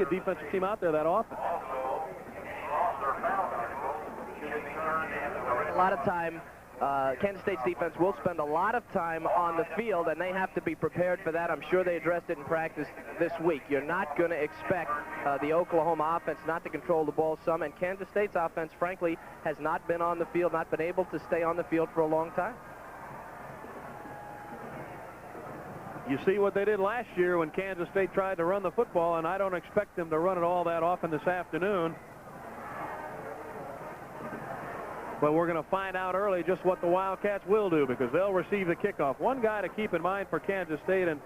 a defensive team out there that often. A lot of time, Kansas State's defense will spend a lot of time on the field, and they have to be prepared for that. I'm sure they addressed it in practice this week. You're not going to expect the Oklahoma offense not to control the ball some, and Kansas State's offense, frankly, has not been on the field, not been able to stay on the field for a long time. You see what they did last year when Kansas State tried to run the football, and I don't expect them to run it all that often this afternoon. But we're going to find out early just what the Wildcats will do, because they'll receive the kickoff. One guy to keep in mind for Kansas State, and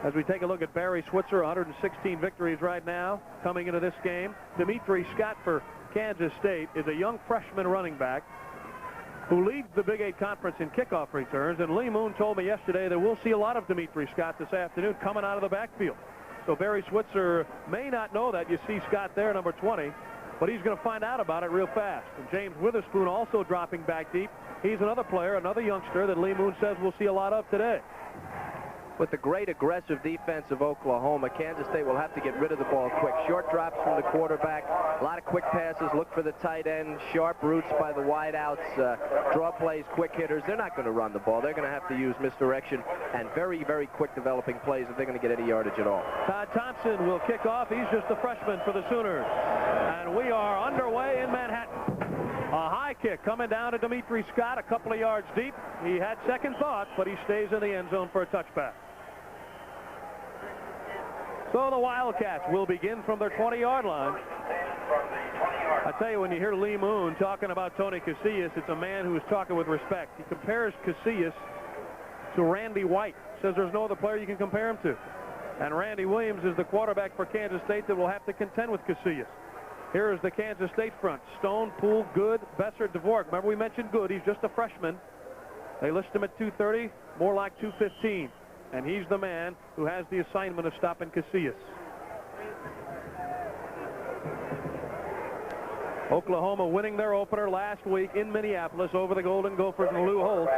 as we take a look at Barry Switzer, 116 victories right now coming into this game. Dimitri Scott for Kansas State is a young freshman running back who leads the Big 8 Conference in kickoff returns, and Lee Moon told me yesterday that we'll see a lot of Dimitri Scott this afternoon coming out of the backfield. So Barry Switzer may not know that. You see Scott there, number 20, but he's going to find out about it real fast. And James Witherspoon also dropping back deep. He's another player, another youngster that Lee Moon says we'll see a lot of today. With the great aggressive defense of Oklahoma, Kansas State will have to get rid of the ball quick. Short drops from the quarterback, a lot of quick passes, look for the tight end, sharp routes by the wideouts, draw plays, quick hitters. They're not going to run the ball. They're going to have to use misdirection and very, very quick developing plays if they're going to get any yardage at all. Todd Thompson will kick off. He's just a freshman for the Sooners. And we are underway in Manhattan. A high kick coming down to Dimitri Scott, a couple of yards deep. He had second thoughts, but he stays in the end zone for a touchback. So the Wildcats will begin from their 20-yard line. I tell you, when you hear Lee Moon talking about Tony Casillas, it's a man who is talking with respect. He compares Casillas to Randy White. Says there's no other player you can compare him to. And Randy Williams is the quarterback for Kansas State that will have to contend with Casillas. Here is the Kansas State front. Stone, Poole, Good, Besser, Dvorak. Remember we mentioned Good. He's just a freshman. They list him at 230, more like 215. And he's the man who has the assignment of stopping Casillas. Oklahoma winning their opener last week in Minneapolis over the Golden Gophers and Lou Holtz,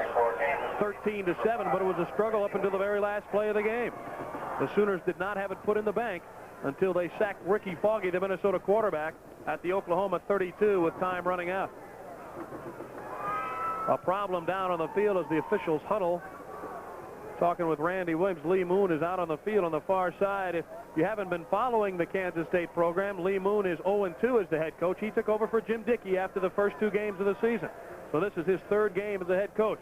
13-7, but it was a struggle up until the very last play of the game. The Sooners did not have it put in the bank until they sacked Ricky Foggy, the Minnesota quarterback, at the Oklahoma 32 with time running out. A problem down on the field as the officials huddle. Talking with Randy Williams. Lee Moon is out on the field on the far side. If you haven't been following the Kansas State program, Lee Moon is 0-2 as the head coach. He took over for Jim Dickey after the first 2 games of the season. So this is his 3rd game as the head coach.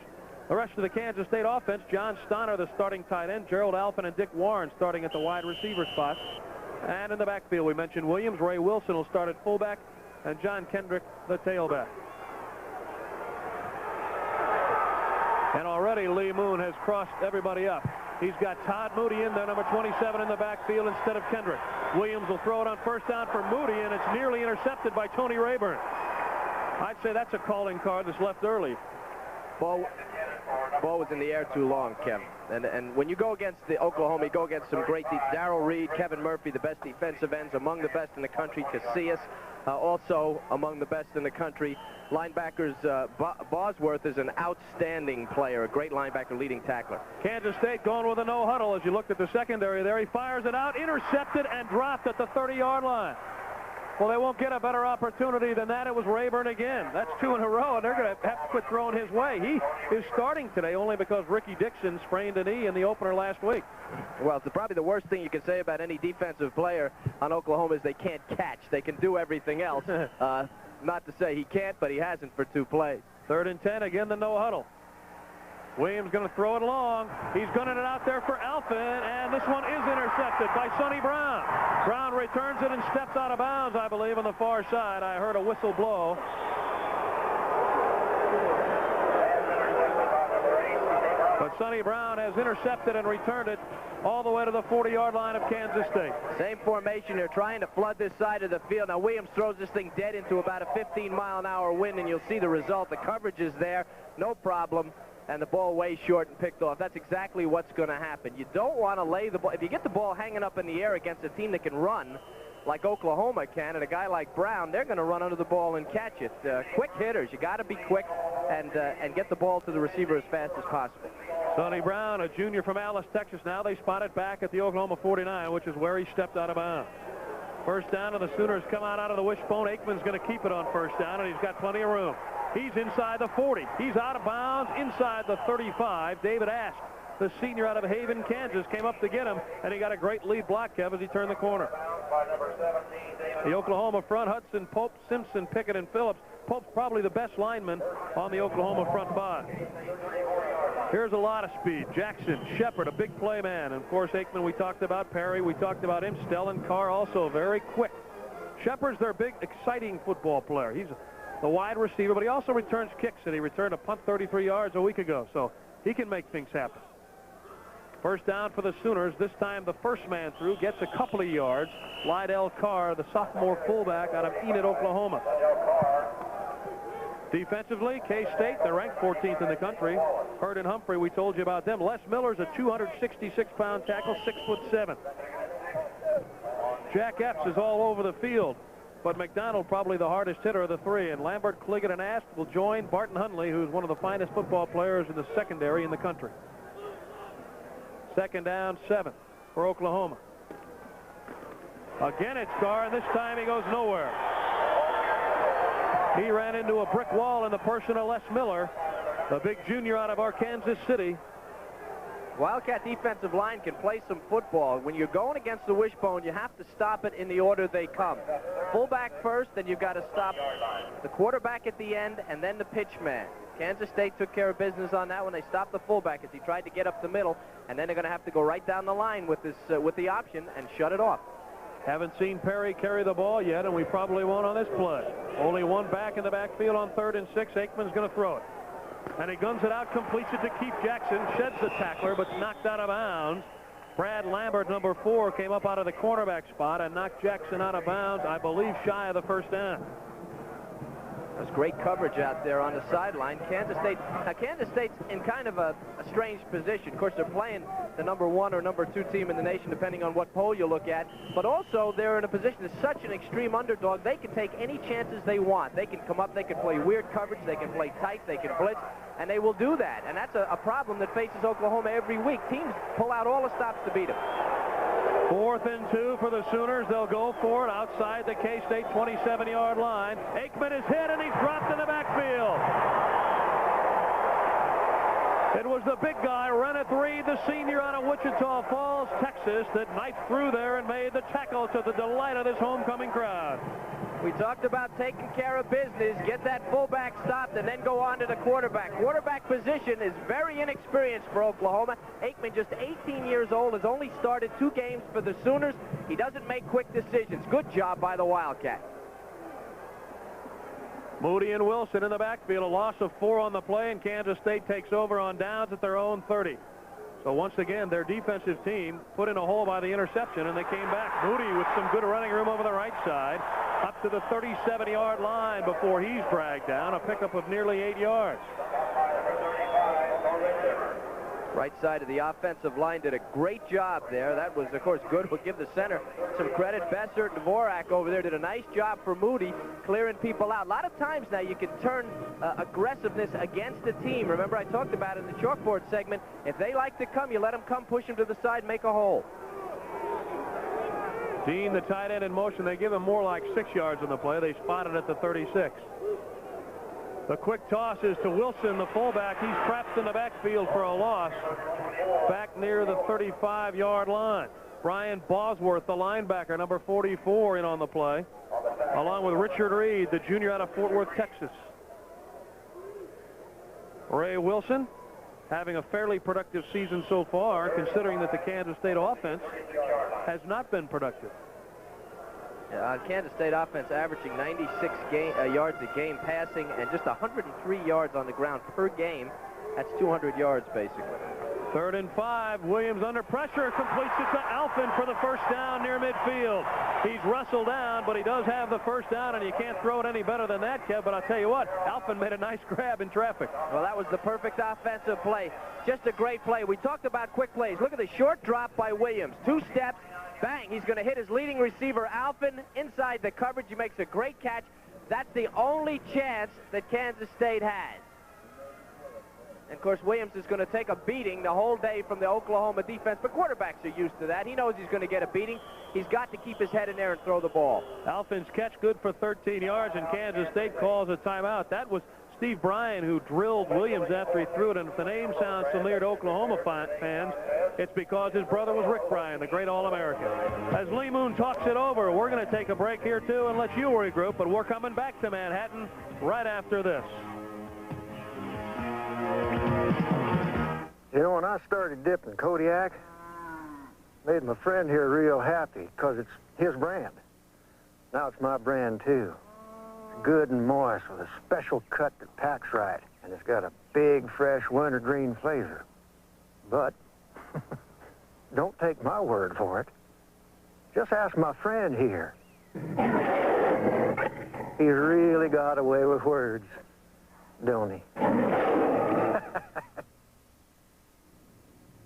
The rest of the Kansas State offense, John Stonner, the starting tight end, Gerald Alphin and Dick Warren starting at the wide receiver spot. And in the backfield, we mentioned Williams. Ray Wilson will start at fullback, and John Kendrick, the tailback. And already Lee Moon has crossed everybody up. He's got Todd Moody in there, number 27 in the backfield instead of Kendrick. Williams will throw it on first down for Moody, and it's nearly intercepted by Tony Rayburn. I'd say that's a calling card that's left early. Ball was in the air too long, Kev. And when you go against the Oklahoma, you go against some great deep. Darrell Reed, Kevin Murphy, the best defensive ends, among the best in the country. Casillas, also among the best in the country. Linebackers, Bosworth is an outstanding player, a great linebacker, leading tackler. Kansas State going with a no huddle. As you looked at the secondary there, he fires it out, intercepted, and dropped at the 30-yard line. Well, they won't get a better opportunity than that. It was Rayburn again. That's 2 in a row, and they're going to have to quit throwing his way. He is starting today only because Ricky Dixon sprained a knee in the opener last week. Well, it's probably the worst thing you can say about any defensive player on Oklahoma is they can't catch. They can do everything else. Not to say he can't, but he hasn't for 2 plays. 3rd and 10, again the no huddle. Williams going to throw it along. He's gunning it out there for Alphin, and this one is intercepted by Sonny Brown. Brown returns it and steps out of bounds, I believe, on the far side. I heard a whistle blow. But Sonny Brown has intercepted and returned it all the way to the 40-yard line of Kansas State. Same formation. They're trying to flood this side of the field. Now Williams throws this thing dead into about a 15-mile-an-hour wind, and you'll see the result. The coverage is there, no problem, and the ball way short and picked off. That's exactly what's going to happen. You don't want to lay the ball. If you get the ball hanging up in the air against a team that can run, like Oklahoma can, and a guy like Brown, they're going to run under the ball and catch it. Quick hitters, you got to be quick and get the ball to the receiver as fast as possible. Sonny Brown, a junior from Alice, Texas. Now they spot it back at the Oklahoma 49, which is where he stepped out of bounds. First down, and the Sooners come out of the wishbone. Aikman's going to keep it on first down, and he's got plenty of room. He's inside the 40. He's out of bounds inside the 35. David Ash, the senior out of Haven, Kansas, came up to get him, and he got a great lead block, Kev, as he turned the corner. The Oklahoma front, Hudson, Pope, Simpson, Pickett, and Phillips. Pope's probably the best lineman on the Oklahoma front five. Here's a lot of speed. Jackson, Shepard, a big play man. And of course, Aikman, we talked about. Perry, we talked about him. Stellan Carr, also very quick. Shepard's their big, exciting football player. He's the wide receiver, but he also returns kicks, and he returned a punt 33 yards a week ago. So he can make things happen. First down for the Sooners. This time the first man through gets a couple of yards. Lydell Carr, the sophomore fullback out of Enid, Oklahoma. Defensively, K-State, they're ranked 14th in the country. Hurd and Humphrey, we told you about them. Les Miller's a 266-pound tackle, 6'7". Jack Epps is all over the field, but McDonald probably the hardest hitter of the three. And Lambert, Cliggett, and Ast will join Barton Hundley, who's one of the finest football players in the secondary in the country. Second down, 7 for Oklahoma. Again, it's Carr, and this time he goes nowhere. He ran into a brick wall in the person of Les Miller, the big junior out of Arkansas City. Wildcat defensive line can play some football. When you're going against the wishbone, you have to stop it in the order they come. Fullback first, then you've got to stop the quarterback at the end, and then the pitch man. Kansas State took care of business on that when they stopped the fullback as he tried to get up the middle, and then they're going to have to go right down the line with this with the option and shut it off. Haven't seen Perry carry the ball yet, and we probably won't on this play. Only one back in the backfield on 3rd and 6. Aikman's going to throw it. And he guns it out, completes it to Keith Jackson, sheds the tackler, but knocked out of bounds. Brad Lambert, number 4, came up out of the cornerback spot and knocked Jackson out of bounds, I believe, shy of the first down. That's great coverage out there on the sideline. Kansas State's in kind of a strange position. Of course, they're playing the number 1 or number 2 team in the nation, depending on what poll you look at. But also, they're in a position as such an extreme underdog, they can take any chances they want. They can come up, they can play weird coverage, they can play tight, they can blitz, and they will do that. And that's a problem that faces Oklahoma every week. Teams pull out all the stops to beat them. 4th and 2 for the Sooners. They'll go for it outside the K-State 27-yard line. Aikman is hit, and he's dropped in the backfield. It was the big guy, Reneth Reed, the senior out of Wichita Falls, Texas, that knifed through there and made the tackle to the delight of this homecoming crowd. We talked about taking care of business, get that fullback stopped, and then go on to the quarterback. Quarterback position is very inexperienced for Oklahoma. Aikman, just 18 years old, has only started 2 games for the Sooners. He doesn't make quick decisions. Good job by the Wildcat. Moody and Wilson in the backfield. A loss of 4 on the play, and Kansas State takes over on downs at their own 30. So once again, their defensive team put in a hole by the interception, and they came back. Moody with some good running room over the right side, up to the 37-yard line before he's dragged down. A pickup of nearly 8 yards. Right side of the offensive line did a great job there. That was, of course, good. We'll give the center some credit. Besser and Dvorak over there did a nice job for Moody, clearing people out. A lot of times now you can turn aggressiveness against the team. Remember, I talked about it in the chalkboard segment. If they like to come, you let them come, push them to the side, make a hole. Dean, the tight end, in motion. They give him more like 6 yards on the play. They spotted at the 36. The quick toss is to Wilson, the fullback. He's trapped in the backfield for a loss back near the 35-yard line. Brian Bosworth, the linebacker, number 44, in on the play, along with Richard Reed, the junior out of Fort Worth, Texas. Ray Wilson having a fairly productive season so far, considering that the Kansas State offense has not been productive. Kansas State offense averaging 96 yards a game passing and just 103 yards on the ground per game. That's 200 yards, basically. 3rd and 5. Williams under pressure, completes it to Alfin for the first down near midfield. He's wrestled down, but he does have the first down, and you can't throw it any better than that, Kev. But I'll tell you what, Alfin made a nice grab in traffic. Well, that was the perfect offensive play. Just a great play. We talked about quick plays. Look at the short drop by Williams. 2 steps. Bang, he's going to hit his leading receiver, Alfin, inside the coverage. He makes a great catch. That's the only chance that Kansas State has. And, of course, Williams is going to take a beating the whole day from the Oklahoma defense, but quarterbacks are used to that. He knows he's going to get a beating. He's got to keep his head in there and throw the ball. Alfin's catch good for 13 yards, and Kansas State calls a timeout. That was Steve Bryan who drilled Williams after he threw it, and if the name sounds familiar to Oklahoma fans, it's because his brother was Rick Bryan, the great All-American. As Lee Moon talks it over, we're going to take a break here, too, and let you regroup, but we're coming back to Manhattan right after this. You know, when I started dipping Kodiak, made my friend here real happy because it's his brand. Now it's my brand, too. It's good and moist with a special cut that packs right, and it's got a big, fresh wintergreen flavor. But don't take my word for it. Just ask my friend here. He's really got away with words, don't he?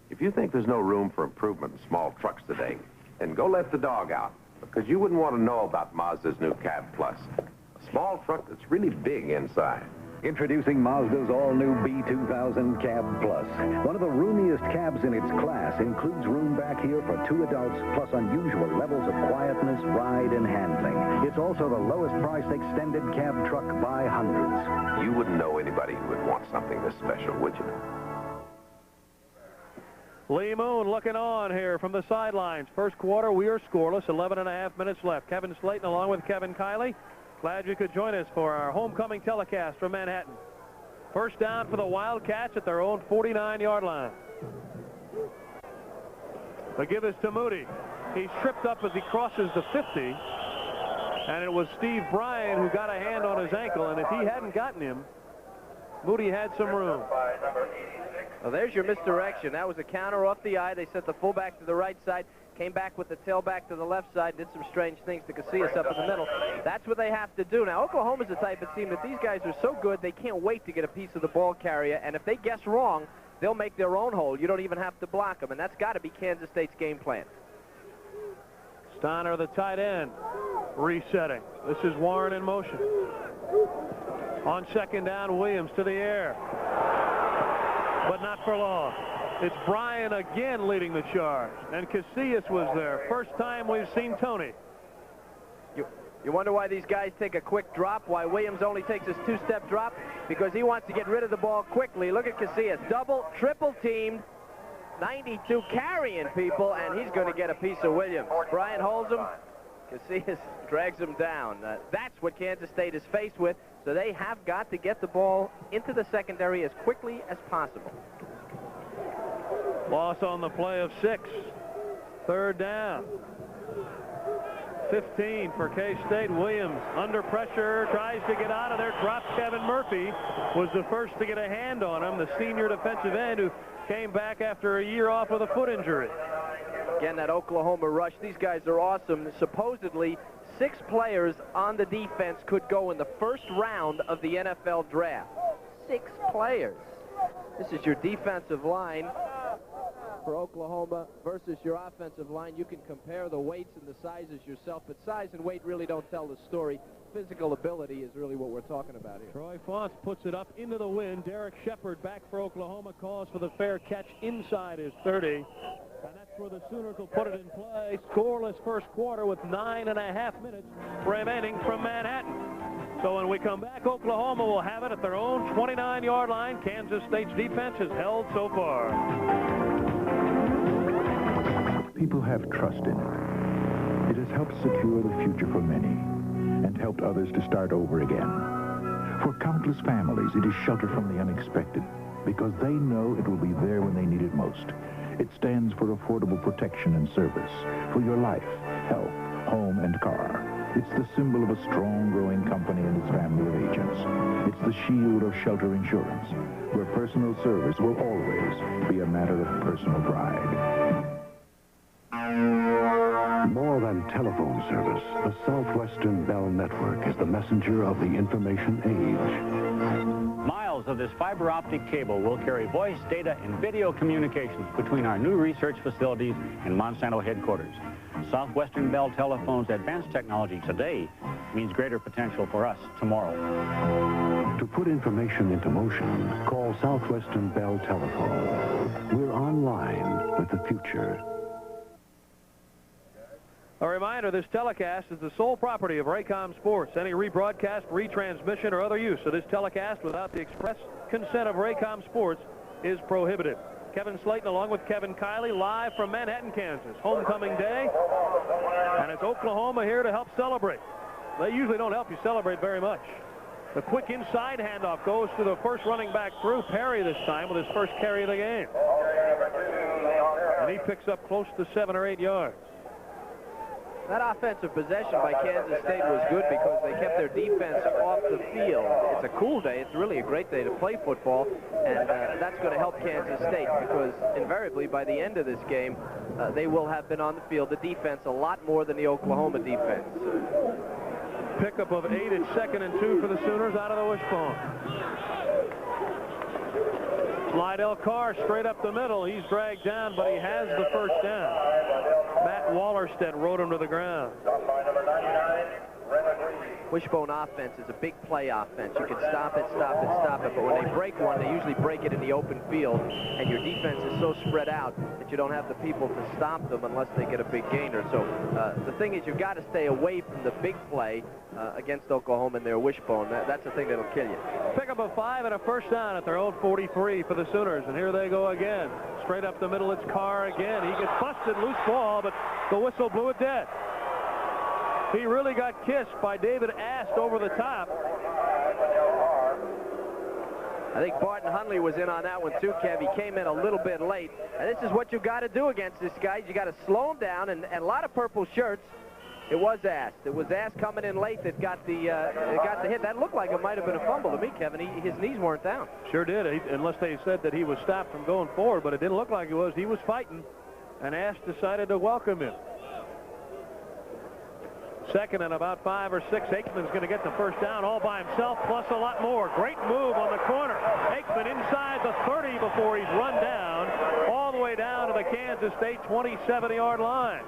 If you think there's no room for improvement in small trucks today, then go let the dog out, because you wouldn't want to know about Mazda's new Cab Plus. A small truck that's really big inside. Introducing Mazda's all-new B2000 Cab Plus. One of the roomiest cabs in its class, includes room back here for 2 adults, plus unusual levels of quietness, ride, and handling. It's also the lowest price extended cab truck by hundreds. You wouldn't know anybody who would want something this special, would you? Lee Moon looking on here from the sidelines. First quarter, we are scoreless, 11.5 minutes left. Kevin Slayton along with Kevin Kiley. Glad you could join us for our homecoming telecast from Manhattan. First down for the Wildcats at their own 49-yard line. They give this to Moody. He's tripped up as he crosses the 50. And it was Steve Bryan who got a hand on his ankle. And if he hadn't gotten him, Moody had some room. Well, there's your misdirection. That was a counter off the eye. They sent the fullback to the right side, came back with the tailback to the left side, did some strange things to Casillas up in the middle. That's what they have to do. Now, Oklahoma's the type of team that these guys are so good, they can't wait to get a piece of the ball carrier, and if they guess wrong, they'll make their own hole. You don't even have to block them, and that's got to be Kansas State's game plan. Steiner, the tight end, resetting. This is Warren in motion. On second down, Williams to the air. But not for long. It's Bryan again leading the charge. And Casillas was there. First time we've seen Tony. You wonder why these guys take a quick drop, why Williams only takes his 2-step drop? Because he wants to get rid of the ball quickly. Look at Casillas. Double, triple teamed. 92 carrying people, and he's going to get a piece of Williams. Bryan holds him. Casillas drags him down. That's what Kansas State is faced with. So they have got to get the ball into the secondary as quickly as possible. Loss on the play of 6. Third down. 15 for K-State. Williams under pressure, tries to get out of there, drops Kevin Murphy. Was the first to get a hand on him, the senior defensive end who came back after a year off with a foot injury. Again, that Oklahoma rush, these guys are awesome. Supposedly, 6 players on the defense could go in the first round of the NFL draft. 6 players. This is your defensive line for Oklahoma versus your offensive line. You can compare the weights and the sizes yourself, but size and weight really don't tell the story. Physical ability is really what we're talking about here. Troy Faunce puts it up into the wind. Derek Shepard back for Oklahoma, calls for the fair catch inside his 30. And that's where the Sooners will put it in play. Scoreless first quarter with 9.5 minutes remaining from Manhattan. So when we come back, Oklahoma will have it at their own 29-yard line. Kansas State's defense has held so far. People have trust in it. It has helped secure the future for many and helped others to start over again. For countless families, it is shelter from the unexpected because they know it will be there when they need it most. It stands for affordable protection and service for your life, health, home, and car. It's the symbol of a strong, growing company and its family of agents. It's the shield of Shelter Insurance, where personal service will always be a matter of personal pride. More than telephone service, the Southwestern Bell Network is the messenger of the information age. Miles of this fiber optic cable will carry voice, data, and video communications between our new research facilities and Monsanto headquarters. Southwestern Bell Telephone's advanced technology today means greater potential for us tomorrow. To put information into motion, call Southwestern Bell Telephone. We're online with the future. A reminder, this telecast is the sole property of Raycom Sports. Any rebroadcast, retransmission, or other use of this telecast without the express consent of Raycom Sports is prohibited. Kevin Slayton along with Kevin Kiley live from Manhattan, Kansas. Homecoming day, and it's Oklahoma here to help celebrate. They usually don't help you celebrate very much. The quick inside handoff goes to the first running back through, Perry this time with his first carry of the game. And he picks up close to 7 or 8 yards. That offensive possession by Kansas State was good because they kept their defense off the field. It's a cool day. It's really a great day to play football, and that's going to help Kansas State because invariably by the end of this game, they will have been on the field, the defense, a lot more than the Oklahoma defense. Pickup of 8 at 2nd and 2 for the Sooners out of the wishbone. Slidell Carr straight up the middle. He's dragged down, but he has the first down. Matt Wallerstedt rode him to the ground. Wishbone offense is a big play offense. You can stop it, but when they break one, they usually break it in the open field, and your defense is so spread out that you don't have the people to stop them unless they get a big gainer. So the thing is, you've got to stay away from the big play against Oklahoma in their wishbone. That's the thing that'll kill you. Pick up a 5 and a first down at their own 43 for the Sooners, and here they go again. Straight up the middle, it's Carr again. He gets busted, loose ball, but the whistle blew it dead. He really got kissed by David Ast over the top. I think Barton Hundley was in on that one too, Kev. He came in a little bit late. And this is what you've got to do against this guy. You got to slow him down, and a lot of purple shirts. It was Ast. It was Ast coming in late that got the hit. That looked like it might have been a fumble to me, Kevin. His knees weren't down. Sure did, unless they said that he was stopped from going forward, but it didn't look like he was. He was fighting, and Ast decided to welcome him. 2nd and about 5 or 6. Aikman's going to get the first down all by himself, plus a lot more. Great move on the corner. Aikman inside the 30 before he's run down, all the way down to the Kansas State 27-yard line.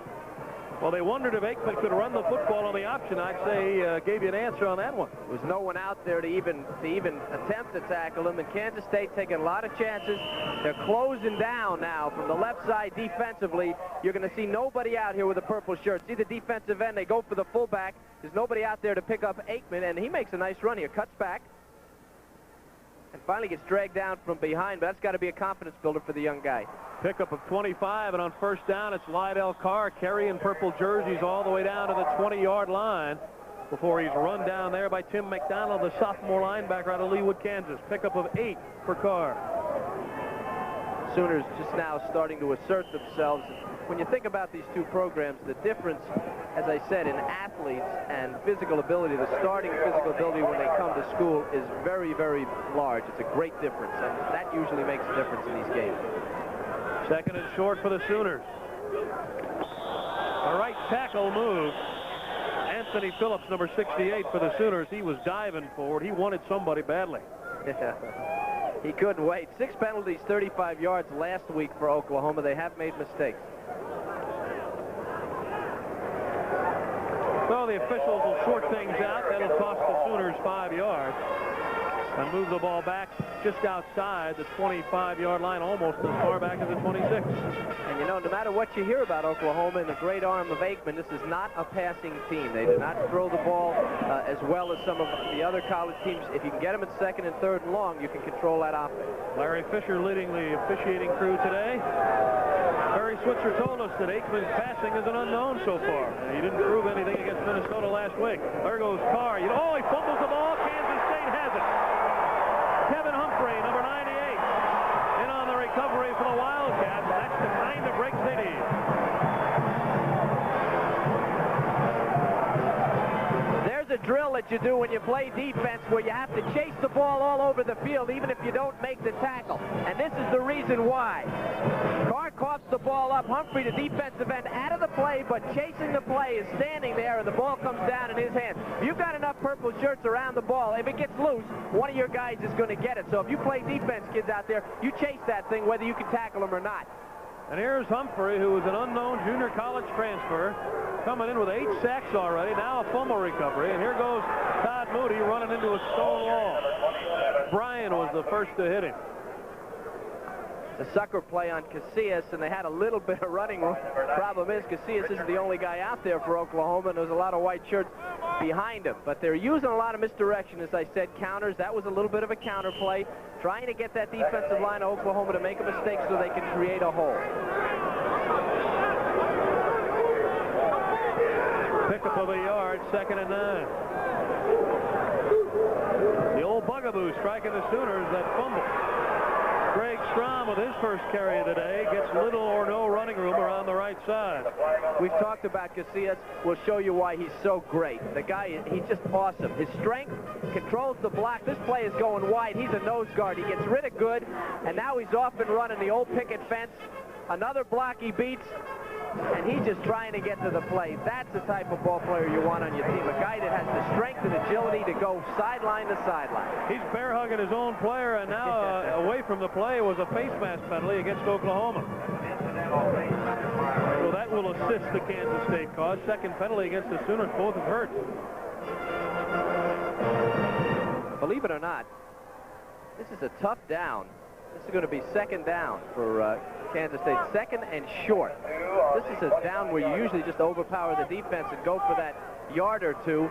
Well, they wondered if Aikman could run the football on the option. I'd say gave you an answer on that one. There was no one out there to even attempt to tackle him, and Kansas State taking a lot of chances. They're closing down now from the left side defensively. You're going to see nobody out here with a purple shirt. See the defensive end. They go for the fullback. There's nobody out there to pick up Aikman, and he makes a nice run here. Cuts back and finally gets dragged down from behind, but that's got to be a confidence builder for the young guy. Pickup of 25, and on first down, it's Slidell Carr carrying purple jerseys all the way down to the 20-yard line before he's run down there by Tim McDonald, the sophomore linebacker out of Leawood, Kansas. Pickup of 8 for Carr. Sooners just now starting to assert themselves. When you think about these two programs, the difference, as I said, in athletes and physical ability, the starting physical ability when they come to school is very, very large. It's a great difference, and that usually makes a difference in these games. 2nd and short for the Sooners. A right tackle move. Anthony Phillips, number 68 for the Sooners. He was diving forward. He wanted somebody badly. He couldn't wait. 6 penalties, 35 yards last week for Oklahoma. They have made mistakes. So the officials will sort things out. That'll cost the Sooners 5 yards. And move the ball back just outside the 25-yard line, almost as far back as the 26. And you know, no matter what you hear about Oklahoma and the great arm of Aikman, this is not a passing team. They do not throw the ball as well as some of the other college teams. If you can get them at 2nd and 3rd and long, you can control that offense. Larry Fisher leading the officiating crew today. Barry Switzer told us that Aikman's passing is an unknown so far. He didn't prove anything against Minnesota last week. There goes Carr. He fumbles the ball. Kansas State has it. Kevin Humphrey, number 98, in on the recovery for the Wildcats. That's the kind of breaks they need. There's a drill that you do when you play defense where you have to chase the ball all over the field even if you don't make the tackle. And this is the reason why. Carr coughs the ball up. Humphrey, the defensive end, out of the play, but chasing the play, is standing there, and the ball comes down in his hands. You've got enough purple shirts around the ball. If it gets loose, one of your guys is going to get it. So if you play defense, kids out there, you chase that thing whether you can tackle them or not. And here's Humphrey, who was an unknown junior college transfer, coming in with 8 sacks already. Now a fumble recovery. And here goes Todd Moody running into a stone wall. Bryan was the first to hit him. The sucker play on Casillas, and they had a little bit of running room. Problem is, Casillas isn't the only guy out there for Oklahoma, and there's a lot of white shirts behind him. But they're using a lot of misdirection, as I said, counters. That was a little bit of a counter play, trying to get that defensive line of Oklahoma to make a mistake so they can create a hole. Pickup of a yard, 2nd and 9. The old bugaboo striking the Sooners, that fumble. Greg Strom with his first carry of the day gets little or no running room around the right side. We've talked about Casillas. We'll show you why he's so great. The guy, he's just awesome. His strength controls the block. This play is going wide. He's a nose guard. He gets rid of Good, and now he's off and running the old picket fence. Another block he beats, and he's just trying to get to the play. That's the type of ball player you want on your team. A guy that has the strength and agility to go sideline to sideline. He's bear hugging his own player, and now away from the play was a face mask penalty against Oklahoma. So that will assist the Kansas State cause. 2nd penalty against the Sooners. Both have hurt. Believe it or not, this is a tough down. This is going to be 2nd down for Kansas State. 2nd and short. This is a down where you usually just overpower the defense and go for that yard or 2.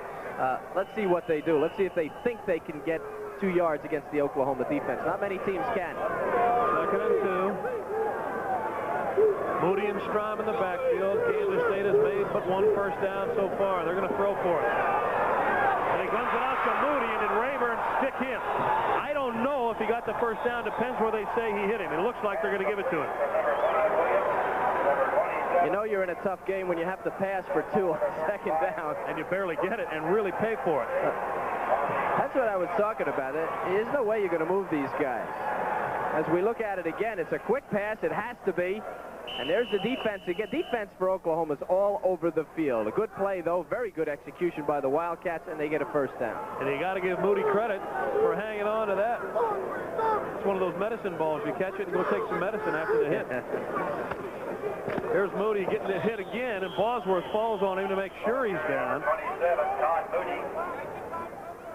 Let's see what they do. Let's see if they think they can get 2 yards against the Oklahoma defense. Not many teams can. 2nd and 2. Moody and Strom in the backfield. Kansas State has made but 1 first down so far. They're going to throw for it. And he guns it out to Moody, and then Rayburn stick him. I don't know if he got the first down. Depends where they say he hit him. It looks like they're going to give it to him. You know you're in a tough game when you have to pass for 2 on 2nd down. And you barely get it and really pay for it. That's what I was talking about. There's no way you're going to move these guys. As we look at it again, it's a quick pass. It has to be. And there's the defense again. Defense for Oklahoma is all over the field. A good play, though. Very good execution by the Wildcats, and they get a first down. And you got to give Moody credit for hanging on to that. It's one of those medicine balls. You catch it and go take some medicine after the hit. Here's Moody getting the hit again, and Bosworth falls on him to make sure he's down. 27, Todd Moody.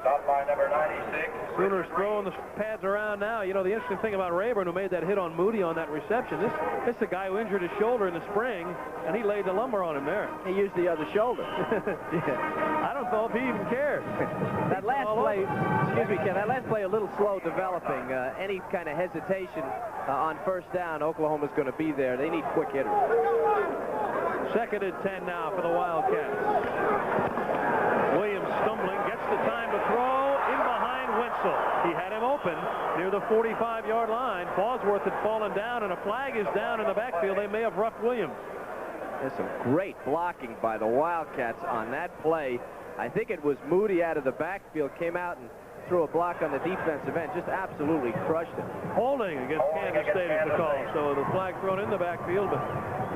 Stop by number 96. Sooners throwing the pads around now. You know, the interesting thing about Rayburn, who made that hit on Moody on that reception, this is the guy who injured his shoulder in the spring, and he laid the lumber on him there. He used the other shoulder. Yeah. I don't know if he even cared. That last play, excuse me, Ken, that last play a little slow developing. Any kind of hesitation on first down, Oklahoma's going to be there. They need quick hitters. 2nd and 10 now for the Wildcats. Williams stumbling, gets the time to throw in behind Wenzel. He had him open near the 45-yard line. Bosworth had fallen down, and a flag is down in the backfield. They may have roughed Williams. There's some great blocking by the Wildcats on that play. I think it was Moody out of the backfield, came out and threw a block on the defensive end. Just absolutely crushed it. Holding against Kansas State is the call. So the flag thrown in the backfield, but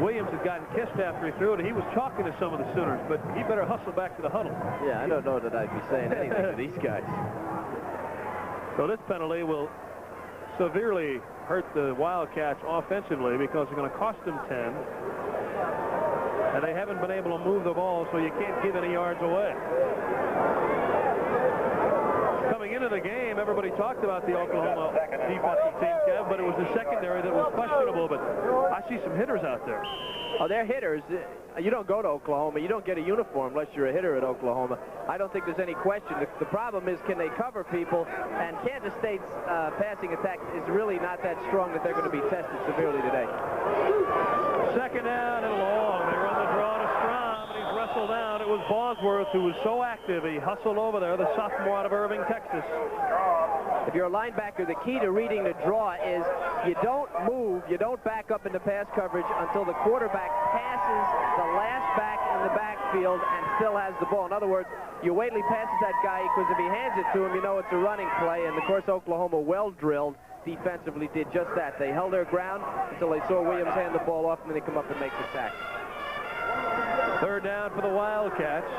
Williams had gotten kissed after he threw it, and he was talking to some of the Sooners, but he better hustle back to the huddle. Yeah, I don't know that I'd be saying anything to these guys. So this penalty will severely hurt the Wildcats offensively because it's going to cost them 10. And they haven't been able to move the ball, so you can't give any yards away. Coming into the game, everybody talked about the Oklahoma defensive team, Kev, but it was the secondary that was questionable. But I see some hitters out there. Oh, they're hitters. You don't go to Oklahoma. You don't get a uniform unless you're a hitter at Oklahoma. I don't think there's any question. The problem is, can they cover people? And Kansas State's passing attack is really not that strong that they're going to be tested severely today. 2nd down and long. They run the draw to Strom, and he's wrestled down. It was Bosworth who was so active. He hustled over there, the sophomore out of Irving, Texas. If you're a linebacker, the key to reading the draw is you don't move, you don't back up into pass coverage until the quarterback passes the last back in the backfield and still has the ball. In other words, you wait till he passes that guy, because if he hands it to him, you know it's a running play. And of course, Oklahoma, well drilled defensively, did just that. They held their ground until they saw Williams hand the ball off, and then they come up and make the sack. 3rd down for the Wildcats.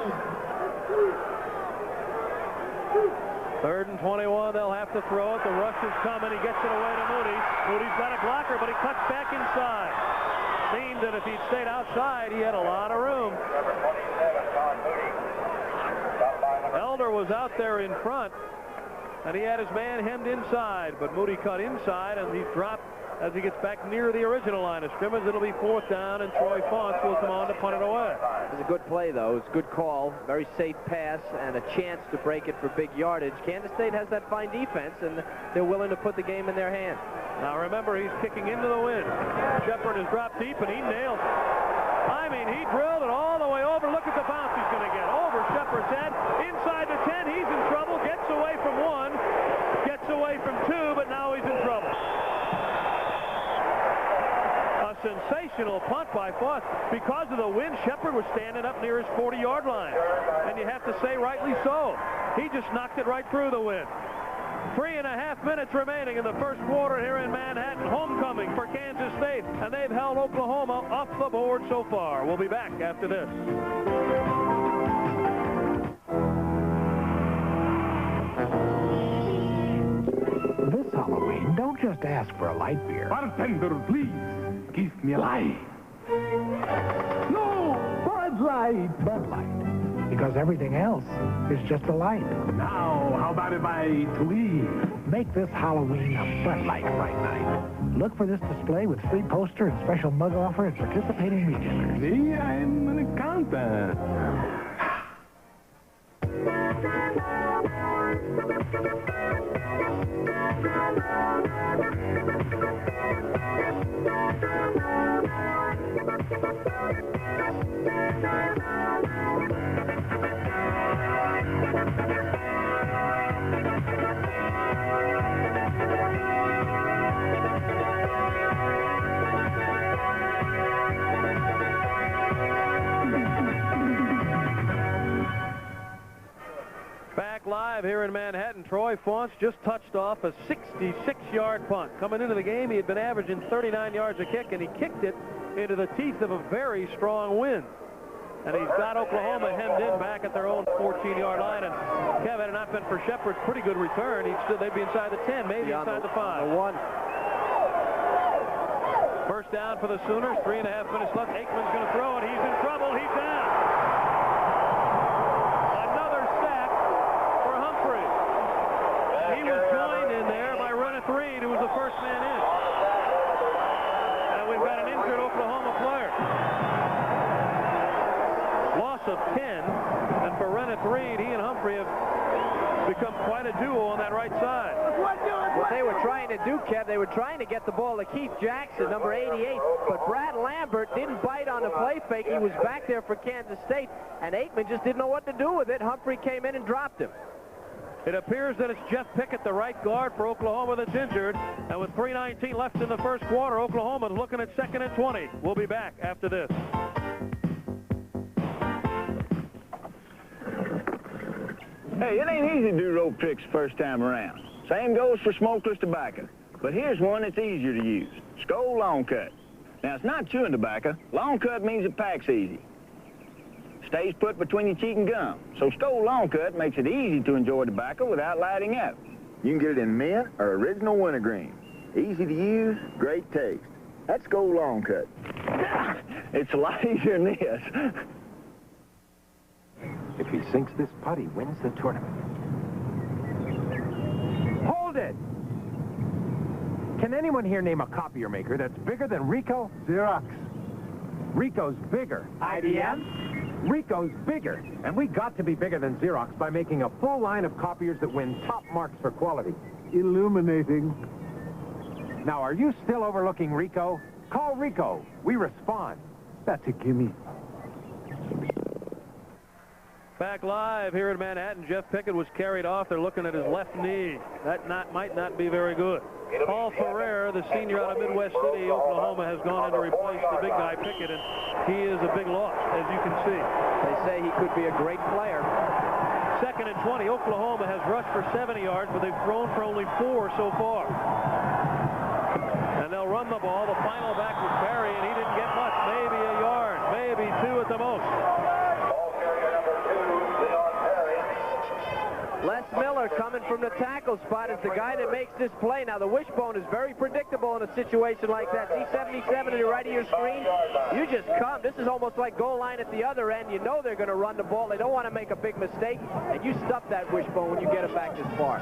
3rd and 21, they'll have to throw it. The rush is coming. He gets it away to Moody. Moody's got a blocker, but he cuts back inside. seemed that if he'd stayed outside, he had a lot of room. Number 27, Todd Moody. Stop by number Elder was out there in front, and he had his man hemmed inside, but Moody cut inside, and he dropped as he gets back near the original line of scrimmage. It'll be 4th down, and Troy Faunce will come on to punt it away. It was a good play, though. It's a good call, very safe pass, and a chance to break it for big yardage. Kansas State has that fine defense, and they're willing to put the game in their hands. Now remember, he's kicking into the wind. Shepard has dropped deep, and he nailed it. I mean, he drilled it all the way over. Look at the bounce he's going to get. Over Shepard's head, inside the 10. He's in trouble. Gets away from 1, gets away from 2, but now he's in trouble. A sensational punt by Faunce. Because of the wind, Shepard was standing up near his 40-yard line. And you have to say rightly so. He just knocked it right through the wind. 3.5 minutes remaining in the first quarter here in Manhattan. Homecoming for Kansas State, and they've held Oklahoma off the board so far. We'll be back after this. This Halloween, don't just ask for a light beer. Bartender, please, give me a light. No, Bud Light. Bud Light. Because everything else is just a light. Now, how about if I tweet? Make this Halloween a Bud Light Fright Night. Look for this display with free poster and special mug offer at participating retailers. See, I'm an accountant. Back live here in Manhattan, Troy Faunce just touched off a 66-yard punt. Coming into the game, he had been averaging 39 yards a kick, and he kicked it into the teeth of a very strong wind. And he's got Oklahoma hemmed in back at their own 14-yard line. And Kevin, had it not been for Shepard's pretty good return, they'd be inside the 10, maybe inside the 5. The 1. First down for the Sooners, 3.5 minutes left. Aikman's going to throw it. He's in trouble. He's down. Another sack for Humphrey. He was joined in there by Reneth Reed, who was the first man in. And we've got an injured Oklahoma player. Loss of 10. And for Reneth Reed, he and Humphrey have become quite a duo on that right side. What they were trying to do, Kev, they were trying to get the ball to Keith Jackson, number 88, but Brad Lambert didn't bite on the play fake. He was back there for Kansas State, and Aikman just didn't know what to do with it. Humphrey came in and dropped him. It appears that it's Jeff Pickett, the right guard for Oklahoma, that's injured, and with 3:19 left in the first quarter, Oklahoma's looking at 2nd and 20. We'll be back after this. Hey, it ain't easy to do rope tricks first time around. Same goes for smokeless tobacco. But here's one that's easier to use. Skoal Long Cut. Now, it's not chewing tobacco. Long Cut means it packs easy. Stays put between your cheek and gum. So Skoal Long Cut makes it easy to enjoy tobacco without lighting up. You can get it in mint or original wintergreen. Easy to use, great taste. That's Skoal Long Cut. It's a lot easier than this. If he sinks this putt, he wins the tournament. Hold it! Can anyone here name a copier maker that's bigger than Ricoh? Xerox. Ricoh's bigger. IBM? Ricoh's bigger. And we got to be bigger than Xerox by making a full line of copiers that win top marks for quality. Illuminating. Now, are you still overlooking Ricoh? Call Ricoh. We respond. That's a gimme. Back live here in Manhattan, Jeff Pickett was carried off. They're looking at his left knee. That might not be very good. Paul Ferrer, the senior out of Midwest City, Oklahoma, has gone in to replace the big guy Pickett, and he is a big loss, as you can see. They say he could be a great player. 2nd and 20. Oklahoma has rushed for 70 yards, but they've thrown for only 4 so far. And they'll run the ball. The final back was Barry, and he didn't get much. Maybe a yard, maybe 2 at the most. Les Miller coming from the tackle spot is the guy that makes this play. Now, the wishbone is very predictable in a situation like that. See 77 to the right of your screen? You just come. This is almost like goal line at the other end. You know they're going to run the ball. They don't want to make a big mistake, and you stuff that wishbone when you get it back this far.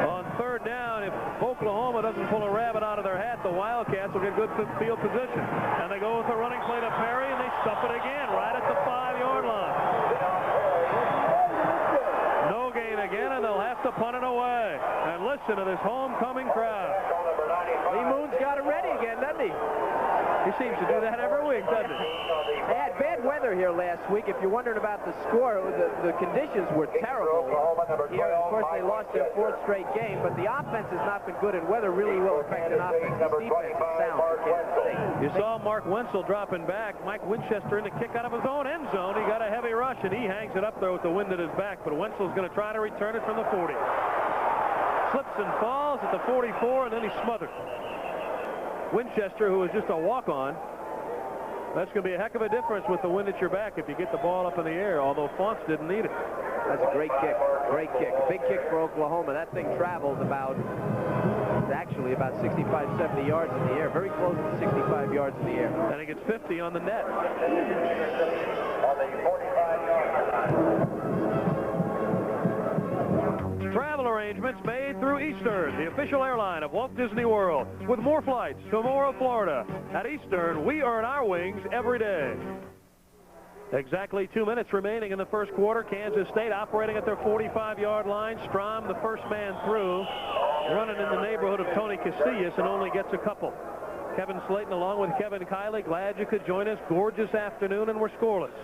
On third down, if Oklahoma doesn't pull a rabbit out of their hat, the Wildcats will get good field position. And they go with a running play to Perry, and they stuff it again right at the 5-yard line. No gain again, and they'll have to punt it away. And listen to this homecoming crowd. Lee Moon's got it ready again, doesn't he? He seems to do that every week, doesn't he? They had bad weather here last week. If you're wondering about the score, the conditions were terrible here. Of course, they lost their 4th straight game, but the offense has not been good, and weather really will affect an offense. The defense is sound for Kansas State. You saw Mark Wenzel dropping back. Mike Winchester in the kick out of his own end zone. He got a heavy rush, and he hangs it up there with the wind at his back, but Wenzel's going to try to return it from the 40. Slips and falls at the 44, and then he's smothered. Winchester, who is just a walk-on, that's going to be a heck of a difference with the wind at your back if you get the ball up in the air, although Fonts didn't need it. That's a great kick. Great kick. Big kick for Oklahoma. That thing traveled actually about 65, 70 yards in the air. Very close to 65 yards in the air. And he gets 50 on the net. On the 45-yard line. Travel arrangements made through Eastern, the official airline of Walt Disney World. With more flights to Mora, Florida. At Eastern, we earn our wings every day. Exactly 2 minutes remaining in the first quarter. Kansas State operating at their 45-yard line. Strom, the first man through, running in the neighborhood of Tony Casillas and only gets a couple. Kevin Slayton along with Kevin Kiley. Glad you could join us. Gorgeous afternoon, and we're scoreless.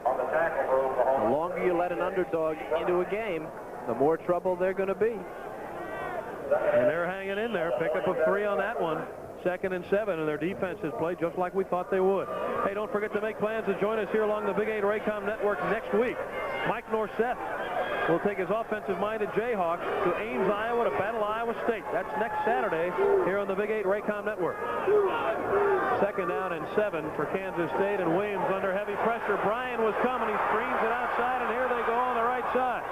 The longer you let an underdog into a game, the more trouble they're going to be. And they're hanging in there. Pick up a 3 on that one. 2nd and 7, and their defense has played just like we thought they would. Hey, don't forget to make plans to join us here along the Big 8 Raycom Network next week. Mike Norseth will take his offensive-minded Jayhawks to Ames, Iowa to battle Iowa State. That's next Saturday here on the Big 8 Raycom Network. 2nd down and 7 for Kansas State, and Williams under heavy pressure. Bryan was coming. He screens it outside, and here they go on the right side.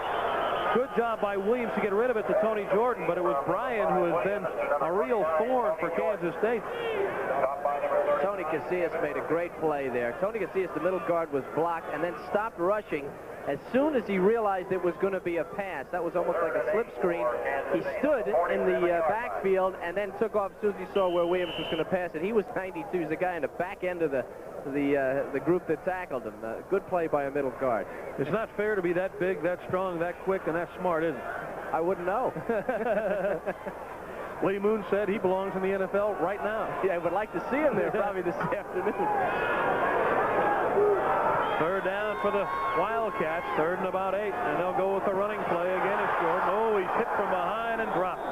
Good job by Williams to get rid of it to Tony Jordan, but it was Bryan who has been a real thorn for Kansas State. Tony Casillas made a great play there. Tony Casillas, the middle guard, was blocked and then stopped rushing as soon as he realized it was going to be a pass. That was almost like a slip screen. He stood in the backfield and then took off as soon as he saw where Williams was going to pass it. He was 92. He's the guy in the back end of the group that tackled him. Good play by a middle guard. It's not fair to be that big, that strong, that quick, and that smart, is it? I wouldn't know. Lee Moon said he belongs in the NFL right now. Yeah, I would like to see him there probably this afternoon. 3rd down for the Wildcats. 3rd and about 8, and they'll go with the running play again. It's Jordan. Oh, he's hit from behind and dropped.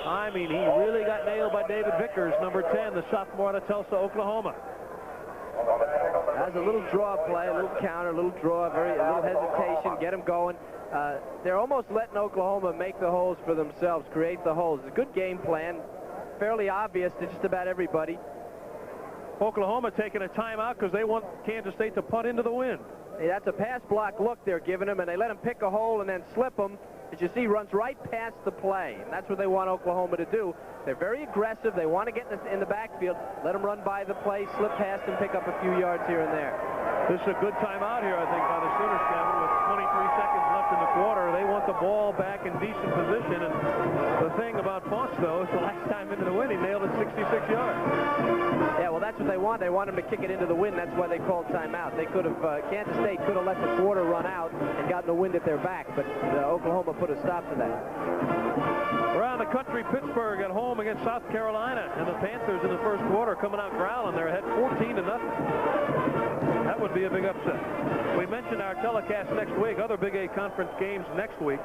I mean, he really got nailed by David Vickers, number 10, the sophomore out of Tulsa, Oklahoma. That's a little draw play, a little counter, a little draw, a little hesitation, get them going. They're almost letting Oklahoma make the holes for themselves, create the holes. It's a good game plan, fairly obvious to just about everybody. Oklahoma taking a timeout because they want Kansas State to punt into the wind. Hey, that's a pass block look they're giving him, and they let him pick a hole and then slip him. As you see, runs right past the play, and that's what they want Oklahoma to do. They're very aggressive. They want to get in the backfield, let them run by the play, slip past and pick up a few yards here and there. This is a good timeout here, I think, by the Sooners, Kevin, with 23 seconds left in the quarter. They want the ball back in decent position, and the thing about Fonts, though, is the last time into the wind, he nailed it 66 yards. Yeah, well, that's what they want. They want him to kick it into the wind. That's why they called timeout. They could have, Kansas State could have let the quarter run out and gotten the wind at their back, but Oklahoma put a stop to that. Around the country, Pittsburgh at home against South Carolina, and the Panthers in the first quarter coming out growling. They're ahead 14-0. That would be a big upset. We mentioned our telecast next week, other Big 8 conference games next week.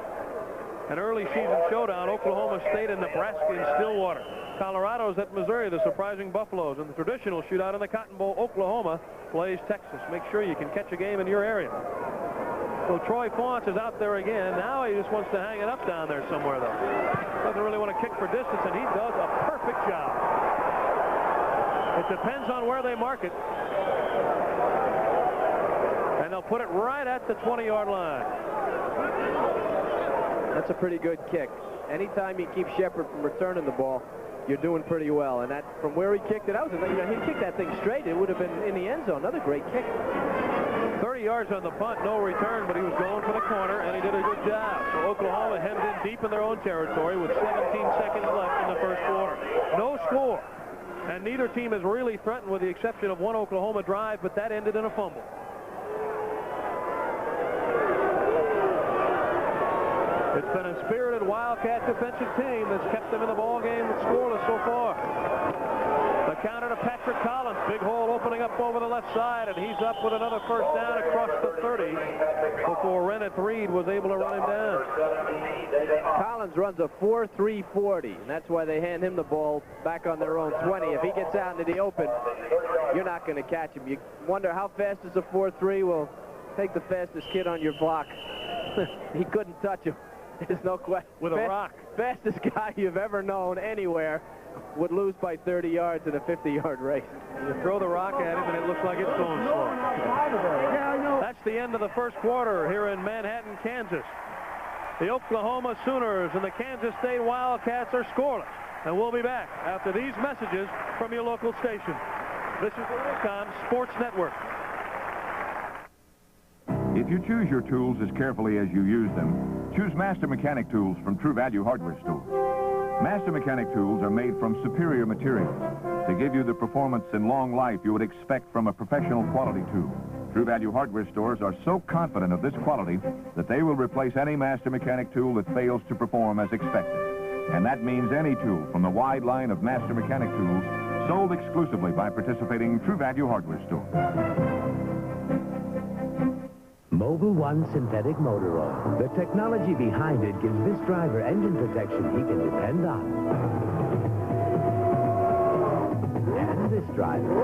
An early season showdown, Oklahoma State and Nebraska in Stillwater. Colorado's at Missouri, the surprising Buffaloes. And the traditional shootout in the Cotton Bowl, Oklahoma plays Texas. Make sure you can catch a game in your area. So Troy Fonts is out there again. Now he just wants to hang it up down there somewhere, though. Doesn't really want to kick for distance, and he does a perfect job. It depends on where they mark it. And he'll put it right at the 20-yard line. That's a pretty good kick. Anytime you keep Shepard from returning the ball, you're doing pretty well. And that, from where he kicked it out, he kicked that thing straight. It would have been in the end zone. Another great kick. 30 yards on the punt, no return, but he was going for the corner, and he did a good job. So Oklahoma hemmed in deep in their own territory with 17 seconds left in the first quarter. No score. And neither team has really threatened with the exception of one Oklahoma drive, but that ended in a fumble. It's been a spirited Wildcat defensive team that's kept them in the ball game and scoreless so far. The counter to Patrick Collins. Big hole opening up over the left side, and he's up with another first down across the 30 before Rennet Reed was able to run him down. Collins runs a 4.340, and that's why they hand him the ball back on their own 20. If he gets out into the open, you're not going to catch him. You wonder how fast is a 4.3? Well, take the fastest kid on your block. He couldn't touch him. There's no question. With a rock. Fastest guy you've ever known anywhere would lose by 30 yards in a 50-yard race. You throw the rock at him, and it looks like it's going slow. That's the end of the first quarter here in Manhattan, Kansas. The Oklahoma Sooners and the Kansas State Wildcats are scoreless. And we'll be back after these messages from your local station. This is the Intercom Sports Network. If you choose your tools as carefully as you use them, choose Master Mechanic tools from True Value Hardware Store. Master Mechanic tools are made from superior materials to give you the performance and long life you would expect from a professional quality tool. True Value Hardware stores are so confident of this quality that they will replace any Master Mechanic tool that fails to perform as expected. And that means any tool from the wide line of Master Mechanic tools sold exclusively by participating True Value Hardware store. Mobil 1 synthetic motor oil. The technology behind it gives this driver engine protection he can depend on. And this driver.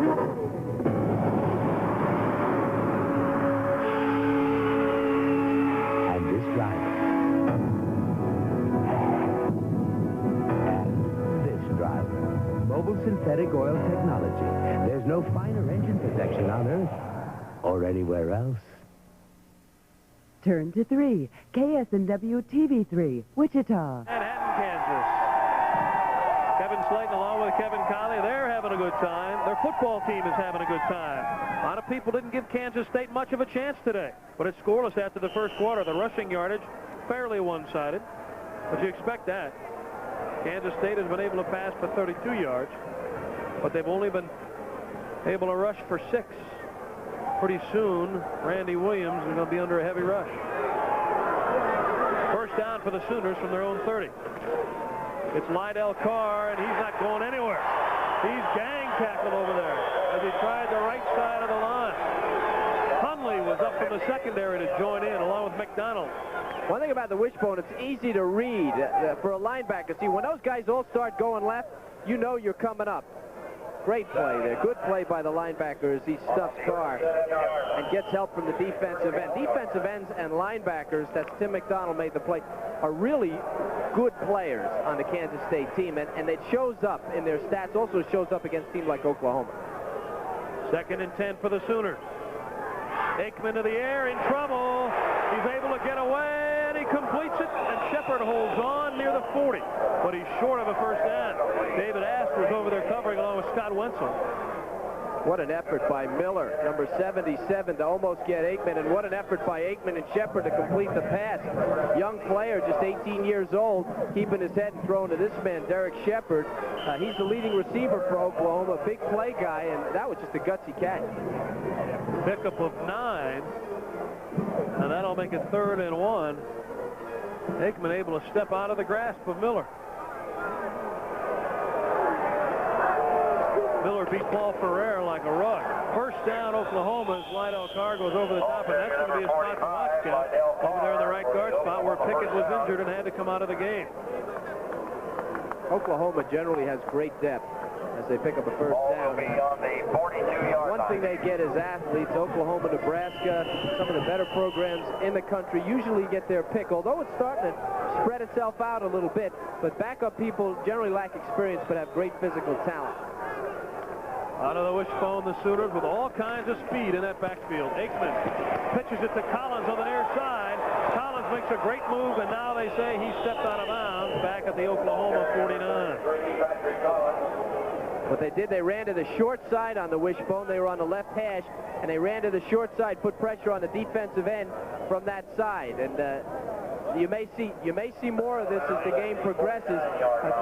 And this driver. And this driver. Mobil synthetic oil technology. There's no finer engine protection on Earth or anywhere else. Turn to 3, KSNW TV3, Wichita. Manhattan, Kansas. Kevin Slayton along with Kevin Colley, they're having a good time. Their football team is having a good time. A lot of people didn't give Kansas State much of a chance today, but it's scoreless after the first quarter. The rushing yardage, fairly one-sided, but you expect that. Kansas State has been able to pass for 32 yards, but they've only been able to rush for 6. Pretty soon, Randy Williams is going to be under a heavy rush. First down for the Sooners from their own 30. It's Lydell Carr, and he's not going anywhere. He's gang tackled over there as he tried the right side of the line. Hunley was up from the secondary to join in along with McDonald. One thing about the wishbone, it's easy to read for a linebacker. See, when those guys all start going left, you know you're coming up. Great play there. Good play by the linebacker as he stuffs Carr and gets help from the defensive end. Defensive ends and linebackers, that's Tim McDonald made the play, are really good players on the Kansas State team, and it shows up in their stats, also shows up against teams like Oklahoma. 2nd and 10 for the Sooners. Aikman to the air, in trouble. He's able to get away, and he completes it, and Shepard holds on near the 40, but he's short of a first down. David Ast was over there covering along with Scott Wenzel. What an effort by Miller, number 77, to almost get Aikman, and what an effort by Aikman and Shepard to complete the pass. Young player, just 18 years old, keeping his head and throwing to this man, Derek Shepard. He's the leading receiver for Oklahoma, big play guy, and that was just a gutsy catch. Pickup of 9, and that'll make it 3rd and 1. Aikman able to step out of the grasp of Miller. Miller beat Paul Ferrer like a rug. First down, Oklahoma, as Lydell Carr goes over the top, and that's going to be a spot for Watkins over there in the right guard spot where Pickett was injured and had to come out of the game. Oklahoma generally has great depth as they pick up a first down. One thing they get is athletes. Oklahoma, Nebraska, some of the better programs in the country usually get their pick, although it's starting to spread itself out a little bit, but backup people generally lack experience but have great physical talent. Out of the wishbone, the Sooners with all kinds of speed in that backfield. Aikman pitches it to Collins on the near side. Collins makes a great move, and now they say he stepped out of bounds back at the Oklahoma 49. What they did, they ran to the short side on the wishbone. They were on the left hash, and they ran to the short side, put pressure on the defensive end from that side. And you may see more of this as the game progresses.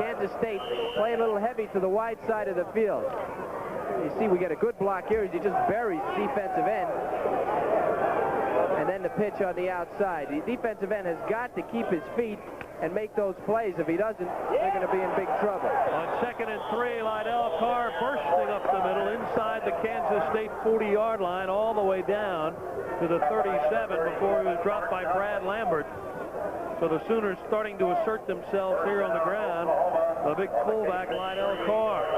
Kansas State play a little heavy to the wide side of the field. You see we get a good block here as he just buries the defensive end. And then the pitch on the outside. The defensive end has got to keep his feet and make those plays. If he doesn't, they're going to be in big trouble. On 2nd and 3, Lydell Carr bursting up the middle inside the Kansas State 40-yard line all the way down to the 37 before he was dropped by Brad Lambert. So the Sooners starting to assert themselves here on the ground. The big fullback, Lydell Carr.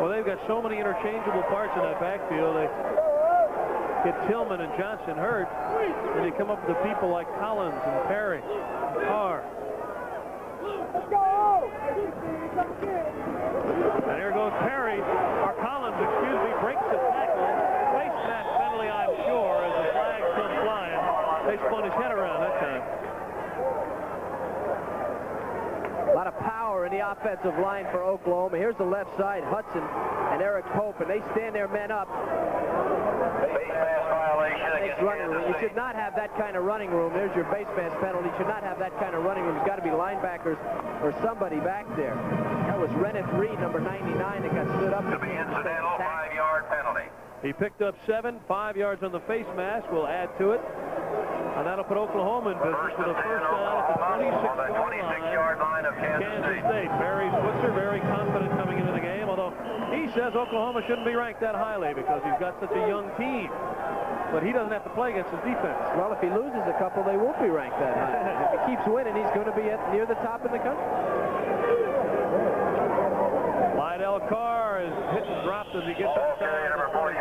Well, they've got so many interchangeable parts in that backfield. They get Tillman and Johnson hurt, and they come up with the people like Collins and Perry and Carr. And here goes Perry, or Collins, excuse me, breaks the tackle. Face mask penalty, I'm sure, as the flags come flying. They spun his head around that time. A lot of power in the offensive line for Oklahoma. Here's the left side, Hudson and Eric Pope, and they stand their men up. You should not have that kind of running room. There's your base mask penalty. You should not have that kind of running room. There's got to be linebackers or somebody back there. That was Rennet Reed, number 99, that got stood up. To be incidental, 5-yard penalty. He picked up 7, 5 yards on the face mask. We'll add to it. And that'll put Oklahoma in business with a first down at the 26-yard line of Kansas State. Barry Switzer very confident coming into the game, although he says Oklahoma shouldn't be ranked that highly because he's got such a young team. But he doesn't have to play against his defense. Well, if he loses a couple, they won't be ranked that high. If he keeps winning, he's going to be near the top in the country. Lydell Carr is hit and dropped as he gets inside number 45,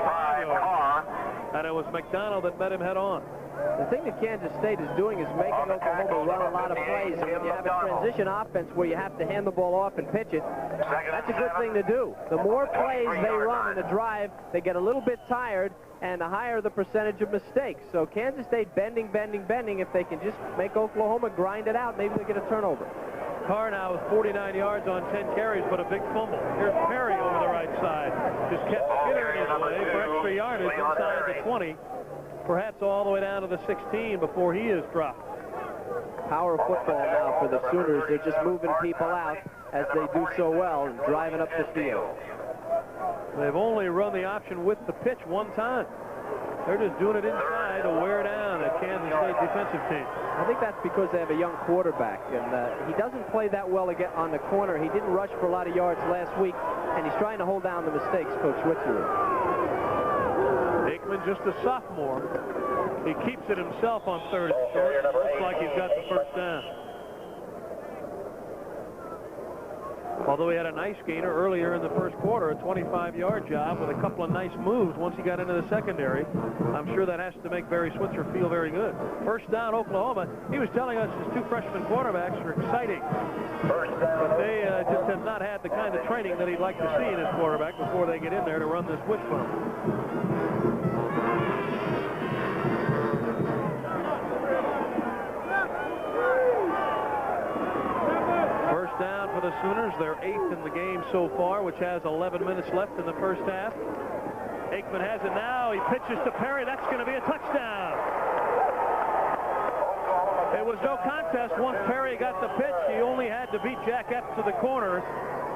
Carr. And it was McDonald that met him head on. The thing that Kansas State is doing is making Oklahoma run a lot of plays. And when you have a transition offense where you have to hand the ball off and pitch it, that's a good thing to do. The more plays they run in a drive, they get a little bit tired, and the higher the percentage of mistakes. So Kansas State bending. If they can just make Oklahoma grind it out, maybe they get a turnover. Carr now with 49 yards on 10 carries, but a big fumble. Here's Perry over the right side. Just kept skittering his way for extra yardage inside the 20. Perhaps all the way down to the 16 before he is dropped. Power football now for the Sooners. They're just moving people out as they do so well and driving up the field. They've only run the option with the pitch one time. They're just doing it inside to wear down that Kansas State defensive team. I think that's because they have a young quarterback, and he doesn't play that well again on the corner. He didn't rush for a lot of yards last week, and he's trying to hold down the mistakes, Coach Switzer. Aikman, just a sophomore. He keeps it himself on 3rd and short. Looks like he's got the first down. Although he had a nice gainer earlier in the first quarter, a 25-yard job with a couple of nice moves once he got into the secondary. I'm sure that has to make Barry Switzer feel very good. First down, Oklahoma. He was telling us his 2 freshman quarterbacks are exciting. But they just have not had the kind of training that he'd like to see in his quarterback before they get in there to run this wishbone. Down for the Sooners. They're 8th in the game so far, which has 11 minutes left in the first half. Aikman has it now. He pitches to Perry. That's going to be a touchdown. It was no contest once Perry got the pitch. He only had to beat Jack Epps to the corner.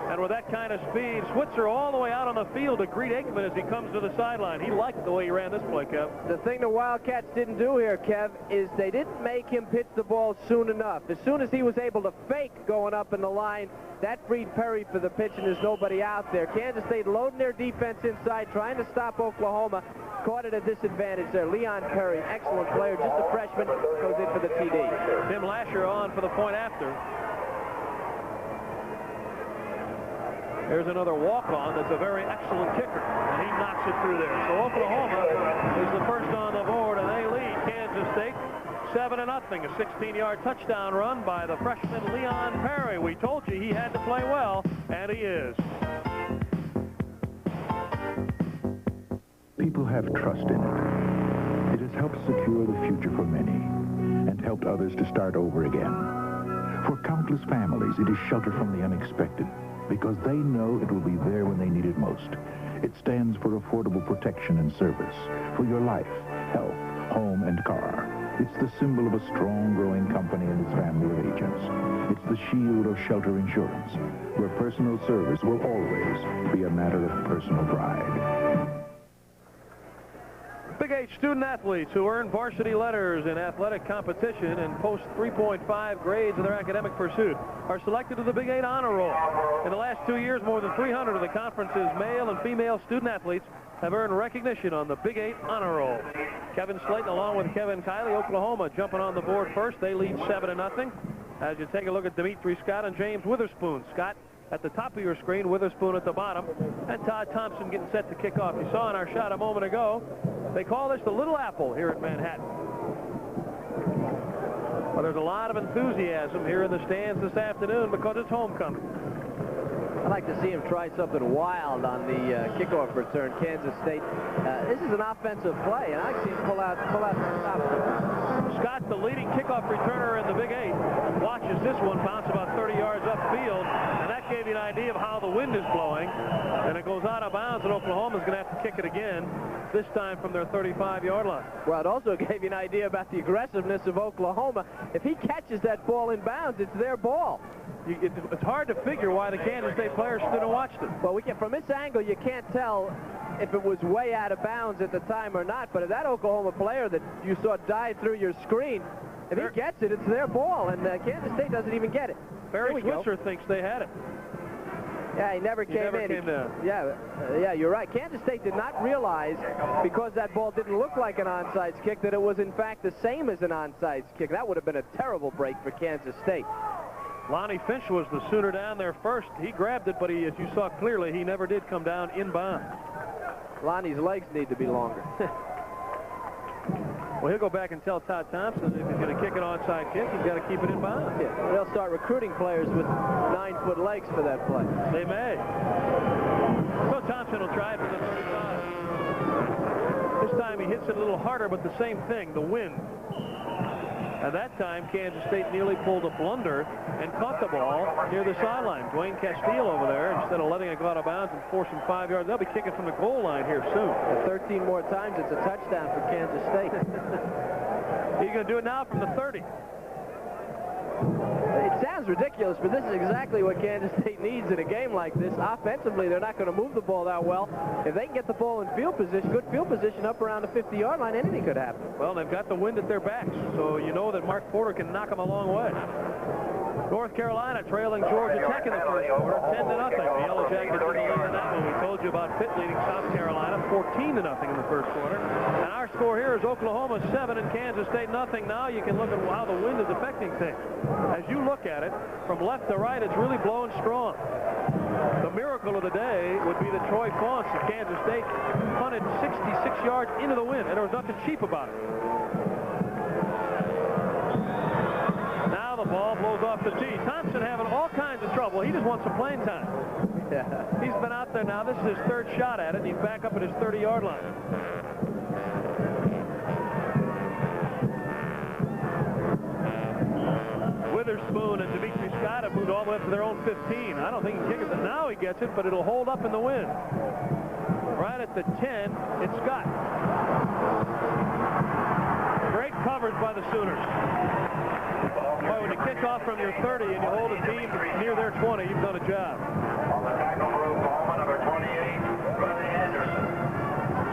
And with that kind of speed, Switzer all the way out on the field to greet Aikman as he comes to the sideline. He liked the way he ran this play, Kev. The thing the Wildcats didn't do here, Kev, is they didn't make him pitch the ball soon enough. As soon as he was able to fake going up in the line, that freed Perry for the pitch, and there's nobody out there. Kansas State loading their defense inside, trying to stop Oklahoma. Caught at a disadvantage there. Leon Perry, excellent player, just a freshman, goes in for the TD. Tim Lasher on for the point after. There's another walk-on that's a very excellent kicker, and he knocks it through there. So Oklahoma is the first on the board, and they lead Kansas State 7-0. A 16-yard touchdown run by the freshman Leon Perry. We told you he had to play well, and he is. People have trust in it. It has helped secure the future for many and helped others to start over again. For countless families, it is shelter from the unexpected because they know it will be there when they need it most. It stands for affordable protection and service for your life, health, home, and car. It's the symbol of a strong, growing company and its family of agents. It's the shield of Shelter Insurance, where personal service will always be a matter of personal pride. Big 8 student athletes who earn varsity letters in athletic competition and post 3.5 grades in their academic pursuit are selected to the Big 8 honor roll. In the last 2 years, more than 300 of the conference's male and female student athletes have earned recognition on the Big 8 honor roll. Kevin Slayton, along with Kevin Kiley, Oklahoma, jumping on the board first. They lead 7-0. As you take a look at Dimitri Scott and James Witherspoon. Scott at the top of your screen, Witherspoon at the bottom, and Todd Thompson getting set to kick off. You saw in our shot a moment ago, they call this the Little Apple here at Manhattan. Well, there's a lot of enthusiasm here in the stands this afternoon because it's homecoming. I'd like to see him try something wild on the kickoff return, Kansas State. This is an offensive play, and I see him pull out the stop. Scott, the leading kickoff returner in the Big 8, watches this one bounce about 30 yards upfield, and that gave you an idea of how the wind is blowing. And it goes out of bounds, and Oklahoma's going to have to kick it again, this time from their 35-yard line. Well, it also gave you an idea about the aggressiveness of Oklahoma. If he catches that ball in bounds, it's their ball. It's hard to figure why the Kansas State players stood and watched it. Well, from this angle, you can't tell if it was way out of bounds at the time or not. But if that Oklahoma player that you saw dive through your screen, if he gets it, it's their ball, and Kansas State doesn't even get it. Barry Switzer thinks they had it. Yeah, he never came down. Yeah, you're right. Kansas State did not realize, because that ball didn't look like an onside kick, that it was in fact the same as an onside kick. That would have been a terrible break for Kansas State. Lonnie Finch was the Sooner down there first. He grabbed it, but as you saw clearly, he never did come down in bounds. Lonnie's legs need to be longer. Well, he'll go back and tell Todd Thompson if he's going to kick an onside kick, he's got to keep it in bounds. Yeah, they'll start recruiting players with 9-foot legs for that play. They may. So Thompson will try it for the 35. This time he hits it a little harder, but the same thing, the wind. At that time, Kansas State nearly pulled a blunder and caught the ball near the sideline. Dwayne Castile over there, instead of letting it go out of bounds and forcing 5 yards, they'll be kicking from the goal line here soon. 13 more times, it's a touchdown for Kansas State. He's going to do it now from the 30. It sounds ridiculous, but this is exactly what Kansas State needs in a game like this. Offensively, they're not going to move the ball that well. If they can get the ball in field position, good field position up around the 50-yard line, anything could happen. Well, they've got the wind at their backs, so you know that Mark Porter can knock them a long way. North Carolina trailing Georgia Tech in the first quarter, 10-0. The Yellow Jackets in the lead in that one. We told you about Pitt leading South Carolina, 14-0 in the first quarter. And our score here is Oklahoma 7 and Kansas State nothing. Now you can look at how the wind is affecting things. As you look at it, from left to right, it's really blowing strong. The miracle of the day would be that Troy Faunce of Kansas State punted 66 yards into the wind, and there was nothing cheap about it. Now the ball blows off the tee. Thompson having all kinds of trouble. He just wants some playing time. Yeah. He's been out there now. This is his third shot at it, and he's back up at his 30-yard line. Witherspoon and Dimitri Scott have moved all the way up to their own 15. I don't think he can kick it, but now he gets it, but it'll hold up in the wind. Right at the 10, it's Scott. Great coverage by the Sooners. Boy, when you kick off from your 30 and you hold a team near their 20, you've done a job. On the tackle rope, Ballman, number 28, Ronnie Anderson.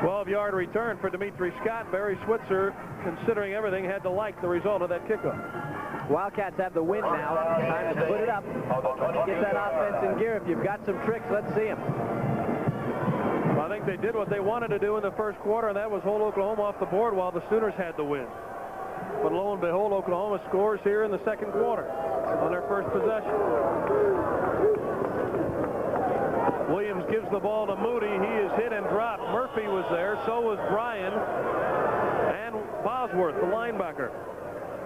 12-yard return for Dimitri Scott. Barry Switzer, considering everything, had to like the result of that kickoff. Wildcats have the win now. Time to put it up. Get that offense in gear. If you've got some tricks, let's see them. I think they did what they wanted to do in the first quarter, and that was hold Oklahoma off the board while the Sooners had the win. But lo and behold, Oklahoma scores here in the second quarter on their first possession. Williams gives the ball to Moody. He is hit and dropped. Murphy was there. So was Bryan and Bosworth, the linebacker.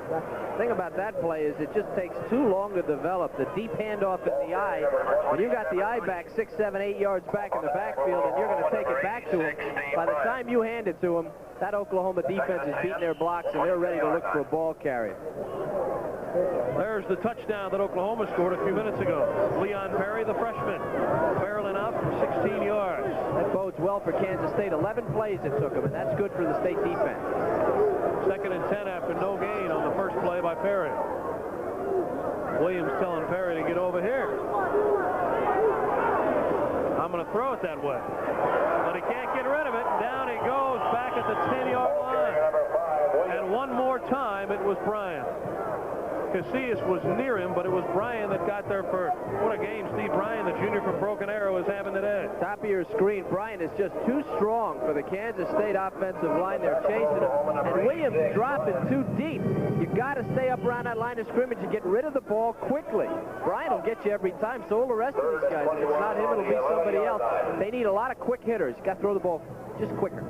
The thing about that play is it just takes too long to develop. The deep handoff in the eye, when you got the eye back 6, 7, 8 yards back in the backfield and you're going to take it back to him, by the time you hand it to him, that Oklahoma defense is beating their blocks and they're ready to look for a ball carrier. There's the touchdown that Oklahoma scored a few minutes ago. Leon Perry, the freshman, barreling out from 16 yards. That bodes well for Kansas State. 11 plays it took them, and that's good for the state defense. 2nd and 10 after no gain on the first play by Perry. Williams telling Perry to get over here. I'm going to throw it that way. But he can't get rid of it. Down he goes back at the 10-yard line. And one more time, it was Bryant. Casillas was near him, but it was Bryan that got there first. What a game Steve Bryan, the junior from Broken Arrow, is having today. Top of your screen, Bryan is just too strong for the Kansas State offensive line. They're chasing him, and Williams dropping too deep. You've got to stay up around that line of scrimmage and get rid of the ball quickly. Bryan will get you every time, so will the rest of these guys. If it's not him, it'll be somebody else. They need a lot of quick hitters. You've got to throw the ball just quicker.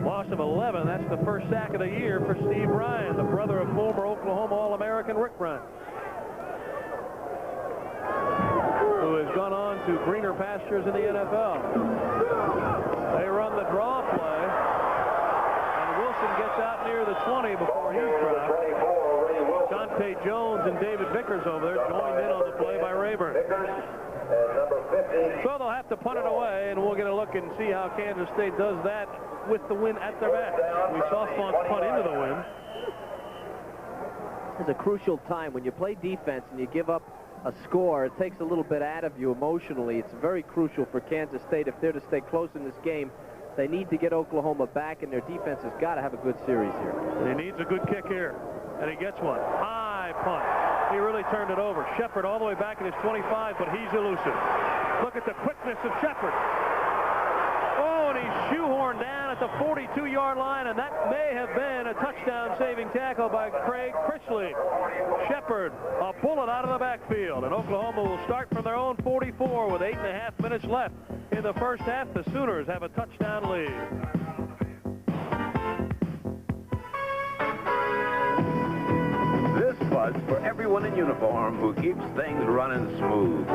Loss of 11. That's the first sack of the year for Steve Bryan, the brother of former Oklahoma All-American Rick Bryan, who has gone on to greener pastures in the NFL. They run the draw play, and Wilson gets out near the 20 before he's dropped. Dante Jones and David Vickers over there joined in on the play by Rayburn. So they'll have to punt it away, and we'll get a look and see how Kansas State does that with the wind at their back. We saw Font punt into the wind. It's a crucial time when you play defense and you give up a score. It takes a little bit out of you emotionally. It's very crucial for Kansas State. If they're to stay close in this game, they need to get Oklahoma back, and their defense has got to have a good series here. He needs a good kick here, and he gets one. High punt. He really turned it over. Shepard all the way back at his 25, but he's elusive. Look at the quickness of Shepard. Oh, and he's shoehorned down at the 42-yard line, and that may have been a touchdown-saving tackle by Craig Critchley. Shepard, a bullet out of the backfield, and Oklahoma will start from their own 44 with 8.5 minutes left in the first half. The Sooners have a touchdown lead. This buzz for everyone in uniform who keeps things running smooth.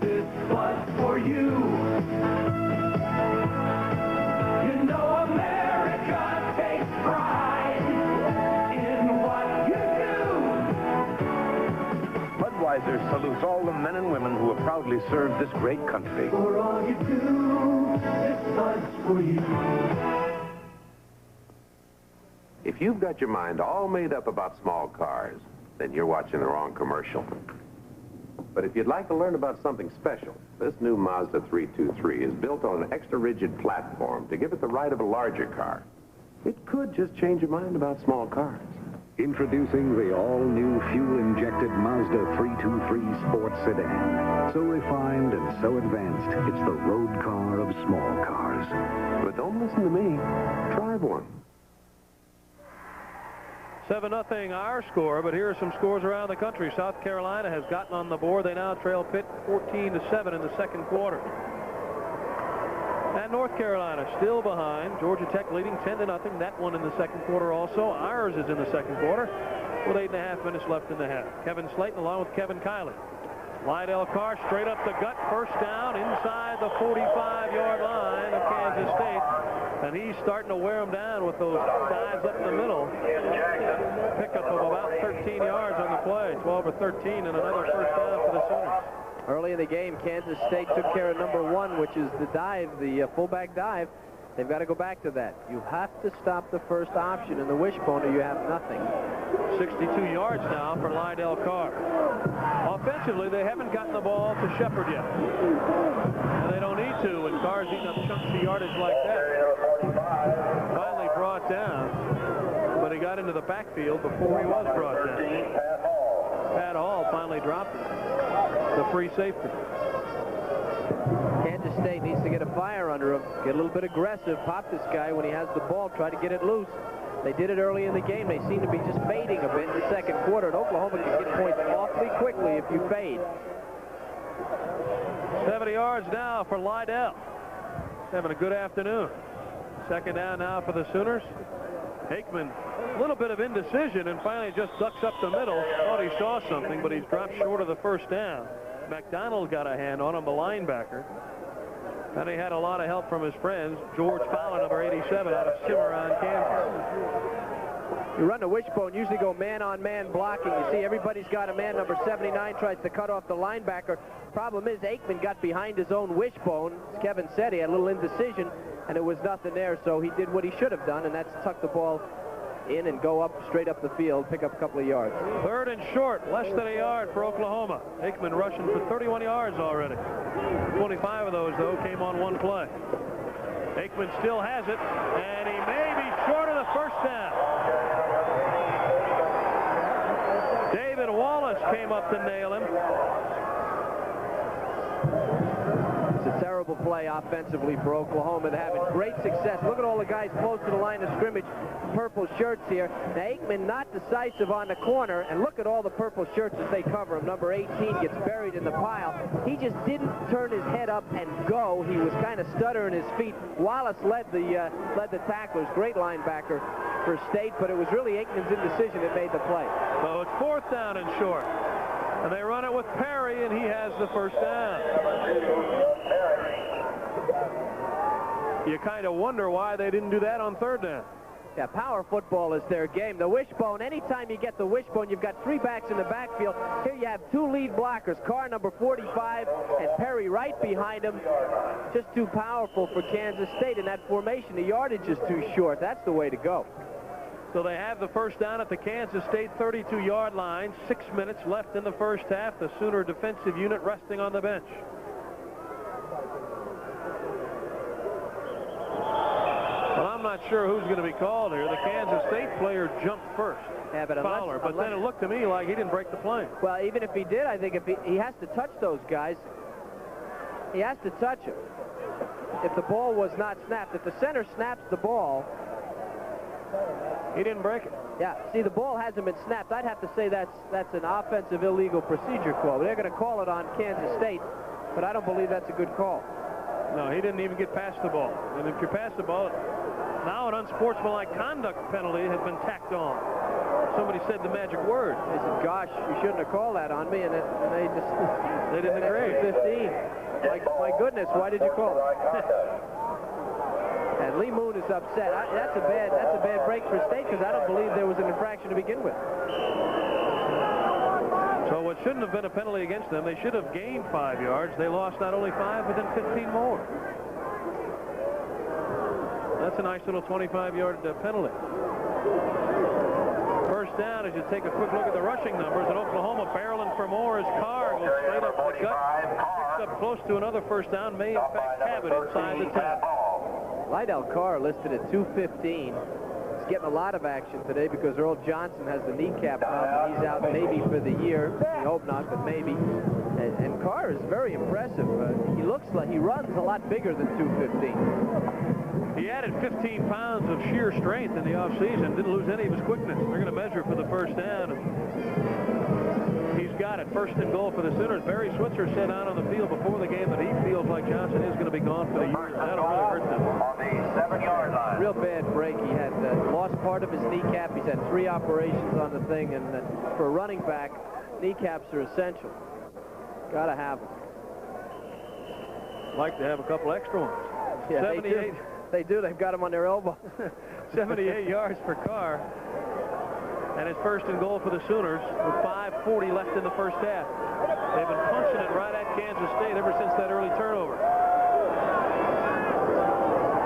This buzz for you. You know America takes pride in what you do. Budweiser salutes all the men and women who have proudly served this great country. For all you do, this buzz for you. If you've got your mind all made up about small cars, then you're watching the wrong commercial. But if you'd like to learn about something special, this new Mazda 323 is built on an extra rigid platform to give it the ride of a larger car. It could just change your mind about small cars. Introducing the all-new fuel-injected Mazda 323 sports sedan. So refined and so advanced, it's the road car of small cars. But don't listen to me. Drive one. 7-0 our score, but here are some scores around the country. South Carolina has gotten on the board. They now trail Pitt 14-7 in the second quarter. And North Carolina still behind. Georgia Tech leading 10-0. That one in the second quarter also. Ours is in the second quarter with 8.5 minutes left in the half. Kevin Slayton along with Kevin Kiley. Lydell Carr straight up the gut, first down inside the 45-yard line of Kansas State. And he's starting to wear them down with those dives up the middle. Pickup of about 13 yards on the play. 12 or 13 and another first down for the Sooners. Early in the game, Kansas State took care of number one, which is the dive, the fullback dive. They've got to go back to that. You have to stop the first option in the wishbone or you have nothing. 62 yards now for Lydell Carr. Offensively, they haven't gotten the ball to Shepard yet. And they don't need to when Carr's eating up chunks of yardage like that. Finally brought down, but he got into the backfield before he was brought down. Pat Hall finally dropped the free safety. Kansas State needs to get a fire under him, get a little bit aggressive, pop this guy when he has the ball, try to get it loose. They did it early in the game. They seem to be just fading a bit in the second quarter, and Oklahoma can get points awfully quickly if you fade. 70 yards now for Lydell. Having a good afternoon. Second down now for the Sooners. Aikman A little bit of indecision and finally just ducks up the middle. Thought he saw something, but he's dropped short of the first down. McDonald got a hand on him, the linebacker. And he had a lot of help from his friends. George Fowler, number 87, out of Cimarron, Kansas. You run the wishbone, usually go man-on-man blocking. You see everybody's got a man. Number 79 tries to cut off the linebacker. Problem is Aikman got behind his own wishbone. As Kevin said, he had a little indecision, and it was nothing there, so he did what he should have done, and that's tuck the ball in and go up straight up the field, pick up a couple of yards. 3rd and short, less than a yard for Oklahoma. Aikman rushing for 31 yards already. 25 of those, though, came on one play. Aikman still has it, and he may be short of the first down. David Wallace came up to nail him. It's a terrible play offensively for Oklahoma. They're having great success. Look at all the guys close to the line of scrimmage, purple shirts here. Now Aikman not decisive on the corner, and look at all the purple shirts as they cover him. Number 18 gets buried in the pile. He just didn't turn his head up and go. He was kind of stuttering his feet. Wallace led the tacklers. Great linebacker for State, but it was really Aikman's indecision that made the play. So it's 4th down and short. And they run it with Perry, and he has the first down. You kind of wonder why they didn't do that on 3rd down. Yeah, power football is their game. The wishbone, anytime you get the wishbone, you've got 3 backs in the backfield. Here you have 2 lead blockers, Carr, number 45, and Perry right behind him. Just too powerful for Kansas State in that formation. The yardage is too short. That's the way to go. So they have the first down at the Kansas State 32-yard line. 6 minutes left in the first half. The Sooner defensive unit resting on the bench. Well, I'm not sure who's going to be called here. The Kansas State player jumped first, yeah, but Fowler, but then it looked to me like he didn't break the plane. Well, even if he did, I think if he has to touch those guys. He has to touch them. If the ball was not snapped, if the center snaps the ball, he didn't break it. Yeah, see, the ball hasn't been snapped. I'd have to say that's an offensive illegal procedure call. They're going to call it on Kansas State, but I don't believe that's a good call. No, he didn't even get past the ball. And if you pass the ball, now an unsportsmanlike conduct penalty has been tacked on. Somebody said the magic word. They said, gosh, you shouldn't have called that on me, and they just... They didn't agree. 15. My goodness, why did you call it? And Lee Moon is upset. That's a bad break for State, because I don't believe there was an infraction to begin with. So what shouldn't have been a penalty against them, they should have gained 5 yards. They lost not only 5, but then 15 more. That's a nice little 25-yard penalty. First down, as you take a quick look at the rushing numbers, at Oklahoma barreling for more as Carr goes straight up the gut. Picks up close to another first down, may in fact have it inside the 10. Lydell Carr listed at 215. He's getting a lot of action today because Earl Johnson has the kneecap problem. He's out maybe for the year. We hope not, but maybe. And Carr is very impressive. He looks like he runs a lot bigger than 215. He added 15 pounds of sheer strength in the offseason. Didn't lose any of his quickness. They're going to measure for the first down. He's got it. 1st and goal for the Sooners. Barry Switzer said out on the field before the game that he feels like Johnson is going to be gone for the year. That'll really hurt them. On the 7-yard line. Real bad break. He had lost part of his kneecap. He's had 3 operations on the thing, and for a running back, kneecaps are essential. Got to have them. Like to have a couple extra ones. Yeah, 78. They do. They've got him on their elbow. 78 yards for Carr. And it's 1st and goal for the Sooners with 5:40 left in the first half. They've been punching it right at Kansas State ever since that early turnover.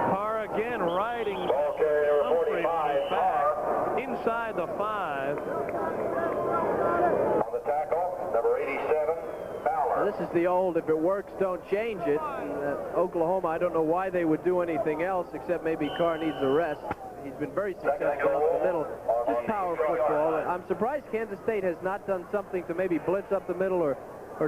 Carr again riding Humphrey back inside the 5. On the tackle, number 87, Fowler. Now, this is the old, if it works, don't change it. Oklahoma, I don't know why they would do anything else except maybe Carr needs a rest. He's been very successful up the middle. Just power football. I'm surprised Kansas State has not done something to maybe blitz up the middle or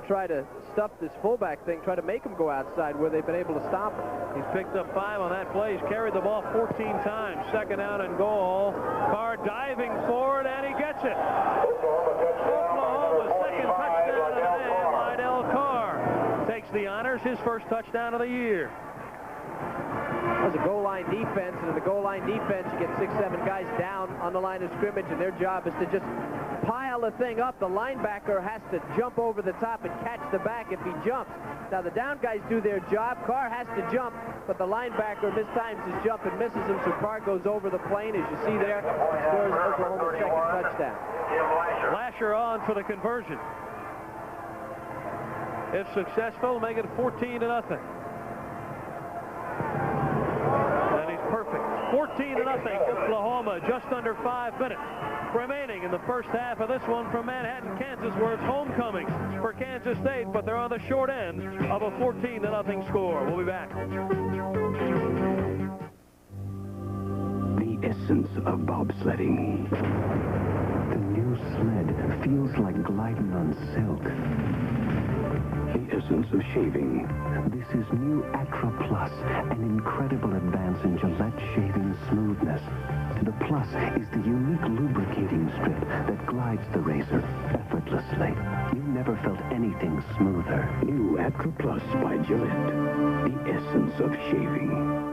try to stuff this fullback thing, try to make him go outside where they've been able to stop him. He's picked up 5 on that play. He's carried the ball 14 times. 2nd down and goal. Carr diving forward, and he gets it. Oklahoma's 2nd touchdown of the day. Lydell Carr takes the honors, his 1st touchdown of the year. There's a goal line defense, and in the goal line defense, you get 6, 7 guys down on the line of scrimmage, and their job is to just pile the thing up. The linebacker has to jump over the top and catch the back if he jumps. Now, the down guys do their job. Carr has to jump, but the linebacker mistimes his jump and misses him, so Carr goes over the plane, as you see there, scores Oklahoma's second touchdown. Lasher on for the conversion. If successful, make it 14-0. And he's perfect. 14-0, Oklahoma, just under 5 minutes remaining in the first half of this one from Manhattan, Kansas, where it's homecoming for Kansas State, but they're on the short end of a 14-0 score. We'll be back. The essence of bobsledding. The new sled feels like gliding on silk. The essence of shaving. This is new Acra Plus, an incredible advance in Gillette shaving smoothness. The Plus is the unique lubricating strip that glides the razor effortlessly. You never felt anything smoother. New Acra Plus by Gillette. The essence of shaving.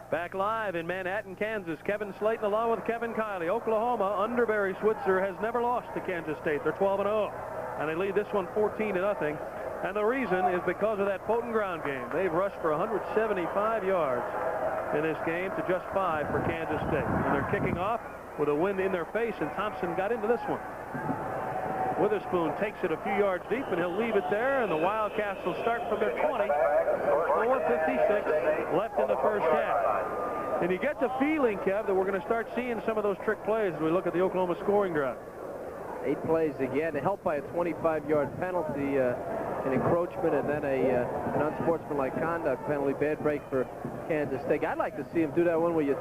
Back live in Manhattan, Kansas. Kevin Slayton along with Kevin Kiley. Oklahoma, under Barry Switzer, has never lost to Kansas State. They're 12-0, and they lead this one 14-0. And the reason is because of that potent ground game. They've rushed for 175 yards in this game to just 5 for Kansas State. And they're kicking off with a wind in their face, and Thompson got into this one. Witherspoon takes it a few yards deep, and he'll leave it there, and the Wildcats will start from their 20. 4:56 left in the first half. And you get the feeling, Kev, that we're going to start seeing some of those trick plays as we look at the Oklahoma scoring drive. 8 plays again, helped by a 25-yard penalty, an encroachment, and then an unsportsmanlike conduct penalty, bad break for Kansas State. I'd like to see him do that one where you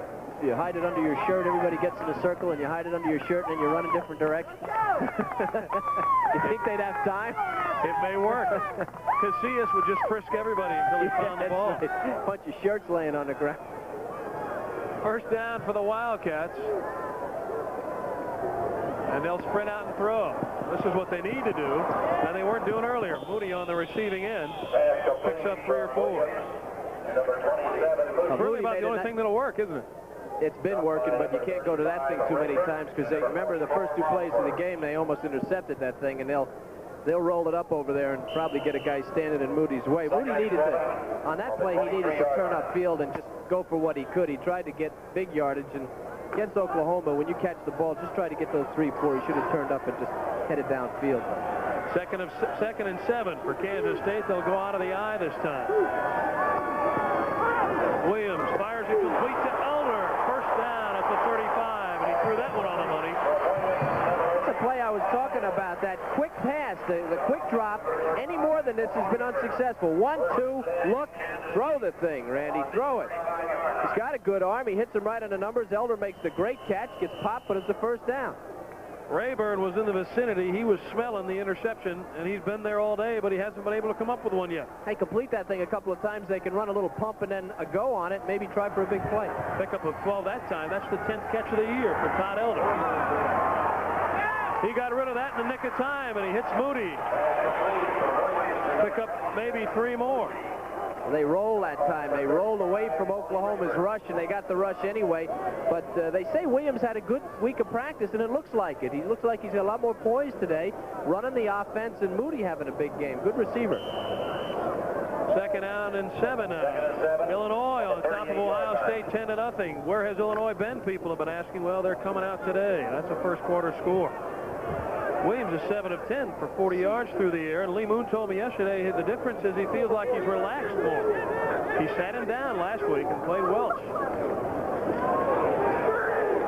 hide it under your shirt, everybody gets in a circle, and you hide it under your shirt, and then you run in different directions. You think they'd have time? It may work. Casillas would just frisk everybody until he found the ball. Right. Bunch of shirts laying on the ground. First down for the Wildcats. And they'll sprint out and throw. This is what they need to do, and they weren't doing earlier. Moody on the receiving end picks up 3 or 4. It's really about the only thing that'll work, isn't it? It's been working, but you can't go to that thing too many times because they remember the first 2 plays of the game, they almost intercepted that thing, and they'll roll it up over there and probably get a guy standing in Moody's way. Moody needed to, on that play, he needed to turn upfield and just go for what he could. He tried to get big yardage, and against Oklahoma, when you catch the ball, just try to get those 3, 4. He should have turned up and just headed downfield. Second and 7 for Kansas State. They'll go out of the eye this time. Williams fires it complete to Elder. First down at the 35, and he threw that one on the money. That's the play I was talking about, that quick pass, the quick drop. Any more than this has been unsuccessful. 1, 2, look, throw the thing, Randy, throw it. He's got a good arm. He hits him right on the numbers. Elder makes the great catch, gets popped, but it's the first down. Rayburn was in the vicinity. He was smelling the interception, and he's been there all day, but he hasn't been able to come up with one yet. Hey, complete that thing a couple of times. They can run a little pump and then a go on it, maybe try for a big play. Pickup of 12 that time. That's the 10th catch of the year for Todd Elder. He got rid of that in the nick of time, and he hits Moody. Pick up maybe 3 more. They roll that time. They rolled away from Oklahoma's rush, and they got the rush anyway. But they say Williams had a good week of practice, and it looks like it. He looks like he's got a lot more poise today, running the offense, and Moody having a big game. Good receiver. Second down and 7 now. Illinois on top of Ohio State 10-0. Where has Illinois been? People have been asking. Well, they're coming out today. That's a first quarter score. Williams is 7 of 10 for 40 yards through the air, and Lee Moon told me yesterday the difference is he feels like he's relaxed more. He sat him down last week and played Welch.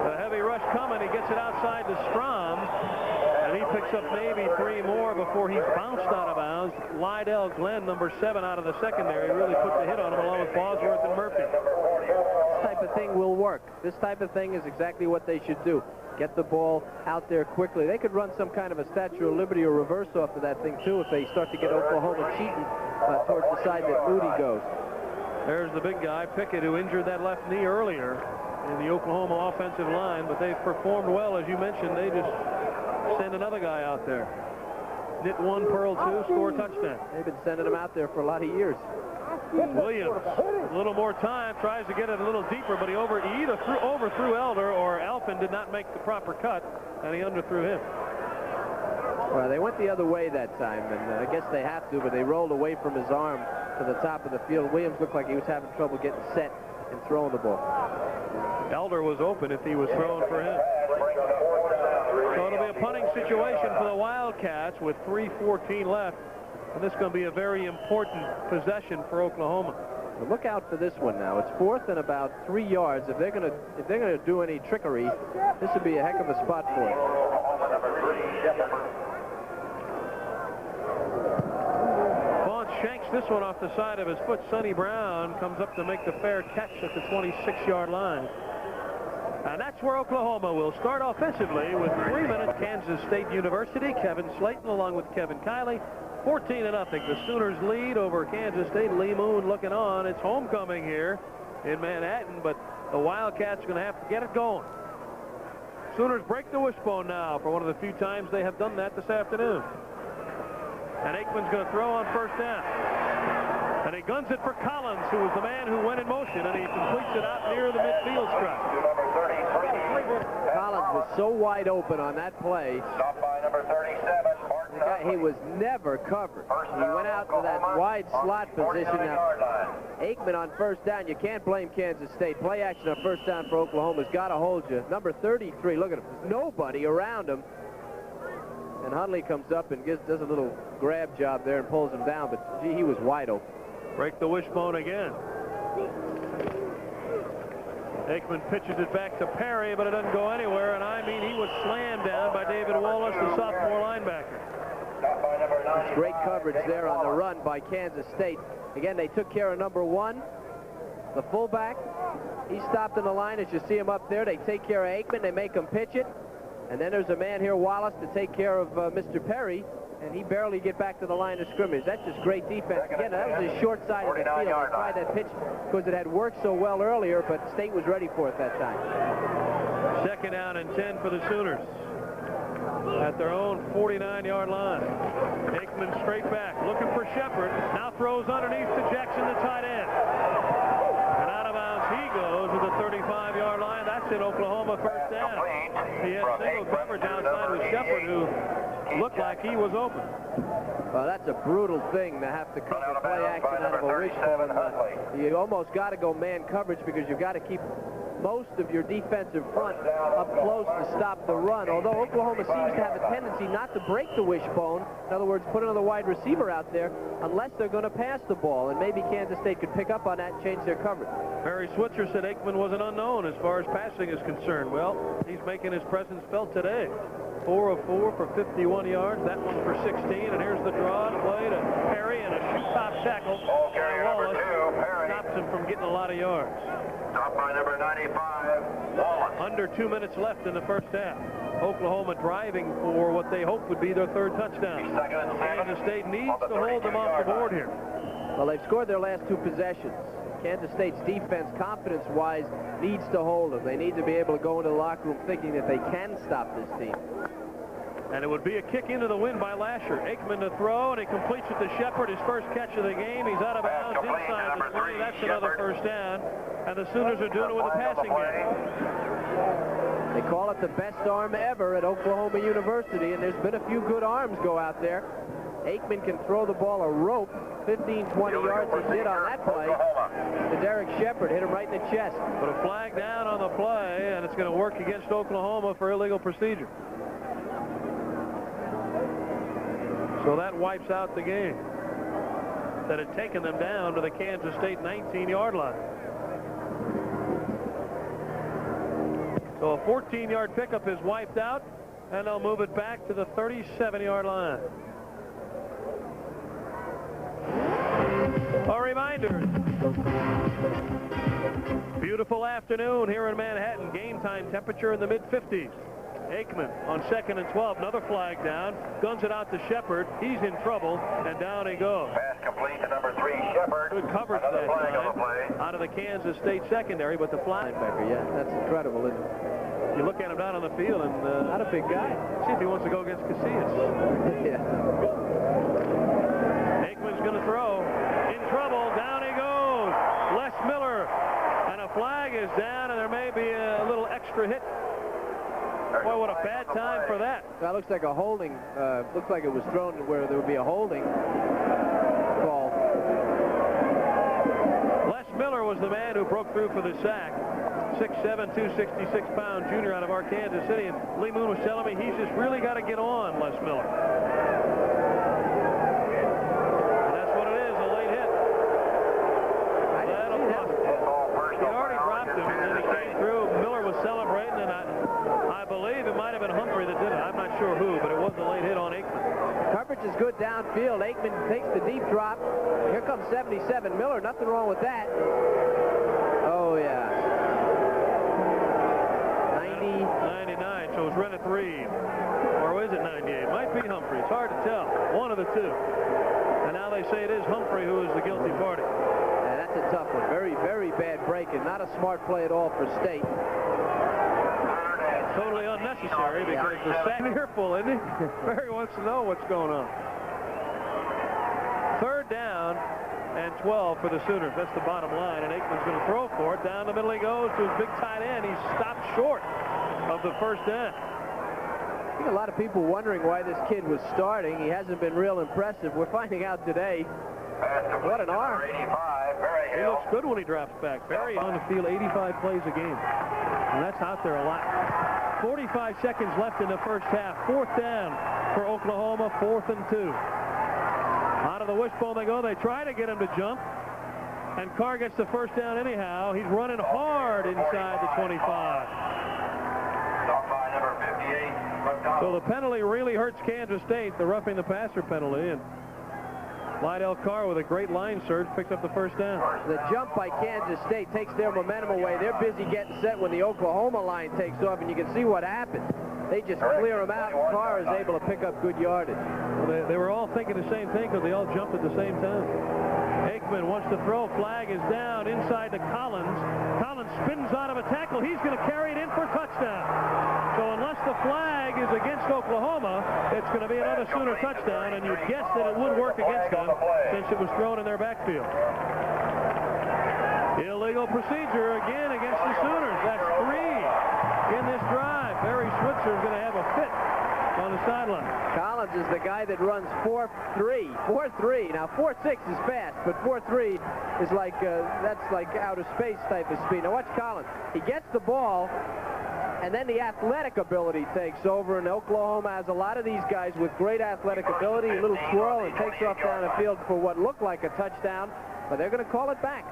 A heavy rush rush coming. He gets it outside to Strom, and he picks up maybe 3 more before he bounced out of bounds. Lydell Glenn, number 7 out of the secondary, really put the hit on him along with Bosworth and Murphy. This type of thing will work. This type of thing is exactly what they should do. Get the ball out there quickly. They could run some kind of a Statue of Liberty or reverse off of that thing, too, if they start to get Oklahoma cheating towards the side that Moody goes. There's the big guy, Pickett, who injured that left knee earlier in the Oklahoma offensive line, but they've performed well, as you mentioned. They just send another guy out there. Knit 1, Pearl 2, score a touchdown. They've been sending him out there for a lot of years. Williams, a little more time, tries to get it a little deeper, but he either overthrew Elder or Alpin did not make the proper cut, and he underthrew him. Well, they went the other way that time, and I guess they have to, but they rolled away from his arm to the top of the field. Williams looked like he was having trouble getting set and throwing the ball. Elder was open if he was throwing for him. So it'll be a punting situation for the Wildcats with 3:14 left. And this is going to be a very important possession for Oklahoma. Well, look out for this one now. It's 4th and about 3 yards. If they're going to do any trickery, this would be a heck of a spot for it. Vaughn shanks this one off the side of his foot. Sonny Brown comes up to make the fair catch at the 26-yard line. And that's where Oklahoma will start offensively with 3 minutes. Kansas State University, Kevin Slayton along with Kevin Kiley. 14-0. The Sooners lead over Kansas State. Lee Moon looking on. It's homecoming here in Manhattan, but the Wildcats are going to have to get it going. Sooners break the wishbone now for one of the few times they have done that this afternoon. And Aikman's going to throw on first down. And he guns it for Collins, who was the man who went in motion, and he completes it out near the midfield stripe. Collins was so wide open on that play. Stopped by number 37, Martin Huntley. He was never covered. He went out to that wide slot position. Now, Aikman on first down, you can't blame Kansas State. Play action on first down for Oklahoma's got to hold you. Number 33, look at him. There's nobody around him. And Huntley comes up and does a little grab job there and pulls him down, but gee, he was wide open. Break the wishbone again. Aikman pitches it back to Perry, but it doesn't go anywhere, and I mean he was slammed down by David Wallace, the sophomore linebacker. Great coverage there on the run by Kansas State. Again, they took care of number 1, the fullback. He stopped in the line as you see him up there. They take care of Aikman. They make him pitch it. And then there's a man here, Wallace, to take care of Mr. Perry, and he barely get back to the line of scrimmage. That's just great defense. Again, that was the short side of the field. They tried that pitch because it had worked so well earlier, but State was ready for it that time. 2nd down and 10 for the Sooners at their own 49-yard line. Aikman straight back, looking for Shepard. Now throws underneath to Jackson, the tight end. And out of bounds he goes to the 35-yard line. That's it, Oklahoma first down. He had single coverage outside with Shepard, who looked like he was open. Well, that's a brutal thing to have to cover play action out of a wishbone. You almost got to go man coverage because you've got to keep most of your defensive front up close to stop the run. Although Oklahoma seems to have a tendency not to break the wishbone, in other words, put another wide receiver out there unless they're going to pass the ball. And maybe Kansas State could pick up on that and change their coverage. Barry Switzer said Aikman was an unknown as far as passing is concerned. Well, he's making his presence felt today. 4 of 4 for 51 yards. That one for 16. And here's the draw to play to Perry and a shoot-top tackle. Wallace stops him from getting a lot of yards. Stopped by number 95, Wallace. Under 2 minutes left in the first half. Oklahoma driving for what they hope would be their 3rd touchdown. Kansas State needs to hold them off the board here. Well, they've scored their last 2 possessions. Kansas State's defense, confidence-wise, needs to hold them. They need to be able to go into the locker room thinking that they can stop this team. And it would be a kick into the wind by Lasher. Aikman to throw, and he completes it to Shepard, his first catch of the game. He's out of bounds inside the 20. That's another first down. And the Sooners are doing it with a passing game. They call it the best arm ever at Oklahoma University, and there's been a few good arms go out there. Aikman can throw the ball a rope, 15, 20 yards he did on that play. To Derek Shepard, hit him right in the chest. Put a flag down on the play, and it's going to work against Oklahoma for illegal procedure. So that wipes out the game that had taken them down to the Kansas State 19-yard line. So a 14-yard pickup is wiped out, and they'll move it back to the 37-yard line. A reminder, beautiful afternoon here in Manhattan. Game time temperature in the mid-50s. Aikman on 2nd and 12. Another flag down. Guns it out to Shepard. He's in trouble, and down he goes. Pass complete to number 3, Shepard. Good coverage that time out of the Kansas State secondary, but the flag. Yeah, that's incredible, isn't it? You look at him down on the field, and not a big guy. See if he wants to go against Casillas. Yeah. Aikman's going to throw. In trouble. Down he goes. Les Miller. And a flag is down, and there may be a little extra hit. Boy, what a bad time for that. That looks like a holding. Looks like it was thrown where there would be a holding call. Les Miller was the man who broke through for the sack. 6'7", 266-pound junior out of Arkansas City. And Lee Moon was telling me he's just really got to get on, Les Miller. And that's what it is, a late hit. That'll cost him. He already dropped him, and then he came through. Miller was celebrating, and I believe it might have been Humphrey that did it. I'm not sure who, but it was a late hit on Aikman. Coverage is good downfield. Aikman takes the deep drop. Here comes 77 Miller. Nothing wrong with that. Oh, yeah. 99, so it's Rennet Reed. Or is it 98? Might be Humphrey. It's hard to tell. One of the two. And now they say it is Humphrey who is the guilty party. Yeah, that's a tough one. Very, very bad break, and not a smart play at all for State. Totally unnecessary because the sack fearful, isn't he? Barry wants to know what's going on. 3rd down and 12 for the Sooners. That's the bottom line, and Aikman's going to throw for it. Down the middle he goes to his big tight end. He's stopped short of the first down. I think a lot of people wondering why this kid was starting. He hasn't been real impressive. We're finding out today. What an arm. He looks good when he drops back. Barry on the field 85 plays a game. And that's out there a lot. 45 seconds left in the first half. 4th down for Oklahoma, 4th and 2. Out of the wishbone they go. They try to get him to jump. And Carr gets the first down anyhow. He's running hard inside the 25. So the penalty really hurts Kansas State, the roughing the passer penalty. And Lydell Carr with a great line surge picked up the first down. The jump by Kansas State takes their momentum away. They're busy getting set when the Oklahoma line takes off, and you can see what happened. They just clear them out, and Carr is able to pick up good yardage. Well, they were all thinking the same thing because they all jumped at the same time. Aikman wants to throw. Flag is down inside to Collins. Collins spins out of a tackle. He's going to carry it in for a touchdown. So unless the flag is against Oklahoma, it's going to be another Sooner touchdown, and you'd guess that it would work against them since it was thrown in their backfield. Illegal procedure again against the Sooners. That's 3 in this drive. Barry Switzer is going to have a fit on the sideline. Collins is the guy that runs 4.3. 4.3. Now 4.6 is fast, but 4.3 is like that's like outer space type of speed. Now watch Collins. He gets the ball, and then the athletic ability takes over, and Oklahoma has a lot of these guys with great athletic ability, a little swirl, and takes off down the field for what looked like a touchdown, but they're going to call it back.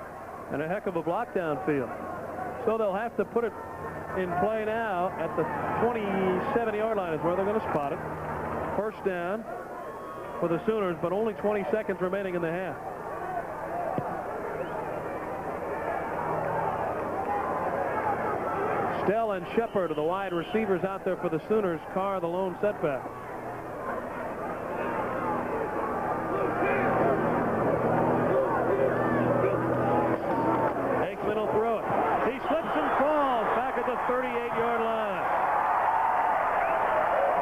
And a heck of a block downfield. So they'll have to put it in play now at the 27-yard line is where they're going to spot it. First down for the Sooners, but only 20 seconds remaining in the half. Stell and Shepard are the wide receivers out there for the Sooners. Carr, the lone setback. Aikman will throw it. He slips and falls back at the 38-yard line.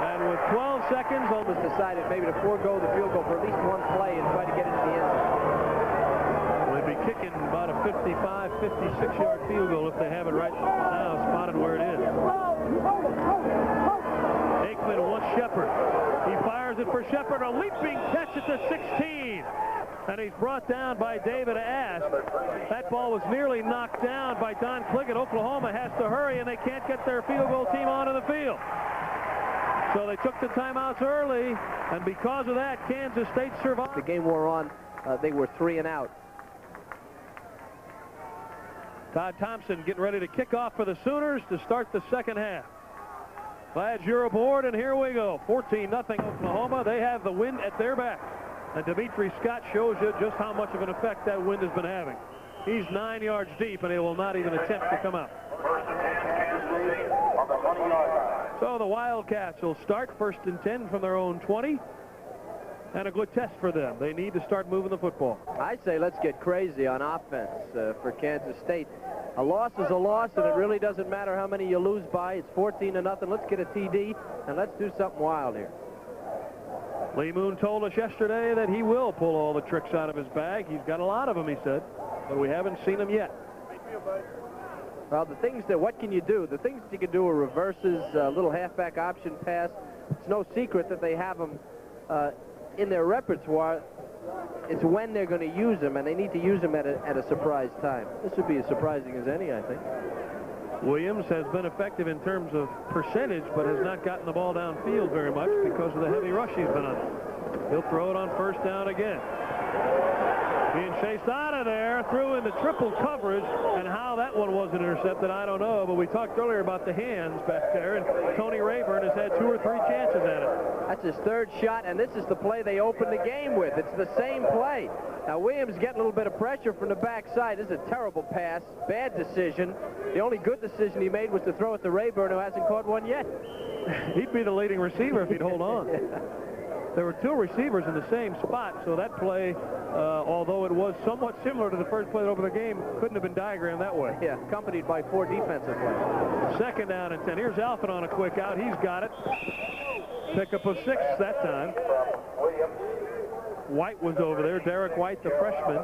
And with 12 seconds, Holmes decided maybe to forego the field goal for at least one play and try to get into the end zone. They'll be kicking about a 55, 56-yard field goal if they have it right now spotted where it is. Aikman wants Shepard. He fires it for Shepard. A leaping catch at the 16. And he's brought down by David Ask. That ball was nearly knocked down by Don Cliggott. Oklahoma has to hurry, and they can't get their field goal team onto the field. So they took the timeouts early, and because of that, Kansas State survived. The game wore on. They were 3 and out. Todd Thompson getting ready to kick off for the Sooners to start the second half. Glad you're aboard, and here we go. 14-0 Oklahoma. They have the wind at their back. And Dimitri Scott shows you just how much of an effect that wind has been having. He's 9 yards deep, and he will not even attempt to come out. So the Wildcats will start 1st and 10 from their own 20. And a good test for them. They need to start moving the football. I say let's get crazy on offense for Kansas State. A loss is a loss, and it really doesn't matter how many you lose by. It's 14-0. Let's get a TD, and let's do something wild here. Lee Moon told us yesterday that he will pull all the tricks out of his bag. He's got a lot of them, he said, but we haven't seen them yet. Well, the things that, what can you do? The things that you can do are reverses, little halfback option pass. It's no secret that they have them in their repertoire. It's when they're going to use them, and they need to use them at a surprise time. This would be as surprising as any, I think. Williams has been effective in terms of percentage, but has not gotten the ball downfield very much because of the heavy rush he's been on. He'll throw it on 1st down again. Being chased out of there, threw into triple coverage, and how that one wasn't intercepted, I don't know, but we talked earlier about the hands back there, and Tony Rayburn has had 2 or 3 chances at it. That's his 3rd shot, and this is the play they opened the game with. It's the same play. Now, Williams getting a little bit of pressure from the backside. This is a terrible pass, bad decision. The only good decision he made was to throw it to Rayburn, who hasn't caught one yet. He'd be the leading receiver if he'd hold on. There were 2 receivers in the same spot, so that play, although it was somewhat similar to the first play that opened the game, couldn't have been diagrammed that way. Yeah, accompanied by 4 defensive players. 2nd down and 10. Here's Alford on a quick out. He's got it. Pickup of 6 that time. White was over there. Derek White, the freshman,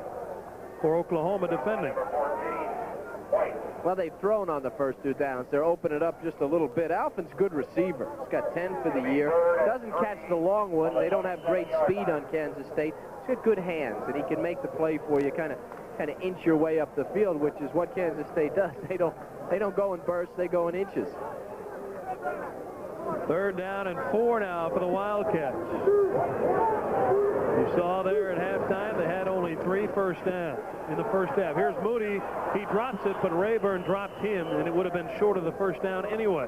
for Oklahoma defending. Well, they've thrown on the first 2 downs. They're opening it up just a little bit. Alfin's good receiver. He's got 10 for the year. Doesn't catch the long one. They don't have great speed on Kansas State. He's got good hands, and he can make the play for you, kind of inch your way up the field, which is what Kansas State does. They don't go in bursts. They go in inches. 3rd down and 4 now for the Wildcats. You saw there at halftime they had only 3 first downs in the first half. Here's Moody. He drops it, but Rayburn dropped him, and it would have been short of the 1st down anyway.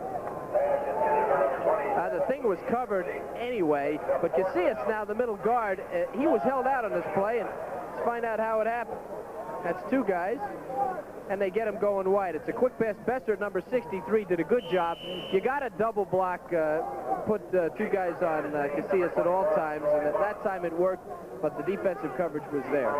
The thing was covered anyway, but Casillas now, the middle guard, he was held out on this play, and let's find out how it happened. That's 2 guys, and they get him going wide. It's a quick pass. Besser, number 63, did a good job. You got to double block, put 2 guys on Casillas at all times, and at that time it worked, but the defensive coverage was there.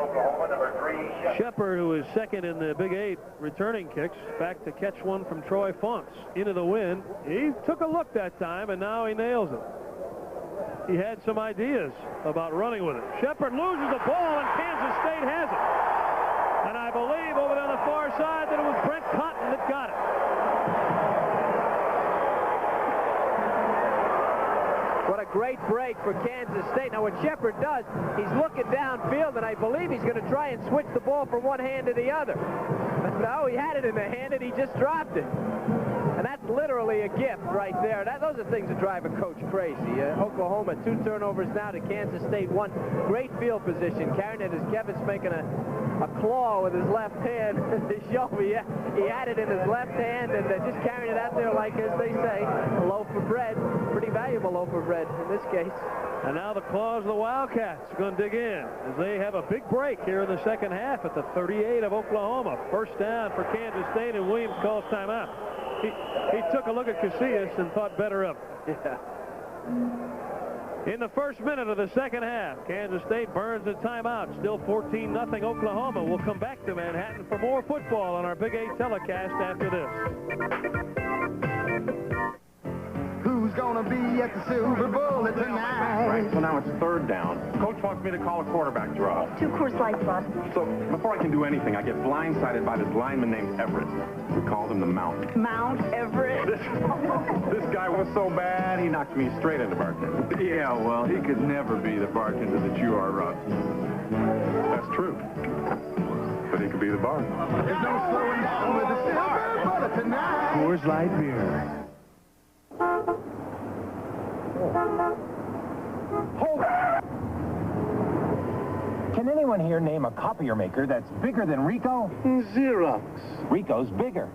Shepard, who is 2nd in the Big 8 returning kicks, back to catch one from Troy Funks into the wind. He took a look that time, and now he nails it. He had some ideas about running with it. Shepard loses the ball, and Kansas State has it. And I believe over there on the far side that it was Brent Cotton that got it. What a great break for Kansas State. Now what Shepard does, he's looking downfield, and I believe he's going to try and switch the ball from one hand to the other. But no, he had it in the hand, and he just dropped it. And that's literally a gift right there. Those are things that drive a coach crazy. Oklahoma, 2 turnovers now to Kansas State 1. Great field position. Carrying it as Kevin's making a claw with his left hand to show me he had it in his left hand, and just carrying it out there like, as they say, a loaf of bread. Pretty valuable loaf of bread in this case. And now the claws of the Wildcats are going to dig in as they have a big break here in the second half at the 38 of Oklahoma. 1st down for Kansas State, and Williams calls timeout. He took a look at Casillas and thought better of it. Yeah. In the 1st minute of the second half, Kansas State burns a timeout. Still 14-0 Oklahoma. We'll come back to Manhattan for more football on our Big 8 telecast after this. Who's gonna be at the Silver Bowl tonight? Right, so now it's 3rd down. Coach wants me to call a quarterback draw. 2 Coors Lights, Bob. So before I can do anything, I get blindsided by this lineman named Everett. We called him the Mount. Mount Everett? This guy was so bad, he knocked me straight into bartender. Yeah, well, he could never be the bartender that you are, Russ. That's true. But he could be the bar. There's no slowing down with the Silver Bowl tonight. Coors Light beer. Hold it. Can anyone here name a copier maker that's bigger than Ricoh? Xerox. Ricoh's bigger.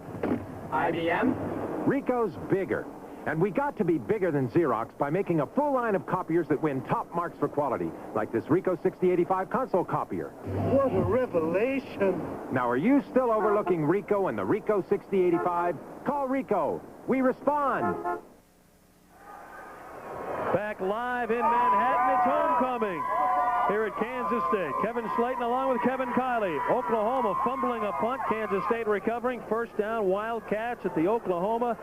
IBM? Ricoh's bigger. And we got to be bigger than Xerox by making a full line of copiers that win top marks for quality, like this Ricoh 6085 console copier. What a revelation. Now, are you still overlooking Ricoh and the Ricoh 6085? Call Ricoh. We respond. Back live in Manhattan, it's homecoming here at Kansas State. Kevin Slayton along with Kevin Kiley. Oklahoma fumbling a punt. Kansas State recovering. First down, Wildcats at the Oklahoma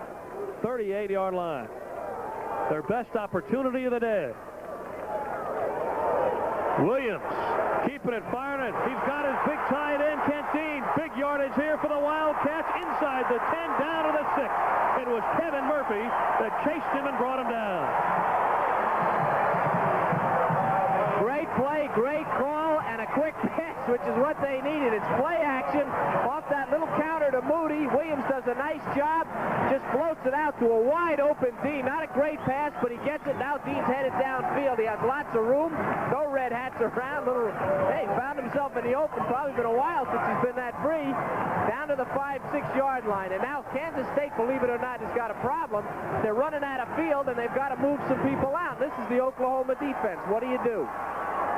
38-yard line. Their best opportunity of the day. Williams keeping it, firing it. He's got his big tight end, Canteen. Big yardage here for the Wildcats. Inside the 10, down to the 6. It was Kevin Murphy that chased him and brought him down. Great play, great call, and a quick pass, which is what they needed. It's play action off that little counter to Moody. Williams does a nice job, just floats it out to a wide open Dean. Not a great pass, but he gets it. Now Dean's headed downfield. He has lots of room. No red hats around. Hey, found himself in the open. Probably been a while since he's been that free. Down to the 5-6-yard line. And now Kansas State, believe it or not, has got a problem. They're running out of field, and they've got to move some people out. This is the Oklahoma defense. What do you do?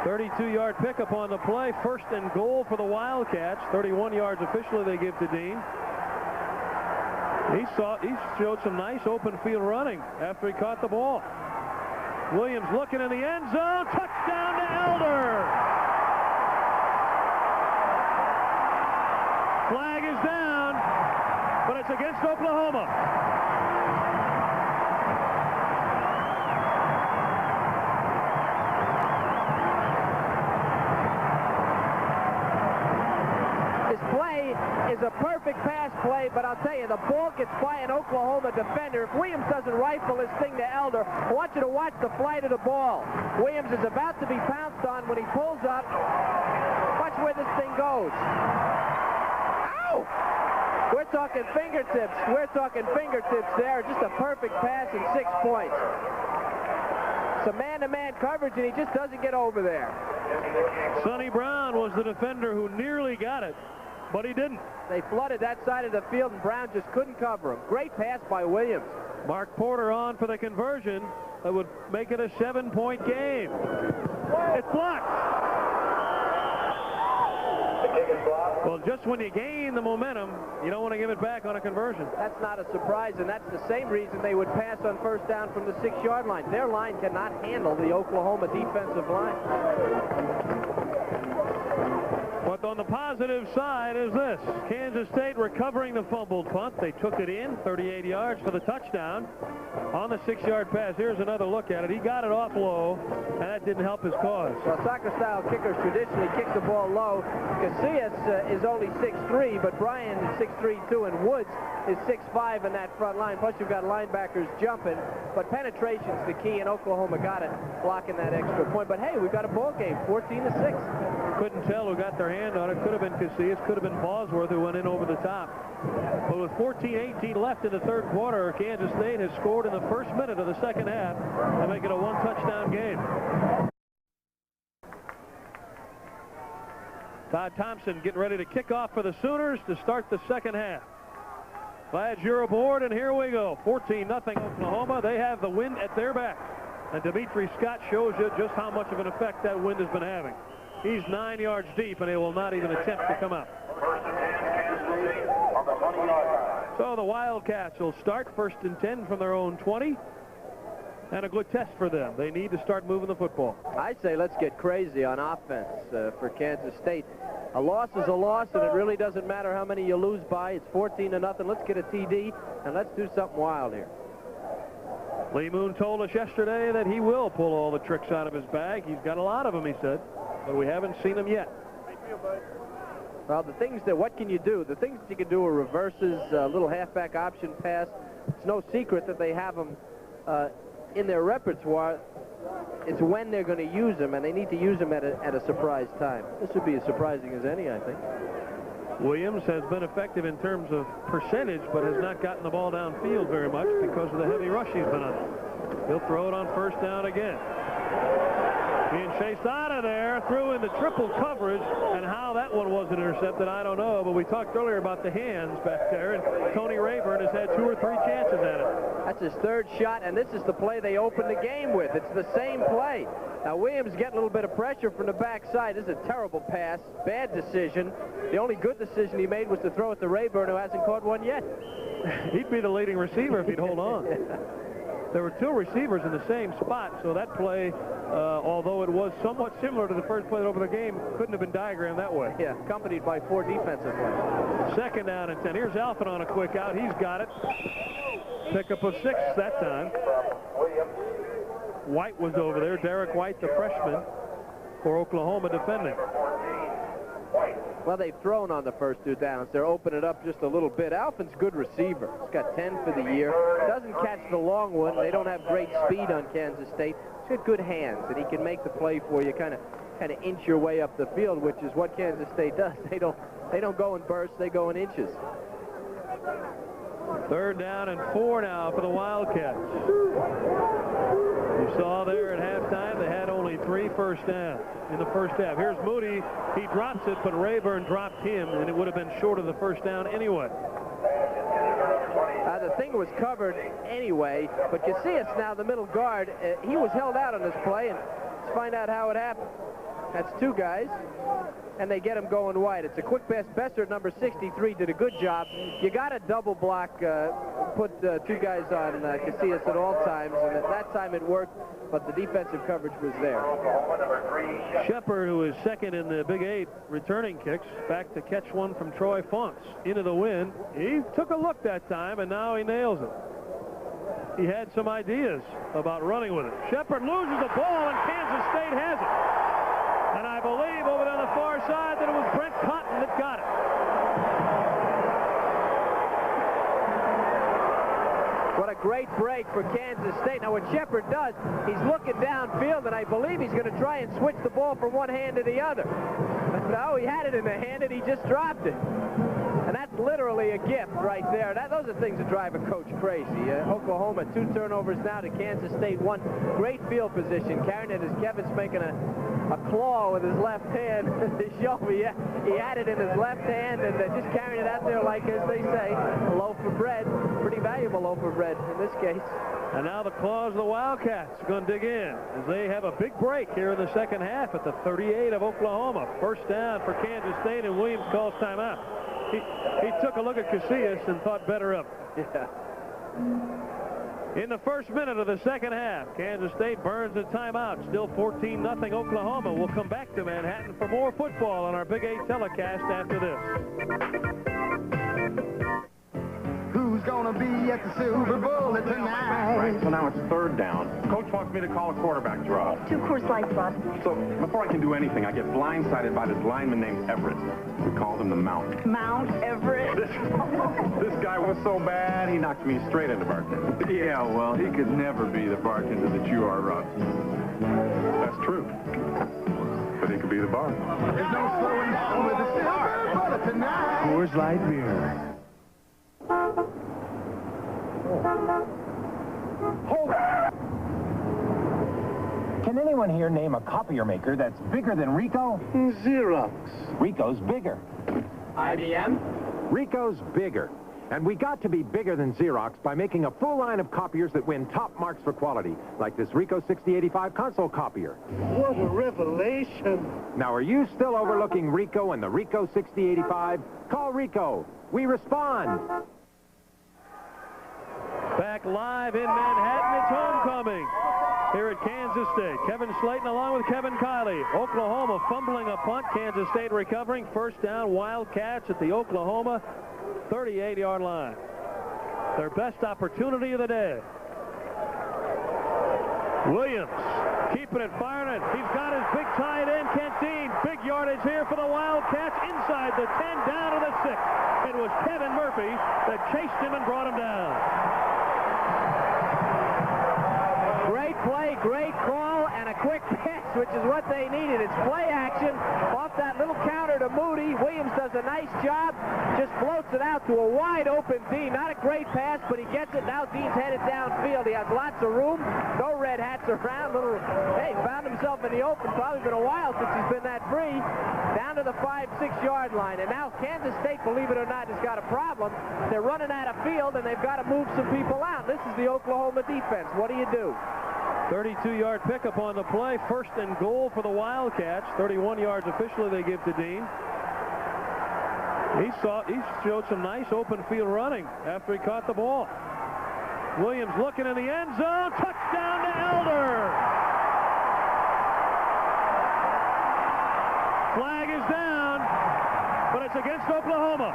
32-yard pickup on the play. First and goal for the Wildcats. 31 yards officially they give to Dean. He showed some nice open field running after he caught the ball. Williams looking in the end zone. Touchdown to Elder. Flag is down, but it's against Oklahoma. Is a perfect pass play, but I'll tell you, the ball gets by an Oklahoma defender. If Williams doesn't rifle his thing to Elder, I want you to watch the flight of the ball. Williams is about to be pounced on when he pulls up. Watch where this thing goes. Ow! We're talking fingertips. We're talking fingertips there. Just a perfect pass and 6 points. Some man-to-man coverage, and he just doesn't get over there. Sonny Brown was the defender who nearly got it, but he didn't. They flooded that side of the field, and Brown just couldn't cover him. Great pass by Williams. Mark Porter on for the conversion. That would make it a 7-point game. It's blocked. Well, just when you gain the momentum, you don't want to give it back on a conversion. That's not a surprise, and that's the same reason they would pass on first down from the 6-yard line. Their line cannot handle the Oklahoma defensive line. But on the positive side is this. Kansas State recovering the fumbled punt. They took it in, 38 yards for the touchdown. On the 6-yard pass, here's another look at it. He got it off low, and that didn't help his cause. Well, soccer-style kickers traditionally kick the ball low. Casillas is only 6'3", but Bryan is 6'3", too, and Woods is 6'5" in that front line. Plus, you've got linebackers jumping. But penetration's the key, and Oklahoma got it, blocking that extra point. But, hey, we've got a ball game, 14-6. Couldn't tell who got their hand on it. Could have been Casillas, could have been Bosworth who went in over the top. But with 14-18 left in the third quarter, Kansas State has scored in the first minute of the second half to make it a one-touchdown game. Todd Thompson getting ready to kick off for the Sooners to start the second half. Glad you're aboard, and here we go. 14-0 Oklahoma. They have the wind at their back. And Dimitri Scott shows you just how much of an effect that wind has been having. He's 9 yards deep, and he will not even attempt to come up. So the Wildcats will start first and 10 from their own 20. And a good test for them. They need to start moving the football. I'd say let's get crazy on offense for Kansas State. A loss is a loss, and it really doesn't matter how many you lose by. It's 14-0. Let's get a TD, and let's do something wild here. Lee Moon told us yesterday that he will pull all the tricks out of his bag. He's got a lot of them, he said, but we haven't seen them yet. Well, the things that, what can you do? The things that you can do are reverses, a little halfback option pass. It's no secret that they have them in their repertoire. It's when they're going to use them, and they need to use them at a surprise time. This would be as surprising as any, I think. Williams has been effective in terms of percentage, but has not gotten the ball downfield very much because of the heavy rush he's been under. He'll throw it on first down again. Being chased out of there, threw into triple coverage, and how that one wasn't intercepted, I don't know, but we talked earlier about the hands back there, and Tony Rayburn has had 2 or 3 chances at it. That's his 3rd shot, and this is the play they opened the game with. It's the same play. Now, Williams getting a little bit of pressure from the backside. This is a terrible pass, bad decision. The only good decision he made was to throw it to Rayburn, who hasn't caught one yet. He'd be the leading receiver if he'd hold on. There were 2 receivers in the same spot, so that play, although it was somewhat similar to the first play that opened the game, couldn't have been diagrammed that way. Yeah, accompanied by 4 defensive plays. 2nd down and 10. Here's Alford on a quick out. He's got it. Pickup of 6 that time. White was over there. Derek White, the freshman for Oklahoma, defending. Well, they've thrown on the first 2 downs. They're opening it up just a little bit. Alford's a good receiver. He's got 10 for the year. Doesn't catch the long one. They don't have great speed on Kansas State. He's got good hands, and he can make the play for you, kind of inch your way up the field, which is what Kansas State does. They don't go in bursts. They go in inches. 3rd down and 4 now for the Wildcats. You saw there at halftime they had only 3 first downs in the first half. Here's Moody. He drops it, but Rayburn dropped him, and it would have been short of the first down anyway. The thing was covered anyway, but Casillas now, the middle guard, he was held out on this play, and let's find out how it happened. That's 2 guys, and they get him going wide. It's a quick pass. Besser, number 63, did a good job. You got to double block, put 2 guys on Casillas at all times, and at that time it worked, but the defensive coverage was there. Shepard, who is 2nd in the Big 8 returning kicks, back to catch one from Troy Funks into the wind. He took a look that time, and now he nails it. He had some ideas about running with it. Shepard loses the ball, and Kansas State has it. And I believe over on the far side that it was Brent Cotton that got it. What a great break for Kansas State. Now, what Shepard does, he's looking downfield, and I believe he's going to try and switch the ball from one hand to the other. But no, he had it in the hand, and he just dropped it. And that's literally a gift right there. Those are things that drive a coach crazy. Oklahoma, 2 turnovers now to Kansas State 1. Great field position. Carrying it as Kevin's making a claw with his left hand to show me he had it in his left hand and just carrying it out there like, as they say, a loaf of bread. Pretty valuable loaf of bread in this case. And now the claws of the Wildcats are going to dig in as they have a big break here in the second half at the 38 of Oklahoma. First down for Kansas State, and Williams calls timeout. He took a look at Casillas and thought better of it. Yeah. In the first minute of the second half, Kansas State burns a timeout. Still 14-0 Oklahoma. We'll come back to Manhattan for more football on our Big 8 telecast after this. Who's gonna be at the Silver Bullet tonight? Right, so now it's 3rd down. Coach wants me to call a quarterback draw. 2 Coors Lights, boss. So before I can do anything, I get blindsided by this lineman named Everett. We called him the Mount. Mount Everett. This guy was so bad, he knocked me straight into bartender. Yeah, well, he could never be the bartender that you are, Russ. That's true. But he could be the bar. There's no slowing down with the Silver Bullet tonight. Coors Light beer. Hold it! Can anyone here name a copier maker that's bigger than Ricoh? Xerox. Ricoh's bigger. IBM? Ricoh's bigger. And we got to be bigger than Xerox by making a full line of copiers that win top marks for quality, like this Ricoh 6085 console copier. What a revelation. Now, are you still overlooking Ricoh and the Ricoh 6085? Call Ricoh. We respond. Back live in Manhattan, it's homecoming here at Kansas State. Kevin Slayton along with Kevin Kiley. Oklahoma fumbling a punt. Kansas State recovering. First down, Wildcats at the Oklahoma 38-yard line. Their best opportunity of the day. Williams keeping it, firing it. He's got his big tight end, Cantine. Big yardage here for the Wildcats. Inside the 10, down to the 6. It was Kevin Murphy that chased him and brought him down. Great play, great call, and a quick pass which is what they needed. It's play action off that little counter to Moody. Williams does a nice job, just floats it out to a wide open Dean. Not a great pass, but he gets it. Now Dean's headed downfield. He has lots of room. No red hats around. Hey, found himself in the open. Probably been a while since he's been that free. Down to the 5-6 yard line. And now Kansas State, believe it or not, has got a problem. They're running out of field, and they've got to move some people out. This is the Oklahoma defense. What do you do? 32-yard pickup on the play. First and goal for the Wildcats. 31 yards officially they give to Dean. He showed some nice open field running after he caught the ball. Williams looking in the end zone. Touchdown to Elder. Flag is down, but it's against Oklahoma.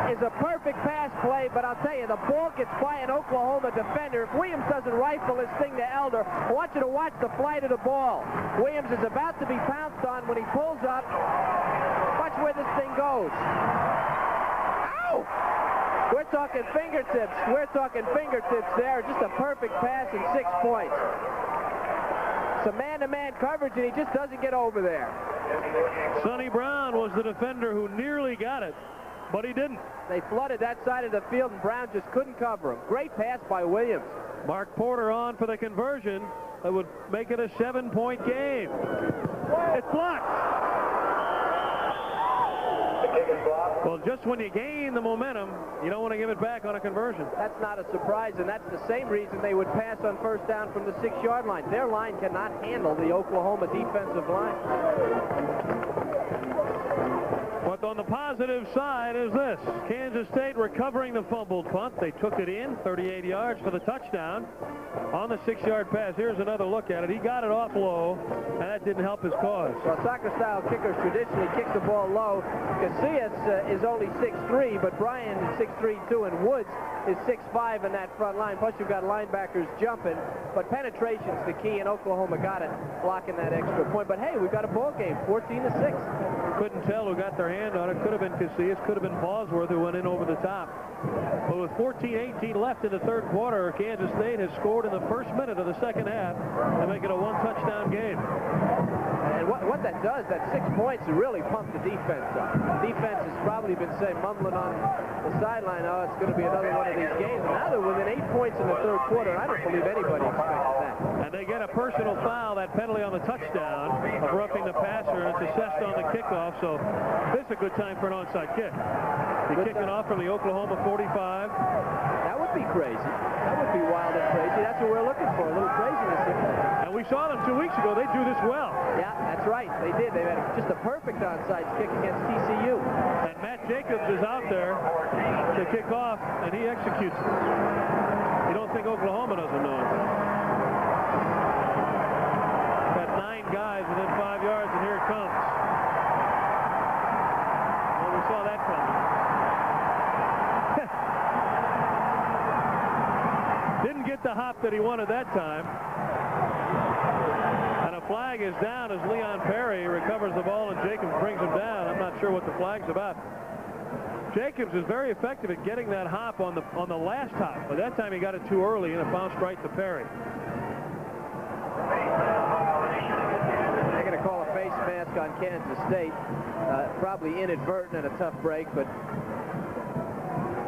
Is a perfect pass play, but I'll tell you, the ball gets by an Oklahoma defender. If Williams doesn't rifle his thing to Elder, I want you to watch the flight of the ball. Williams is about to be pounced on when he pulls up. Watch where this thing goes. Ow! We're talking fingertips. We're talking fingertips there. Just a perfect pass and 6 points. Some man-to-man coverage, and he just doesn't get over there. Sonny Brown was the defender who nearly got it, but he didn't. They flooded that side of the field, and Brown just couldn't cover him. Great pass by Williams. Mark Porter on for the conversion. That would make it a 7-point game. It's blocked. Well, just when you gain the momentum, you don't want to give it back on a conversion. That's not a surprise, and that's the same reason they would pass on first down from the 6-yard line. Their line cannot handle the Oklahoma defensive line. But on the positive side is this. Kansas State recovering the fumbled punt. They took it in, 38 yards for the touchdown on the 6-yard pass. Here's another look at it. He got it off low, and that didn't help his cause. Well, soccer-style kickers traditionally kick the ball low. Casillas is only 6'3", but Bryan is 6'3", too, and Woods is 6'5" in that front line. Plus, you've got linebackers jumping. But penetration's the key, and Oklahoma got it, blocking that extra point. But, hey, we've got a ball game, 14-6. Couldn't tell who got their hand on it. Could have been Casillas, could have been Bosworth who went in over the top. But with 14-18 left in the third quarter, Kansas State has scored in the first minute of the second half to make it a one-touchdown game. And what that does, that 6 points, really pumped the defense up. The defense has probably been mumbling on the sideline, oh, it's going to be another one of these games. And now they're within 8 points in the third quarter. I don't believe anybody expected that. And they get a personal foul, that penalty on the touchdown of roughing the passer, and it's assessed on the kickoff. So this is a good time for an onside kick. They're kicking off from the Oklahoma 45. That would be crazy. That would be wild and crazy. That's what we're looking for, a little craziness here. And we saw them 2 weeks ago. They do this well. Yeah, that's right. They did. They had just a perfect onside kick against TCU. And Matt Jacobs is out there to kick off, and he executes it. You don't think Oklahoma doesn't know it. Got 9 guys within 5 yards, and here it comes. Well, we saw that coming. Didn't get the hop that he wanted that time. And a flag is down as Leon Perry recovers the ball, and Jacobs brings him down. I'm not sure what the flag's about. Jacobs is very effective at getting that hop on the last hop, but that time he got it too early, and it bounced right to Perry. They're going to call a face mask on Kansas State. Probably inadvertent and a tough break, but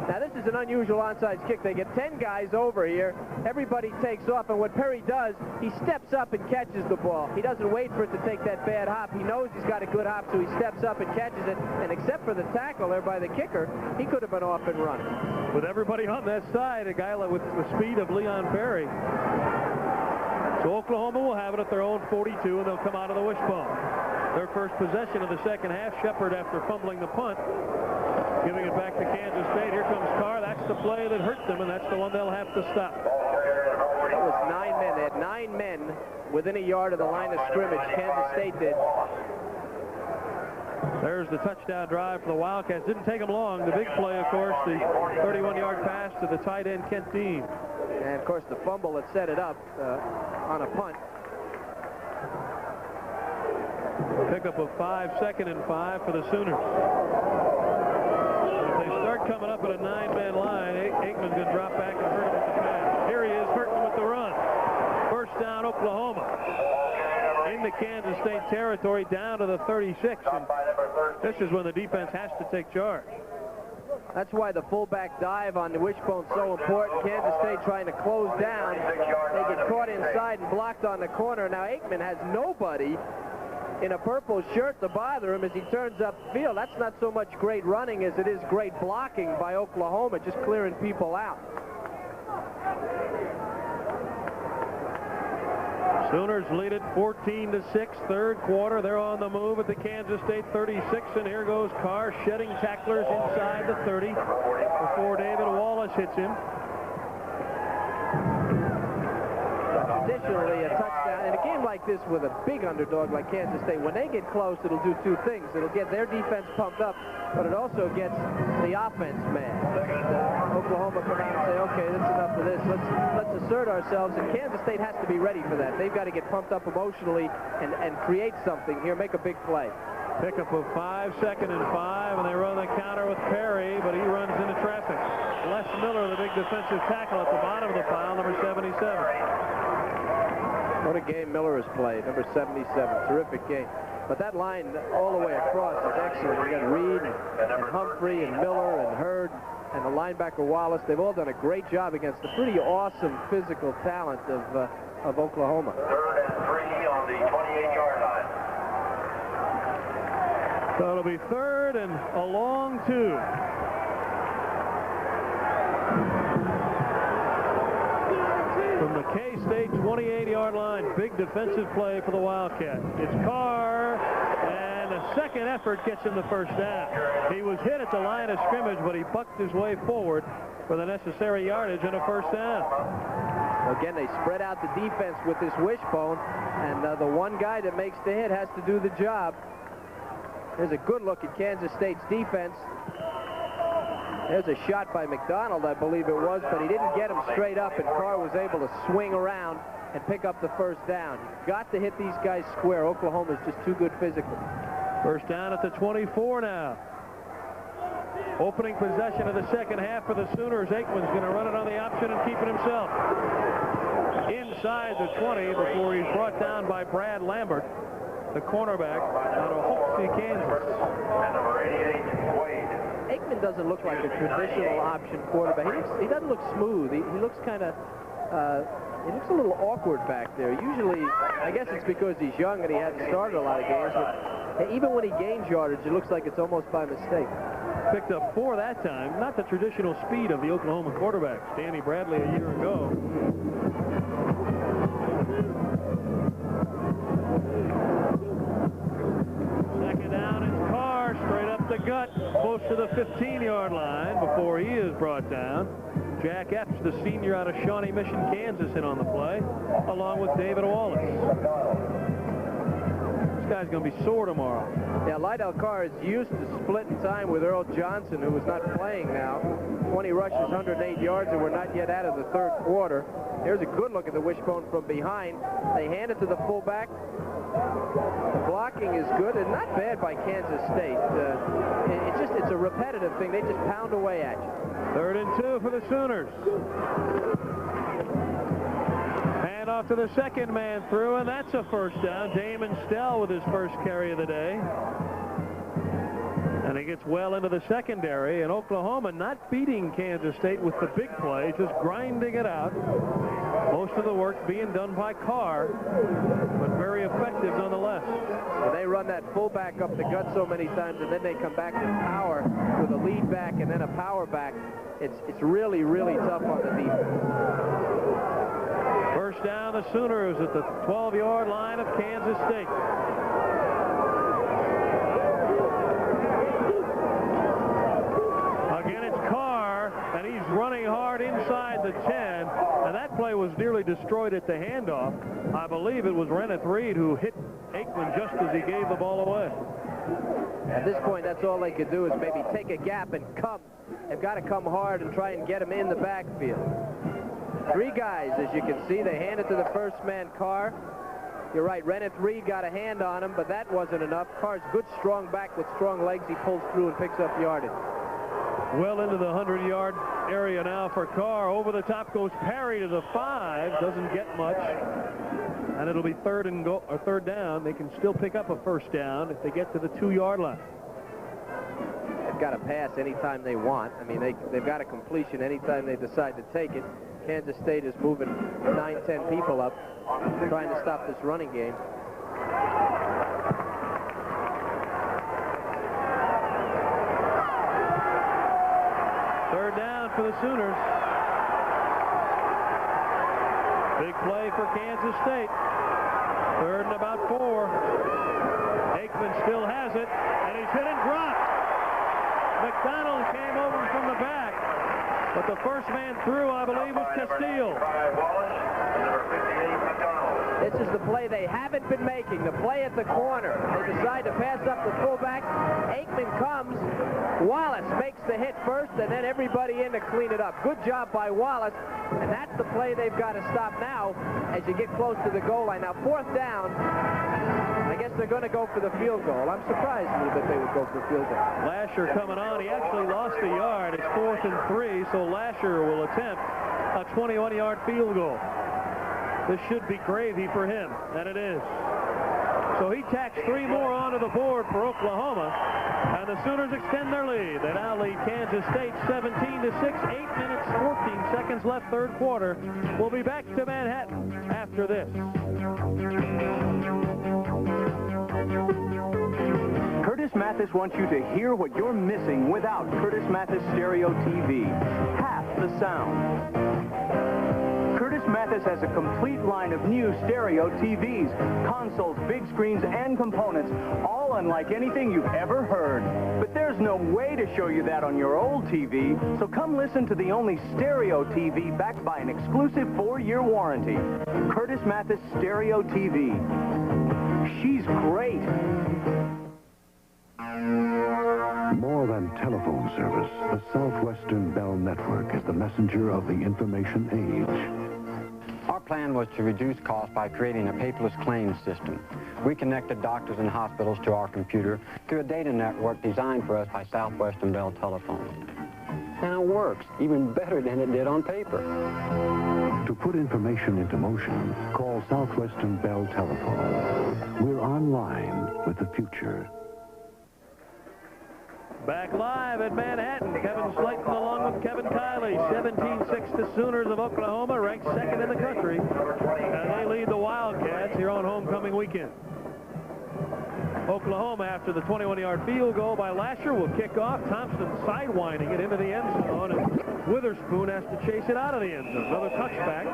now this is an unusual onside kick. They get 10 guys over here. Everybody takes off, and what Perry does, he steps up and catches the ball. He doesn't wait for it to take that bad hop. He knows he's got a good hop, so he steps up and catches it, and except for the tackle there by the kicker, he could have been off and running. With everybody on that side, a guy with the speed of Leon Perry. So Oklahoma will have it at their own 42, and they'll come out of the wishbone. Their first possession of the second half. Shepard, after fumbling the punt, giving it back to Kansas State. Here comes Carr. That's the play that hurt them, and that's the one they'll have to stop. It was 9 men. They had 9 men within a yard of the line of scrimmage. Kansas State did. There's the touchdown drive for the Wildcats. Didn't take them long. The big play, of course, the 31-yard pass to the tight end, Kent Dean. And, of course, the fumble that set it up on a punt. Pickup of 5, 2nd and 5 for the Sooners. If they start coming up at a 9-man line, Aikman's going to drop back and hurt him with the pass. Here he is, hurting with the run. First down, Oklahoma. In the Kansas State territory, down to the 36. And this is when the defense has to take charge. That's why the fullback dive on the wishbone is so important. Kansas State trying to close down. They get caught inside and blocked on the corner. Now Aikman has nobody in a purple shirt to bother him as he turns upfield. That's not so much great running as it is great blocking by Oklahoma, just clearing people out. Sooners lead it 14-6, third quarter. They're on the move at the Kansas State 36, and here goes Carr shedding tacklers inside the 30 before David Wallace hits him. Traditionally, a touchdown in a game like this with a big underdog like Kansas State, when they get close, it'll do two things. It'll get their defense pumped up, but it also gets the offense mad. Oklahoma come out and say, okay, that's enough of this. Let's assert ourselves, and Kansas State has to be ready for that. They've got to get pumped up emotionally and create something here, make a big play. Pickup of 5, 2nd and 5, and they run the counter with Perry, but he runs into traffic. Les Miller, the big defensive tackle at the bottom of the pile, number 77. What a game Miller has played, number 77. Terrific game. But that line all the way across is excellent. You got Reed and Humphrey and Miller and Hurd and the linebacker Wallace. They've all done a great job against the pretty awesome physical talent of Oklahoma. 3rd and 3 on the 28-yard line. So it'll be 3rd and a long 2. From the K-State 28-yard line, big defensive play for the Wildcats. It's Carr, and a second effort gets him the first down. He was hit at the line of scrimmage, but he bucked his way forward for the necessary yardage and a first down. Again, they spread out the defense with this wishbone, and the one guy that makes the hit has to do the job. There's a good look at Kansas State's defense. There's a shot by McDonald, I believe it was, but he didn't get him straight up, and Carr was able to swing around and pick up the first down. You've got to hit these guys square. Oklahoma's just too good physically. First down at the 24 now. Opening possession of the second half for the Sooners. Aikman's going to run it on the option and keep it himself. Inside the 20 before he's brought down by Brad Lambert, the cornerback out of Hoxie, Kansas. And number 88, Wade. Aikman doesn't look like a traditional option quarterback. He doesn't look smooth. He looks kind of, he looks a little awkward back there. Usually, I guess it's because he's young and he hasn't started a lot of games, but even when he gains yardage, it looks like it's almost by mistake. Picked up 4 that time. Not the traditional speed of the Oklahoma quarterbacks. Danny Bradley a year ago. Second down, it's Carr straight up the gut, close to the 15-yard line before he is brought down. Jack Epps, the senior out of Shawnee Mission, Kansas, in on the play, along with David Wallace. This guy's going to be sore tomorrow. Yeah, Lydell Carr is used to splitting time with Earl Johnson, who is not playing now. 20 rushes, 108 yards, and we're not yet out of the third quarter. There's a good look at the wishbone from behind. They hand it to the fullback. The blocking is good and not bad by Kansas State. It's a repetitive thing. They just pound away at you. 3rd and 2 for the Sooners. Hand off to the second man through, and that's a first down. Damon Stell with his first carry of the day. And he gets well into the secondary, and Oklahoma not beating Kansas State with the big play, just grinding it out. Most of the work being done by Carr, but very effective nonetheless. When they run that fullback up the gut so many times, and then they come back to power with a lead back and then a power back, it's really, really tough on the defense. First down, the Sooners at the 12-yard line of Kansas State. Again, it's Carr, and he's running hard inside the 10. And that play was nearly destroyed at the handoff. I believe it was Reneth Reed who hit Aikman just as he gave the ball away. At this point, that's all they could do is maybe take a gap and come. They've got to come hard and try and get him in the backfield. 3 guys, as you can see. They hand it to the first man, Carr. You're right, Reneth Reed got a hand on him, but that wasn't enough. Carr's good, strong back with strong legs. He pulls through and picks up yardage. Well into the 100-yard area now for Carr. Over the top goes Perry to the 5. Doesn't get much. And it'll be third down. They can still pick up a first down if they get to the 2-yard line. They've got to pass anytime they want. I mean, they've got a completion anytime they decide to take it. Kansas State is moving 9-10 people up, trying to stop this running game. Third down for the Sooners. Big play for Kansas State. Third and about 4. Aikman still has it, and he's hit and dropped. McDonald came over from the back, but the first man through, I believe, was Castile. This is the play they haven't been making, the play at the corner. They decide to pass up the fullback. Aikman comes. Wallace makes the hit first, and then everybody in to clean it up. Good job by Wallace, and that's the play they've got to stop now as you get close to the goal line. Now, fourth down, I guess they're going to go for the field goal. I'm surprised a little bit they would go for the field goal. Lasher coming on. He actually lost a yard. It's 4th and 3, so Lasher will attempt a 21-yard field goal. This should be gravy for him, and it is. So he tacks 3 more onto the board for Oklahoma, and the Sooners extend their lead. They now lead Kansas State 17-6, 8 minutes, 14 seconds left, third quarter. We'll be back to Manhattan after this. Curtis Mathis wants you to hear what you're missing without Curtis Mathis Stereo TV. Half the sound. Curtis Mathis has a complete line of new stereo TVs, consoles, big screens, and components, all unlike anything you've ever heard. But there's no way to show you that on your old TV, so come listen to the only stereo TV backed by an exclusive 4-year warranty. Curtis Mathis Stereo TV. She's great. More than telephone service, the Southwestern Bell Network is the messenger of the information age. Our plan was to reduce costs by creating a paperless claims system. We connected doctors and hospitals to our computer through a data network designed for us by Southwestern Bell Telephone. And it works even better than it did on paper. To put information into motion, call Southwestern Bell Telephone. We're online with the future. Back live at Manhattan, Kevin Slayton along with Kevin Kiley. 17-6 to Sooners of Oklahoma, ranked 2nd in the country. And they lead the Wildcats here on homecoming weekend. Oklahoma, after the 21-yard field goal by Lasher, will kick off. Thompson sidewinding it into the end zone, and Witherspoon has to chase it out of the end zone. Another touchback,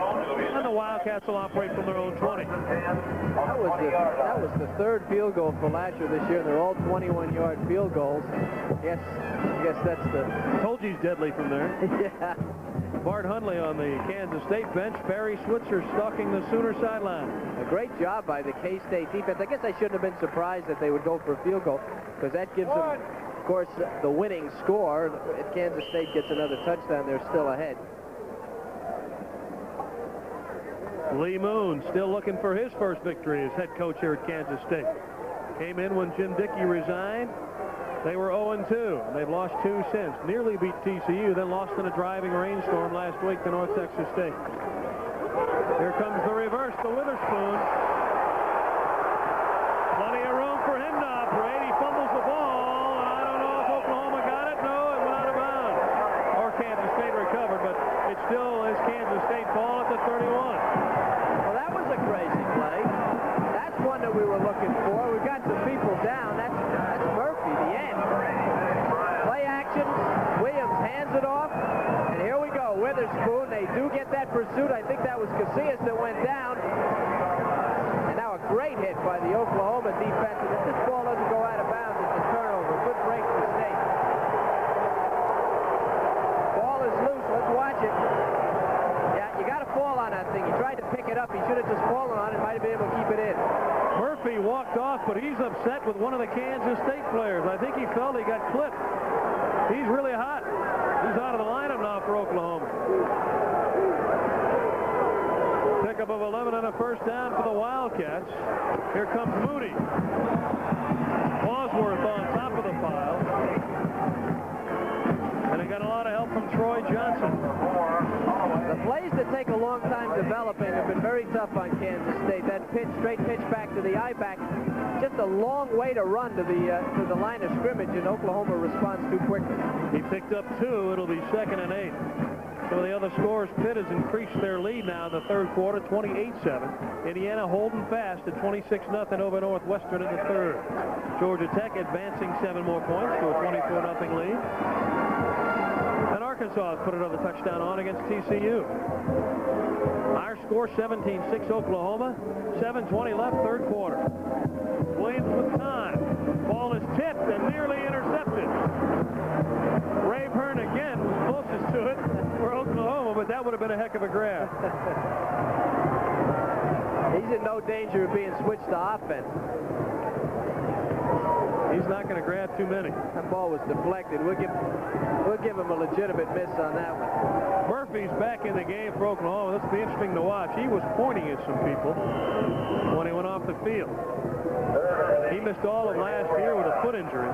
and the Wildcats will operate from their own 20. That was the third field goal for Lasher this year, and they're all 21-yard field goals. Yes, I guess that's the... Told you he's deadly from there. Yeah. Bart Hundley on the Kansas State bench. Barry Switzer stalking the Sooner sideline. A great job by the K-State defense. I guess I shouldn't have been surprised that they would go for a field goal, because that gives them, of course, the winning score. If Kansas State gets another touchdown, they're still ahead. Lee Moon still looking for his first victory as head coach here at Kansas State. Came in when Jim Dickey resigned. They were 0-2, and they've lost 2 since. Nearly beat TCU, then lost in a driving rainstorm last week to North Texas State. Here comes the reverse to Witherspoon. Plenty of room for him to operate. He fumbles the ball. I don't know if Oklahoma got it. No, it went out of bounds. Or Kansas State recovered, but it still is Kansas State ball at the 31. Well, that was a crazy play. That's one that we were looking for. We've got some people down. That's Murphy, the end. Play action. Williams hands it off. And here we go. Witherspoon. They do get that pursuit. I think that was Casillas that went down. And now a great hit by the Oklahoma defense. And if this ball doesn't go out of bounds, it's a turnover. Good break for State. Ball is loose. Let's watch it. Yeah, you got to fall on that thing. He tried to pick it up. He should have just fallen on it. Might have been able to keep it in. Murphy walked off, but he's upset with one of the Kansas State players. I think he felt he got clipped. He's really hot. He's out of the lineup now for Oklahoma. Pickup of 11 and a first down for the Wildcats. Here comes Moody. Bosworth on top of the pile. And they got a lot of help from Troy Johnson. The plays that take a long time developing have been very tough on Kansas State. That pitch, straight pitch back to the I-back, just a long way to run to the line of scrimmage, and Oklahoma responds too quickly. He picked up 2. It'll be 2nd and 8. Some of the other scores, Pitt has increased their lead now in the third quarter, 28-7. Indiana holding fast at 26-0 over Northwestern in the third. Georgia Tech advancing 7 more points to a 24-0 lead. And Arkansas has put another touchdown on against TCU. Our score 17-6 Oklahoma, 7:20 left, third quarter. Williams with time. Ball is tipped and nearly intercepted. Rayburn again was closest to it for Oklahoma, but that would have been a heck of a grab. He's in no danger of being switched to offense. He's not going to grab too many. That ball was deflected. We'll give him a legitimate miss on that one. Murphy's back in the game for Oklahoma. This will be interesting to watch. He was pointing at some people when he went off the field. He missed all of last year with a foot injury.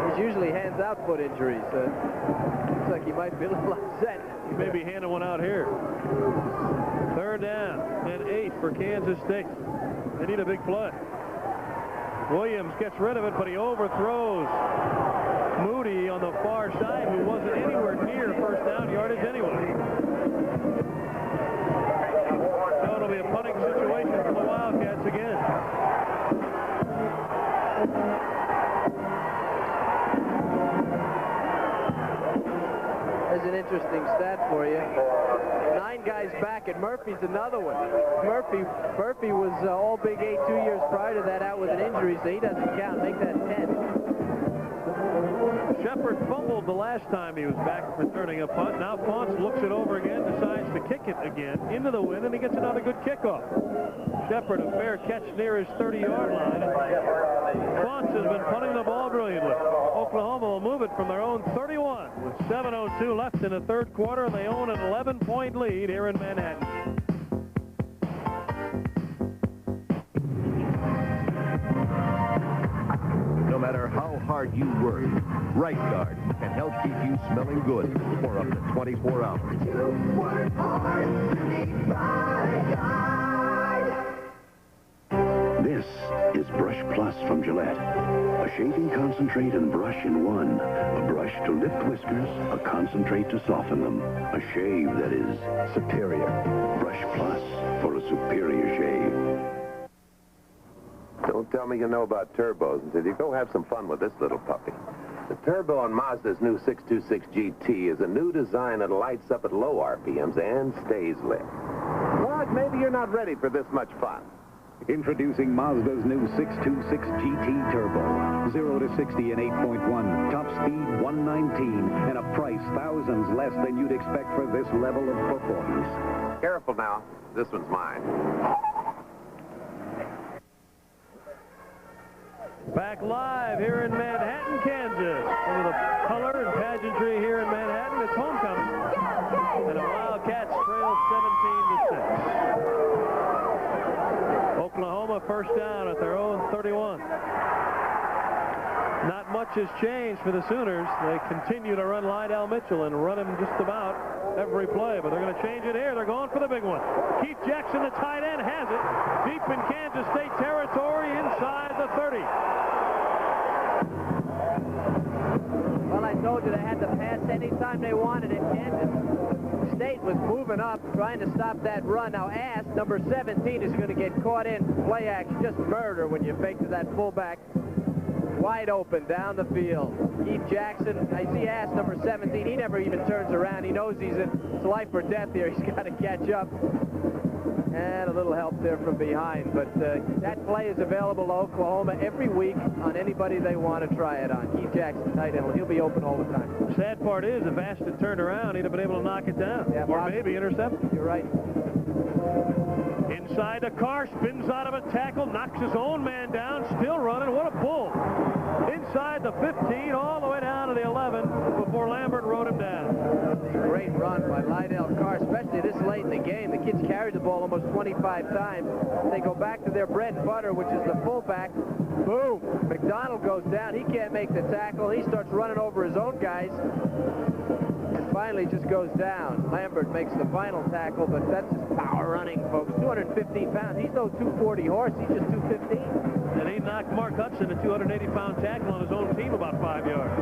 He's usually hands out foot injuries. Looks like he might be a little upset. He may be handing one out here. Third down and 8 for Kansas State. They need a big play. Williams gets rid of it, but he overthrows Moody on the far side, who wasn't anywhere near first down yardage anyway. So it'll be a punting situation for the Wildcats again. There's an interesting stat for you. 9 guys back, and Murphy's another one. Murphy was all Big 8 2 years prior to that, out with an injury, so he doesn't count. Make that 10. Shepard fumbled the last time he was back returning a punt. Now Ponce looks it over again, decides to kick it again into the wind, and he gets another good kickoff. Shepard, a fair catch near his 30-yard line. Ponce has been punting the ball brilliantly. Oklahoma will move it from their own 31 with 7:02 left in the third quarter, and they own an 11-point lead here in Manhattan. No matter how hard you work, Right Guard can help keep you smelling good for up to 24 hours. This is Brush Plus from Gillette. A shaving concentrate and brush in one. A brush to lift whiskers, a concentrate to soften them. A shave that is superior. Brush Plus for a superior shave. Don't tell me you know about turbos until you go have some fun with this little puppy. The turbo on Mazda's new 626 GT is a new design that lights up at low RPMs and stays lit. But maybe you're not ready for this much fun. Introducing Mazda's new 626 GT Turbo. 0 to 60 in 8.1. Top speed 119. And a price thousands less than you'd expect for this level of performance. Careful now. This one's mine. Back live here in Manhattan, Kansas. Some of the color and pageantry here in Manhattan. It's homecoming. And the Wildcats trail 17-6. Oklahoma first down at their own 31. Not much has changed for the Sooners. They continue to run Lydell Mitchell and run him just about every play, but they're going to change it here. They're going for the big one. Keith Jackson, the tight end, has it deep in Kansas State territory inside the 30. Well, I told you they had to pass anytime they wanted it. Kansas State was moving up, trying to stop that run. Now, Ass, number 17, is going to get caught in play action. Just murder when you fake to that fullback. Wide open down the field. Keith Jackson, I see Ass, number 17. He never even turns around. He knows it's life or death here. He's got to catch up. And a little help there from behind. But that play is available to Oklahoma every week on anybody they want to try it on. Keith Jackson, tight end. He'll be open all the time. The sad part is, if Ash had turned around, he'd have been able to knock it down. Yeah, or maybe intercept it. You're right. Inside the car, spins out of a tackle, knocks his own man down, still running. What a bull. inside the 15 all the way down to the 11 before Lambert rode him down. Great run by by Lydell Carr, especially this late in the game. The kids carried the ball almost 25 times. They go back to their bread and butter, which is the fullback. Boom! McDonald goes down. He can't make the tackle. He starts running over his own guys. And finally just goes down. Lambert makes the final tackle, but that's just power running, folks. 215 pounds. He's no 240 horse. He's just 215. And he knocked Mark Hudson, a 280-pound tackle on his own team, about 5 yards.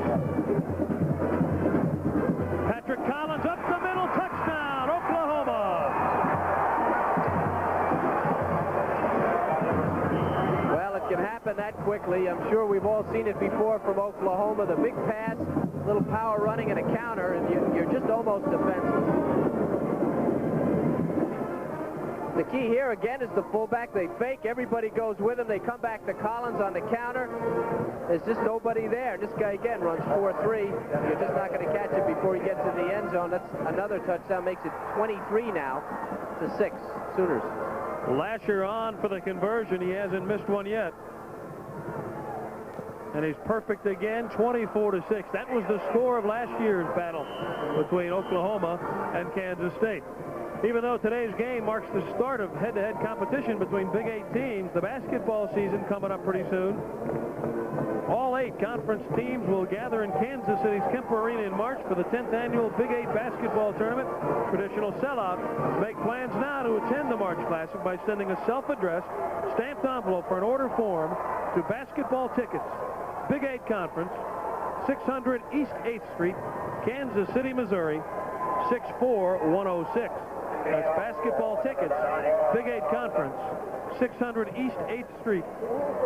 Patrick Collins up the middle, touchdown, Oklahoma. Well, it can happen that quickly. I'm sure we've all seen it before from Oklahoma. The big pass, little power running and a counter, and you're just almost defenseless. The key here, again, is the fullback. They fake. Everybody goes with him. They come back to Collins on the counter. There's just nobody there. This guy, again, runs 4.3. You're just not going to catch it before he gets in the end zone. That's another touchdown. Makes it 23 now to 6 Sooners. Lasher on for the conversion. He hasn't missed one yet. And he's perfect again, 24-6. That was the score of last year's battle between Oklahoma and Kansas State. Even though today's game marks the start of head-to-head competition between Big 8 teams, the basketball season coming up pretty soon. All 8 conference teams will gather in Kansas City's Kemper Arena in March for the 10th annual Big 8 basketball tournament. Traditional sellout. Make plans now to attend the March Classic by sending a self-addressed, stamped envelope for an order form to Basketball Tickets, Big 8 Conference, 600 East 8th Street, Kansas City, Missouri, 64106. That's Basketball Tickets, Big 8 Conference, 600 East 8th Street,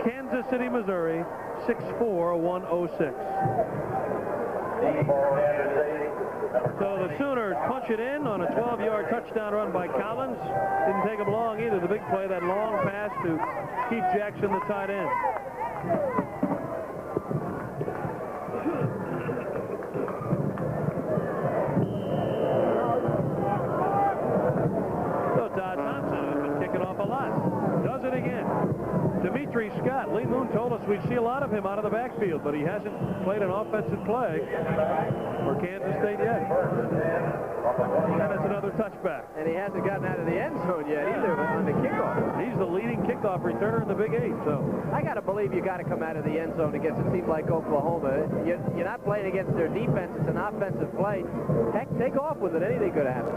Kansas City, Missouri, 64106. So the Sooners punch it in on a 12-yard touchdown run by Collins. Didn't take him long either. The big play, that long pass to Keith Jackson, the tight end. Dimitri Scott. Lee Moon told us we'd see a lot of him out of the backfield, but he hasn't played an offensive play for Kansas State yet. And it's another touchback. And he hasn't gotten out of the end zone yet either on the kickoff. He's the leading kickoff returner in the Big 8. So I got to believe you got to come out of the end zone against a team like Oklahoma. You're not playing against their defense. It's an offensive play. Heck, take off with it. Anything could happen.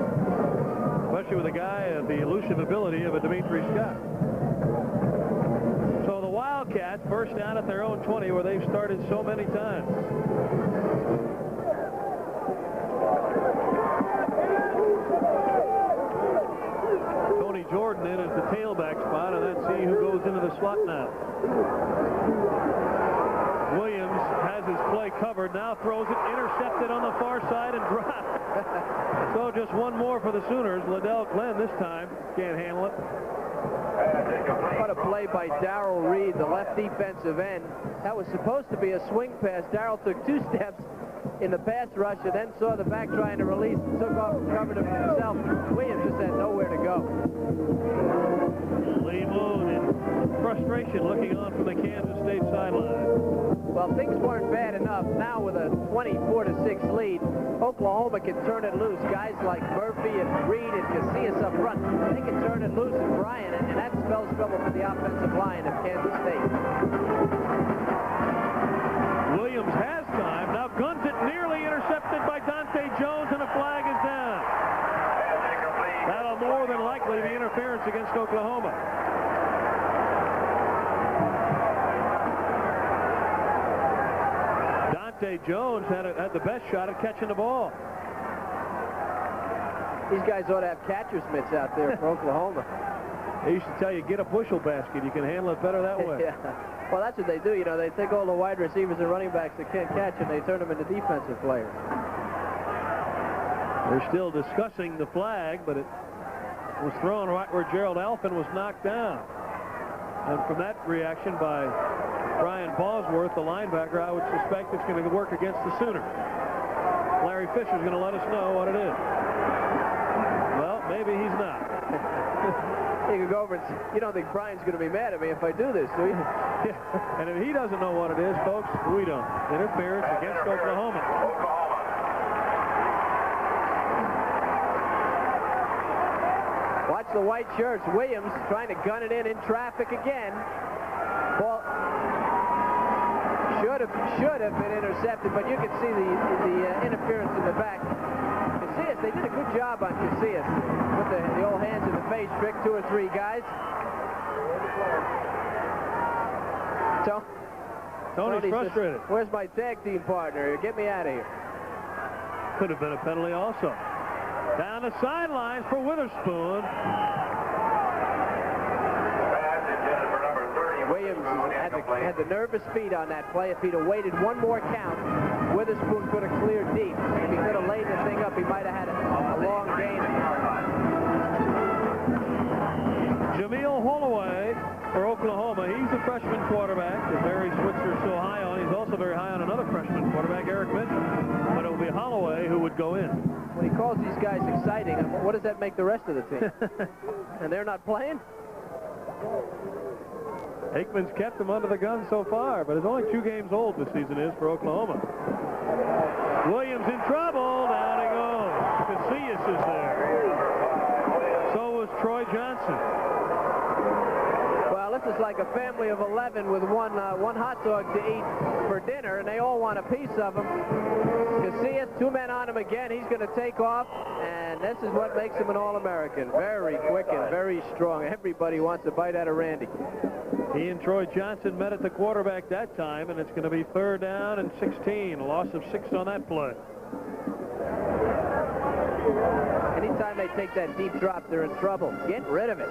Especially with a guy of the elusive ability of a Dimitri Scott. So the Wildcats first down at their own 20 where they've started so many times. Tony Jordan in at the tailback spot, and let's see who goes into the slot now. Williams has his play covered, now throws it, intercepted on the far side and dropped. So just one more for the Sooners. Liddell Glenn this time can't handle it. What a play by Darrell Reed, the left defensive end. That was supposed to be a swing pass. Darrell took 2 steps in the pass rush and then saw the back trying to release, took off and covered him himself. Williams just had nowhere to go. Lee Moon in frustration looking on from the Kansas State sideline. Well, things weren't bad enough. Now with a 24-6 lead, Oklahoma can turn it loose. Guys like Murphy and Reed and Casillas up front, they can turn it loose and Bryan, and that spells trouble for the offensive line of Kansas State. Williams has time. Now guns it, nearly intercepted by Dante Jones, and a flag is down. That'll more than likely be interference against Oklahoma. Dante Jones had the best shot at catching the ball. These guys ought to have catcher's mitts out there for Oklahoma. They used to tell you, get a bushel basket. You can handle it better that way. Yeah. Well, that's what they do. You know, they take all the wide receivers and running backs that can't catch, and they turn them into defensive players. They're still discussing the flag, but it was thrown right where Gerald Alphen was knocked down. And from that reaction by Brian Bosworth, the linebacker, I would suspect it's going to work against the Sooners. Larry Fisher's going to let us know what it is. Well, maybe he's not. He could go over and say, you don't think Brian's going to be mad at me if I do this, do you? Yeah. And if he doesn't know what it is, folks, we don't. Interference against Oklahoma. Watch the white shirts. Williams trying to gun it in traffic again. Ball should have been intercepted, but you can see the interference in the back. Casillas, they did a good job on Casillas with the old hands in the face trick, 2 or 3 guys. Tony's frustrated. Says, where's my tag team partner? Get me out of here. Could have been a penalty also. Down the sidelines for Witherspoon. Williams had the nervous feet on that play. If he'd have waited one more count, Witherspoon could have cleared deep. If he could have laid the thing up, he might have had a long gain. Jameel Holloway for Oklahoma. He's the freshman quarterback that Barry Switzer is so high on. He's also very high on another freshman quarterback, Eric Mitchell. But it will be Holloway who would go in. When he calls these guys exciting, what does that make the rest of the team? And they're not playing? Aikman's kept him under the gun so far, but it's only 2 games old this season is for Oklahoma. Williams in trouble. Down he goes. Casillas is there. So was Troy Johnson. Well, this is like a family of 11 with one hot dog to eat for dinner, and they all want a piece of him. Casillas, 2 men on him again. He's going to take off, and this is what makes him an All-American. Very quick and very strong. Everybody wants a bite out of Randy. He and Troy Johnson met at the quarterback that time, and it's going to be 3rd down and 16. A loss of 6 on that play. Anytime they take that deep drop, they're in trouble. Get rid of it.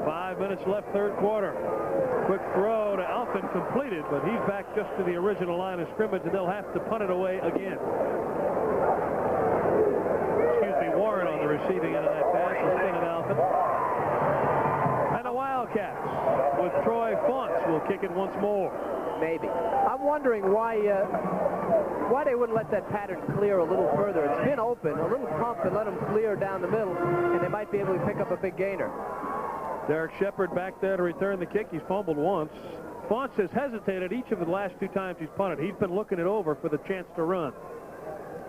5 minutes left, 3rd quarter. Quick throw to Alfin completed, but he's back just to the original line of scrimmage, and they'll have to punt it away again. Warren on the receiving end of that pass instead of Alfin. And the Wildcats with Troy Fonts will kick it once more. Maybe. I'm wondering why they wouldn't let that pattern clear a little further. It's been open, a little pump and let them clear down the middle, and they might be able to pick up a big gainer. Derek Shepard back there to return the kick. He's fumbled once. Fonts has hesitated each of the last 2 times he's punted. He's been looking it over for the chance to run.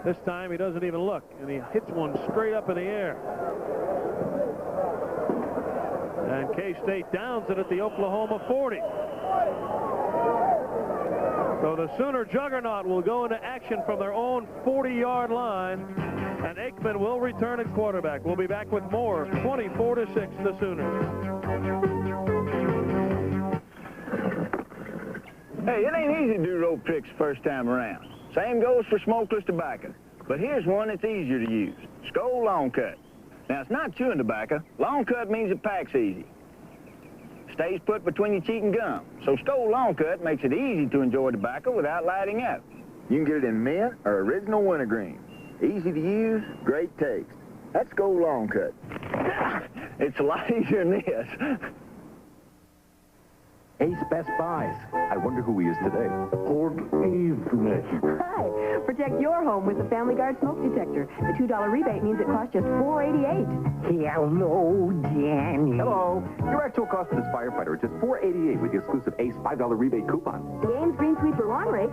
This time he doesn't even look, and he hits one straight up in the air. And K-State downs it at the Oklahoma 40. So the Sooner juggernaut will go into action from their own 40-yard line, and Aikman will return at quarterback. We'll be back with more. 24-6 the Sooners. Hey, it ain't easy to do rope tricks first time around. Same goes for smokeless tobacco. But here's one that's easier to use. Skoal Long Cut. Now, it's not chewing tobacco. Long Cut means it packs easy. Stays put between your cheek and gum. So Skoal Long Cut makes it easy to enjoy tobacco without lighting up. You can get it in mint or original wintergreen. Easy to use, great taste. That's Skoal Long Cut. It's a lot easier than this. Ace Best Buys. I wonder who he is today. Good evening. Hi. Protect your home with the Family Guard smoke detector. The $2 rebate means it costs just $4.88. Hello, Danny. Hello. Your actual cost to this firefighter is just $4.88 with the exclusive Ace $5 rebate coupon. The Ames Green Sweeper Lawn Rake.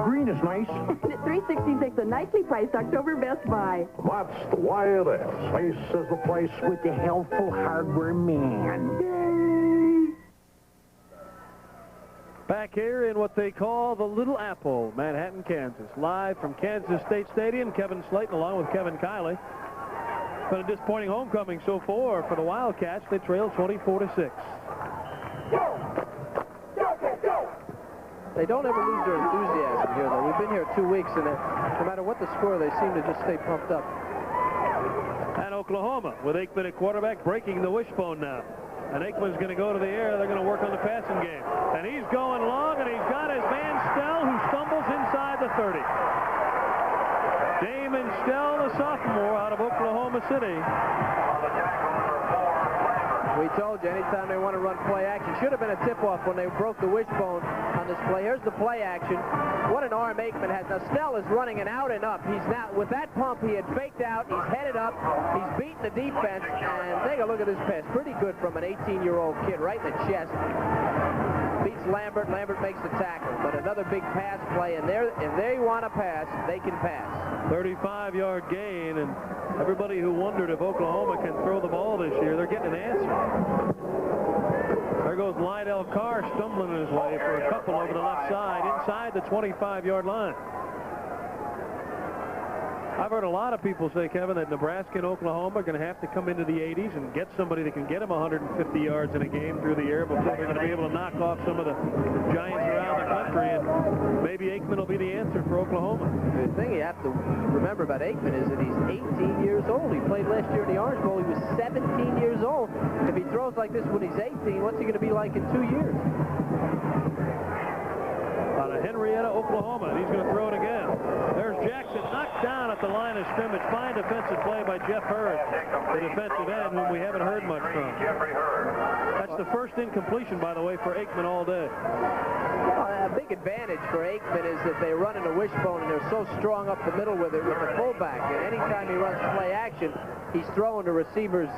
Green is nice. And at $3.66, a nicely priced October Best Buy. That's the way it is. Ace is the place with the helpful hardware man. Back here in what they call the Little Apple, Manhattan, Kansas. Live from Kansas State Stadium, Kevin Slayton along with Kevin Kiley. Been a disappointing homecoming so far for the Wildcats. They trail 24-6. They don't ever lose their enthusiasm here, though. We've been here 2 weeks, and no matter what the score, they seem to just stay pumped up. And Oklahoma with Aikman at quarterback, breaking the wishbone now. And Aikman's going to go to the air. They're going to work on the passing game. And he's going long, and he's got his man Stell, who stumbles inside the 30. Damon Stell, the sophomore out of Oklahoma City. We told you, anytime they want to run play action, should have been a tip-off when they broke the wishbone on this play. Here's the play action. What an arm Aikman has. Now, Snell is running an out and up. He's now, with that pump, he had faked out. He's headed up. He's beaten the defense. And take a look at this pass. Pretty good from an 18-year-old kid right in the chest. beats Lambert. Lambert makes the tackle. But another big pass play, and if they want to pass, they can pass. 35-yard gain, and everybody who wondered if Oklahoma can throw the ball this year, they're getting an answer. There goes Lydell Carr stumbling his way for a couple over the left side inside the 25-yard line. I've heard a lot of people say, Kevin, that Nebraska and Oklahoma are going to have to come into the 80s and get somebody that can get them 150 yards in a game through the air before they're going to be able to knock off some of the giants around the country, and maybe Aikman will be the answer for Oklahoma. The thing you have to remember about Aikman is that he's 18 years old. He played last year in the Orange Bowl. He was 17 years old. If he throws like this when he's 18, what's he going to be like in 2 years? Out of Henrietta, Oklahoma, and he's going to throw it again. There's Jackson knocked down at the line of scrimmage. Fine defensive play by Jeff Hurd, the defensive end, whom we haven't heard much from. That's the first incompletion, by the way, for Aikman all day. Well, a big advantage for Aikman is that they run in a wishbone, and they're so strong up the middle with it with the fullback. And anytime he runs play action, he's throwing to receivers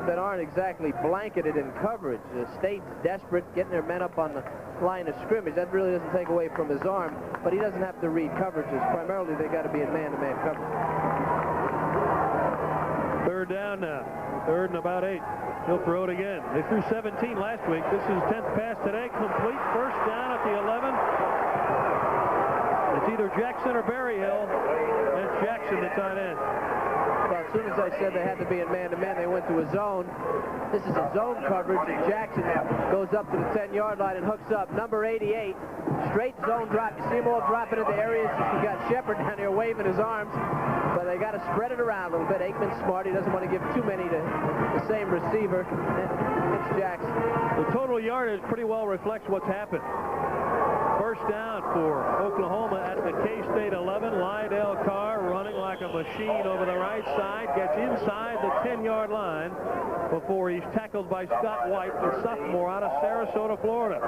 that aren't exactly blanketed in coverage. The State's desperate, getting their men up on the line of scrimmage. That really doesn't take away from his arm, but he doesn't have to read coverages. Primarily, they got to be in man-to-man coverage. Third down now. Third and about 8. He'll throw it again. They threw 17 last week. This is 10th pass today. Complete. First down at the 11. It's either Jackson or Berryhill. And it's Jackson, the tight end. Well, as soon as I said they had to be in man-to-man, they went to a zone. This is a zone coverage, and Jackson goes up to the 10-yard line and hooks up. Number 88, straight zone drop. You see them all dropping into areas. You got Shepard down here waving his arms, but they got to spread it around a little bit. Aikman's smart. He doesn't want to give too many to the same receiver. It's Jackson. The total yardage pretty well reflects what's happened. First down for Oklahoma at the K-State 11. Lydell Carr running like a machine over the right side. Gets inside the 10-yard line before he's tackled by Scott White, the sophomore out of Sarasota, Florida.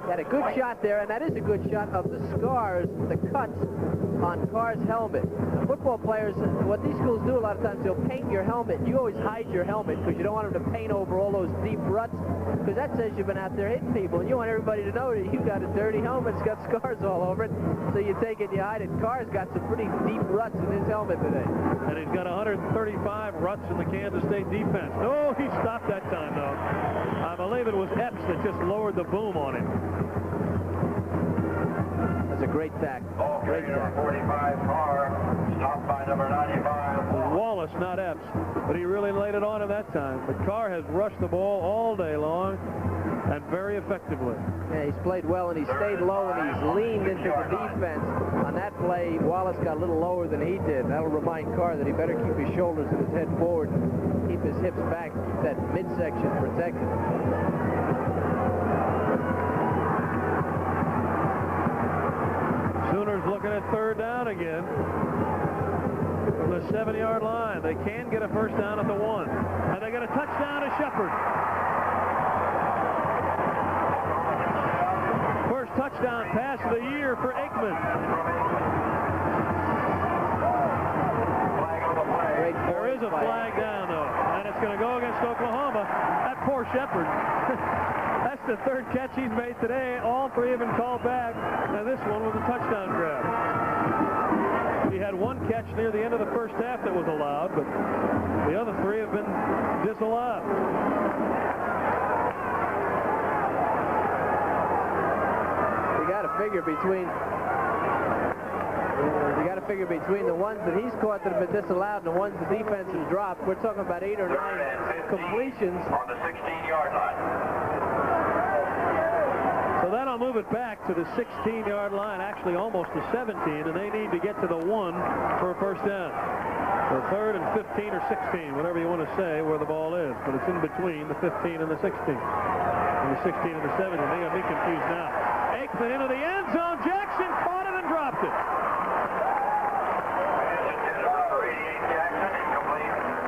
Had a good shot there, and that is a good shot of the scars, the cuts on Carr's helmet. Football players, what these schools do a lot of times, they'll paint your helmet. You always hide your helmet because you don't want them to paint over all those deep ruts, because that says you've been out there hitting people, and you want everybody to know that you got a dirty helmet. It's got scars all over it, so you take it, you hide it. Carr's got some pretty deep ruts in his helmet today. And he's got 135 ruts in the Kansas State defense. No, he stopped that time, though. I believe it was Epps that just lowered the boom on him. That's a great tackle. Great tackle. 45 Carr, stopped by number 95. Wallace, not Epps, but he really laid it on him that time. But Carr has rushed the ball all day long and very effectively. Yeah, he's played well, and he stayed low, and he's leaned into the defense. On that play, Wallace got a little lower than he did. That'll remind Carr that he better keep his shoulders and his head forward, keep his hips back, keep that midsection protected. Sooners looking at third down again from the 7-yard line. They can get a first down at the 1, and they got a touchdown to Shepard. First touchdown pass of the year for Aikman. There is a flag down, though, and it's going to go against Oklahoma. That poor Shepard. That's the third catch he's made today. All three have been called back, and this one was a touchdown grab. He had one catch near the end of the first half that was allowed, but the other three have been disallowed. You got to figure between the ones that he's caught that have been disallowed and the ones the defense has dropped. We're talking about 8 or 9 completions on the 16-yard line. So that'll move it back to the 16-yard line, actually almost the 17, and they need to get to the 1 for a first down. So 3rd and 15 or 16, whatever you want to say where the ball is, but it's in between the 15 and the 16. And the 16 and the 17. They got me confused now. Aikman into the end zone. Jackson caught it and dropped it.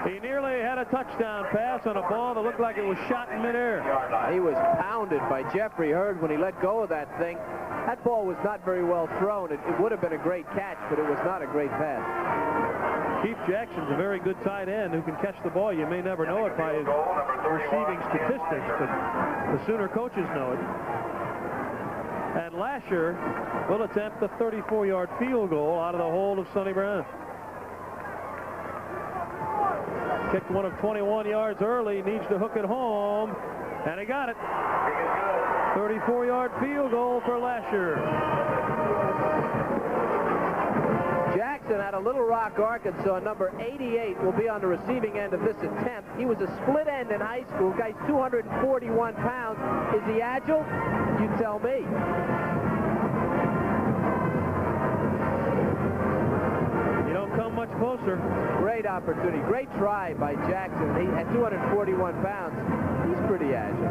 He nearly had a touchdown pass on a ball that looked like it was shot in midair. He was pounded by Jeffrey Hurd when he let go of that thing. That ball was not very well thrown. It would have been a great catch, but it was not a great pass. Keith Jackson's a very good tight end who can catch the ball. You may never know it by his receiving statistics, but the Sooner coaches know it. And Lasher will attempt the 34-yard field goal out of the hold of Sonny Brown. Kicked one of 21 yards early, needs to hook it home, and he got it. 34-yard field goal for Lasher. Jackson out of Little Rock, Arkansas, number 88, will be on the receiving end of this attempt. He was a split end in high school. Guy's 241 pounds. Is he agile? You tell me. You don't come much closer. Great opportunity. Great try by Jackson. He, at 241 pounds, he's pretty agile.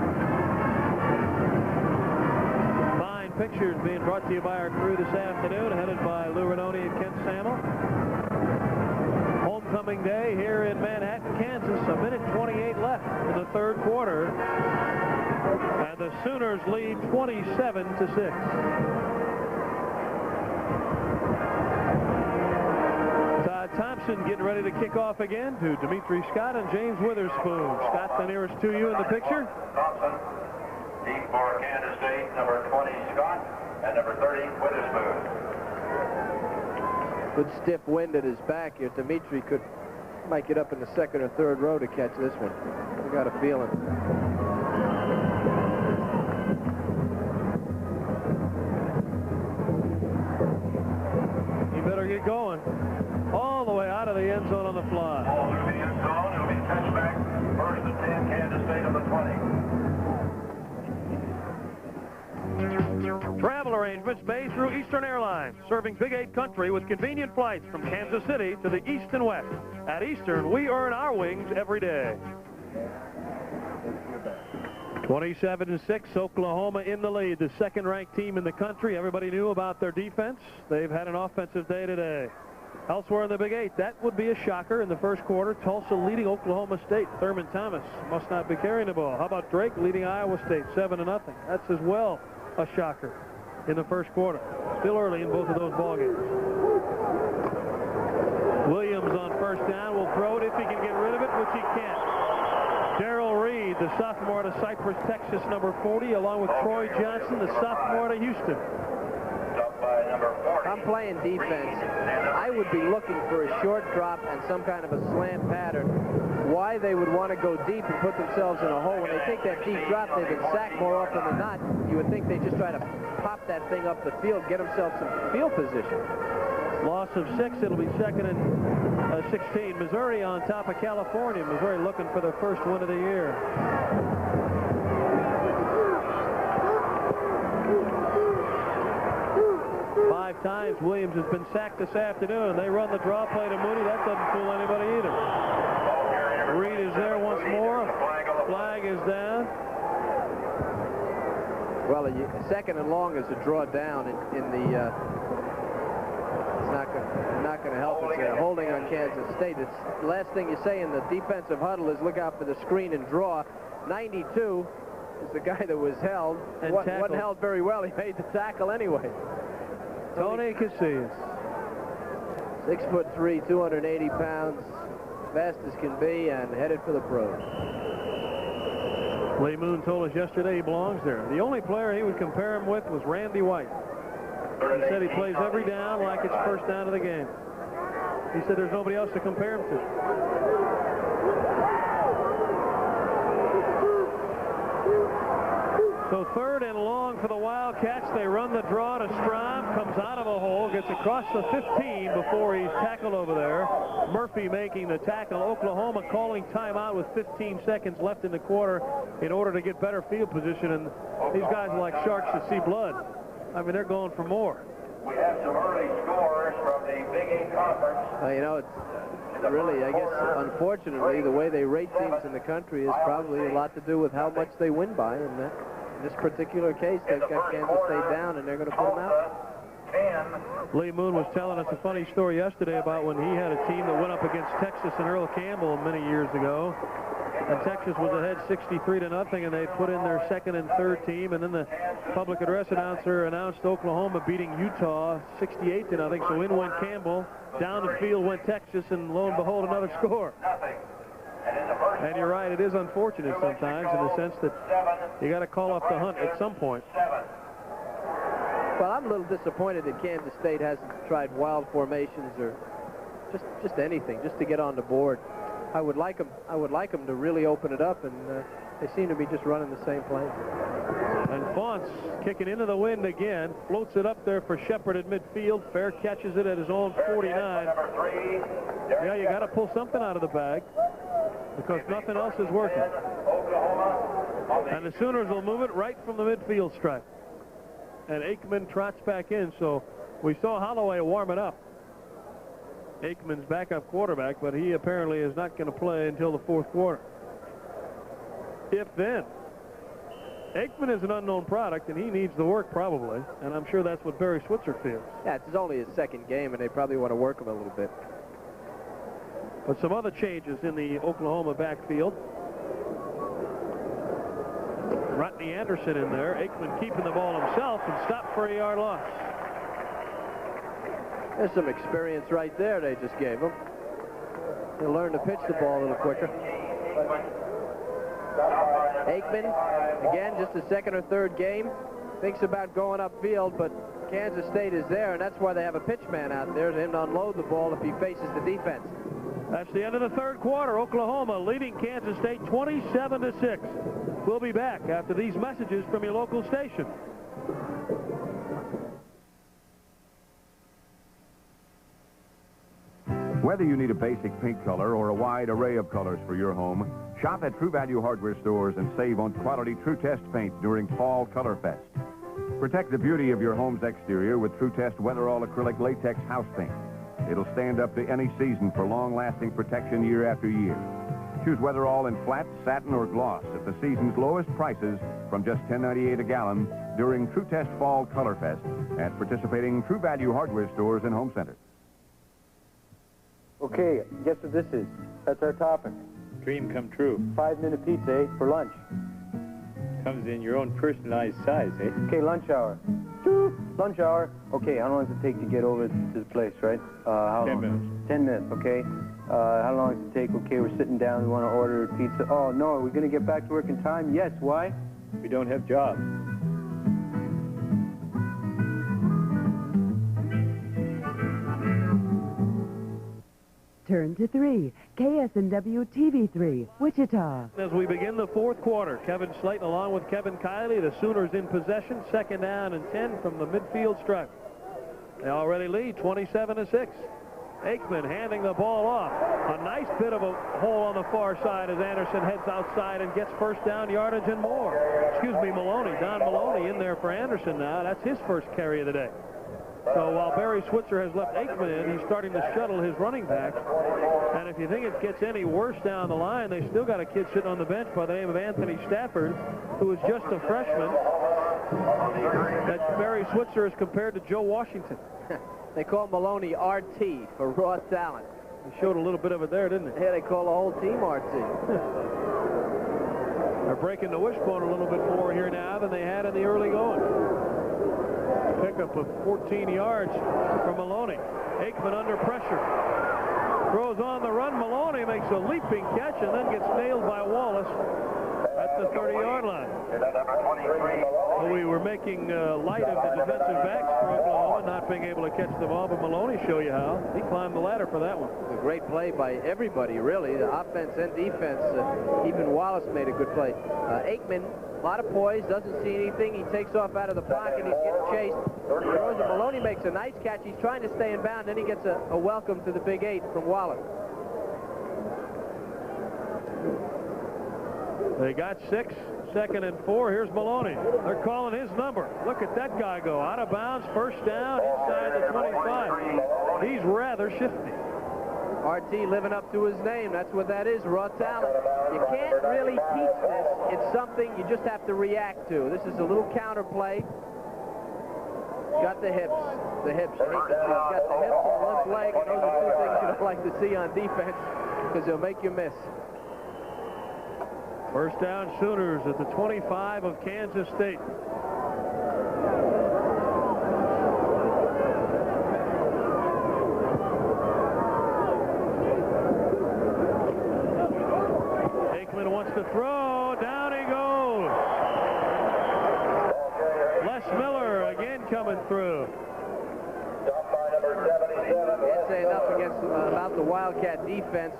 Pictures being brought to you by our crew this afternoon, headed by Lou Renoni and Ken Samuel. Homecoming day here in Manhattan, Kansas. A minute 28 left in the third quarter. And the Sooners lead 27-6. Todd Thompson getting ready to kick off again to Dimitri Scott and James Witherspoon. Scott, the nearest to you in the picture. Thompson. Deep for Kansas State, number 20, Scott, and number 30, Witherspoon. Good stiff wind at his back here. Dimitri might get up in the second or third row to catch this one. I got a feeling. He better get going. All the way out of the end zone on the fly. Ball through the end zone. It'll be touchback. First and 10, Kansas State on the 20. Travel arrangements made through Eastern Airlines, serving Big 8 country with convenient flights from Kansas City to the east and west. At Eastern, we earn our wings every day. 27-6, Oklahoma in the lead, the second-ranked team in the country. Everybody knew about their defense. They've had an offensive day today. Elsewhere in the Big 8, that would be a shocker in the first quarter. Tulsa leading Oklahoma State. Thurman Thomas must not be carrying the ball. How about Drake leading Iowa State 7-0? That's as well a shocker in the first quarter. Still early in both of those ball games. Williams on first down will throw it if he can get rid of it, which he can't. Darrell Reed, the sophomore out of Cypress, Texas, number 40, along with Troy Johnson, the sophomore out of Houston. I'm playing defense. I would be looking for a short drop and some kind of a slant pattern. Why they would want to go deep and put themselves in a hole. When they take that deep drop, they've been sacked more often than not. You would think they just try to pop that thing up the field, get themselves some field position. Loss of 6. It'll be second and 16. Missouri on top of California. Missouri looking for their first win of the year. Five times Williams has been sacked this afternoon. They run the draw play to Mooney. That doesn't fool anybody either. Reed is there once more. Flag is down. Well, a second and long is a draw down in the. It's not going to help us there. Holding on Kansas State. It's the last thing you say in the defensive huddle is look out for the screen and draw. 92 is the guy that was held. And wasn't held very well. He made the tackle anyway. Tony Casillas. 6'3", 280 pounds, fast as can be, and headed for the pros. Lee Moon told us yesterday he belongs there. The only player he would compare him with was Randy White. He said he plays every down like it's first down of the game. He said there's nobody else to compare him to. So third and long for the Wildcats. They run the draw to Strom, comes out of a hole, gets across the 15 before he's tackled over there. Murphy making the tackle. Oklahoma calling timeout with 15 seconds left in the quarter in order to get better field position. And these guys are like sharks that see blood. I mean, they're going for more. We have some early scores from the Big 8 Conference. You know, it's really, I guess, unfortunately, the way they rate teams in the country is probably a lot to do with how much they win by. And in this particular case, they've got Kansas State down, and they're going to put them out. Lee Moon was telling us a funny story yesterday about when he had a team that went up against Texas and Earl Campbell many years ago. And Texas was ahead 63-0, and they put in their second and third team. And then the public address announcer announced Oklahoma beating Utah 68-0. So in went Campbell, down the field went Texas, and lo and behold, another score. And you're right, it is unfortunate sometimes in the sense that you got to call off the hunt at some point. Well, I'm a little disappointed that Kansas State hasn't tried wild formations or just anything, just to get on the board. I would like them to really open it up, and they seem to be just running the same play. And Fonts kicking into the wind again, floats it up there for Shepard at midfield. Fair catches it at his own 49. Yeah, you got to pull something out of the bag because nothing else is working. And the Sooners will move it right from the midfield stripe. And Aikman trots back in, so we saw Holloway warming up. Aikman's backup quarterback, but he apparently is not going to play until the fourth quarter. If then. Aikman is an unknown product, and he needs the work probably, and I'm sure that's what Barry Switzer feels. Yeah, it's only his second game, and they probably want to work him a little bit. But some other changes in the Oklahoma backfield. Rodney Anderson in there. Aikman keeping the ball himself and stopped for a yard loss. There's some experience right there they just gave him. He'll learn to pitch the ball a little quicker. Aikman, again, just his second or third game, thinks about going upfield, but Kansas State is there, and that's why they have a pitch man out there to him to unload the ball if he faces the defense. That's the end of the third quarter. Oklahoma leading Kansas State 27-6. We'll be back after these messages from your local station. Whether you need a basic paint color or a wide array of colors for your home, shop at True Value Hardware stores and save on quality True Test paint during Fall Color Fest. Protect the beauty of your home's exterior with True Test Weatherall Acrylic Latex House Paint. It'll stand up to any season for long-lasting protection year after year. Choose Weatherall in flat, satin, or gloss at the season's lowest prices from just $10.98 a gallon during True Test Fall Color Fest at participating True Value Hardware stores and home centers. Okay, guess what this is? That's our topping. Dream come true. 5-minute pizza, for lunch. Comes in your own personalized size, eh? Okay, lunch hour. Doop. Lunch hour. Okay, how long does it take to get over to the place, right? How 10 long? minutes. 10 minutes, okay. How long does it take? Okay, we're sitting down, we want to order pizza. Oh, no, are we going to get back to work in time? Yes, why? We don't have jobs. Turn to 3, KSNW TV3, Wichita. As we begin the fourth quarter, Kevin Slayton along with Kevin Kiley, the Sooners in possession, 2nd down and 10 from the midfield stripe. They already lead 27-6. Aikman handing the ball off. A nice bit of a hole on the far side as Anderson heads outside and gets first down yardage and more. Excuse me, Maloney. Don Maloney in there for Anderson now. That's his first carry of the day. So while Barry Switzer has left Aikman in, he's starting to shuttle his running backs. And if you think it gets any worse down the line, they still got a kid sitting on the bench by the name of Anthony Stafford, who is just a freshman. That Barry Switzer is compared to Joe Washington. They call Maloney RT for raw talent. He showed a little bit of it there, didn't he? Yeah, they call the whole team RT. They're breaking the wishbone a little bit more here now than they had in the early going. Pickup of 14 yards for Maloney. Aikman under pressure. Throws on the run. Maloney makes a leaping catch and then gets nailed by Wallace at the 30-yard line. So we were making light of the defensive backs for Oklahoma not being able to catch the ball, but Maloney show you how. He climbed the ladder for that one. It's a great play by everybody, really. The offense and defense. Even Wallace made a good play. Aikman, a lot of poise, doesn't see anything. He takes off out of the pocket. He's getting chased. Throws it. Maloney makes a nice catch. He's trying to stay in bounds. Then he gets a welcome to the Big 8 from Wallace. They got 6, 2nd and 4. Here's Maloney. They're calling his number. Look at that guy go. Out of bounds, first down, inside the 25. He's rather shifty. RT living up to his name. That's what that is, raw talent. You can't really teach this. It's something you just have to react to. This is a little counter play. Got the hips. The hips. You hate to see. He's got the hips and the limp leg, and those are two things you don't like to see on defense because they'll make you miss. First down, Sooners at the 25 of Kansas State. Aikman wants to throw. Down he goes. Les Miller again coming through. Can't say enough about the Wildcat defense.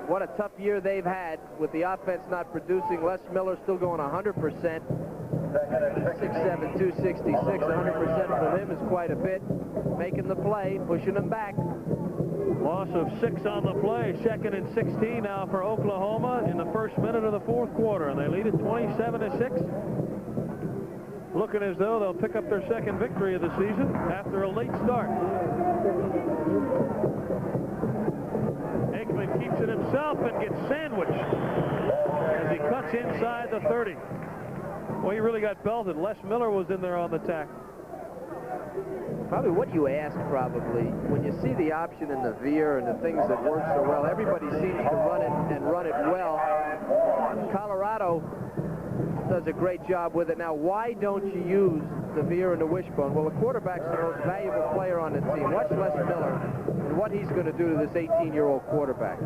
What a tough year they've had with the offense not producing. Les Miller still going 100%. 6'7", 266. 100% for him is quite a bit. Making the play, pushing them back. Loss of 6 on the play. 2nd and 16 now for Oklahoma in the first minute of the 4th quarter. And they lead it 27-6. Looking as though they'll pick up their 2nd victory of the season after a late start. Aikman keeps it himself and gets sandwiched as he cuts inside the 30. Well, he really got belted. Les Miller was in there on the tackle. Probably what you ask, probably, when you see the option in the veer and the things that work so well, everybody seems to run it and run it well. Colorado does a great job with it. Now, why don't you use the veer and the wishbone? Well, the quarterback's the most valuable player on the team. Watch Les Miller and what he's going to do to this 18-year-old quarterback.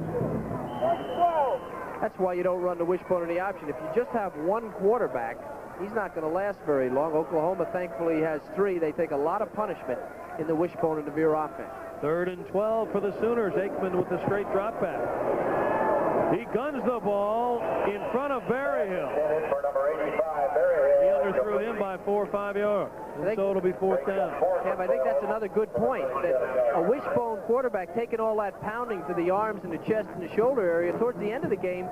That's why you don't run the wishbone or the option. If you just have one quarterback, he's not going to last very long. Oklahoma, thankfully, has 3. They take a lot of punishment in the wishbone and the veer offense. 3rd and 12 for the Sooners. Aikman with the straight drop back. He guns the ball in front of Berryhill. He underthrew him by 4 or 5 yards. And so it'll be 4th down. Cam, I think that's another good point, that a wishbone quarterback taking all that pounding to the arms and the chest and the shoulder area towards the end of the game,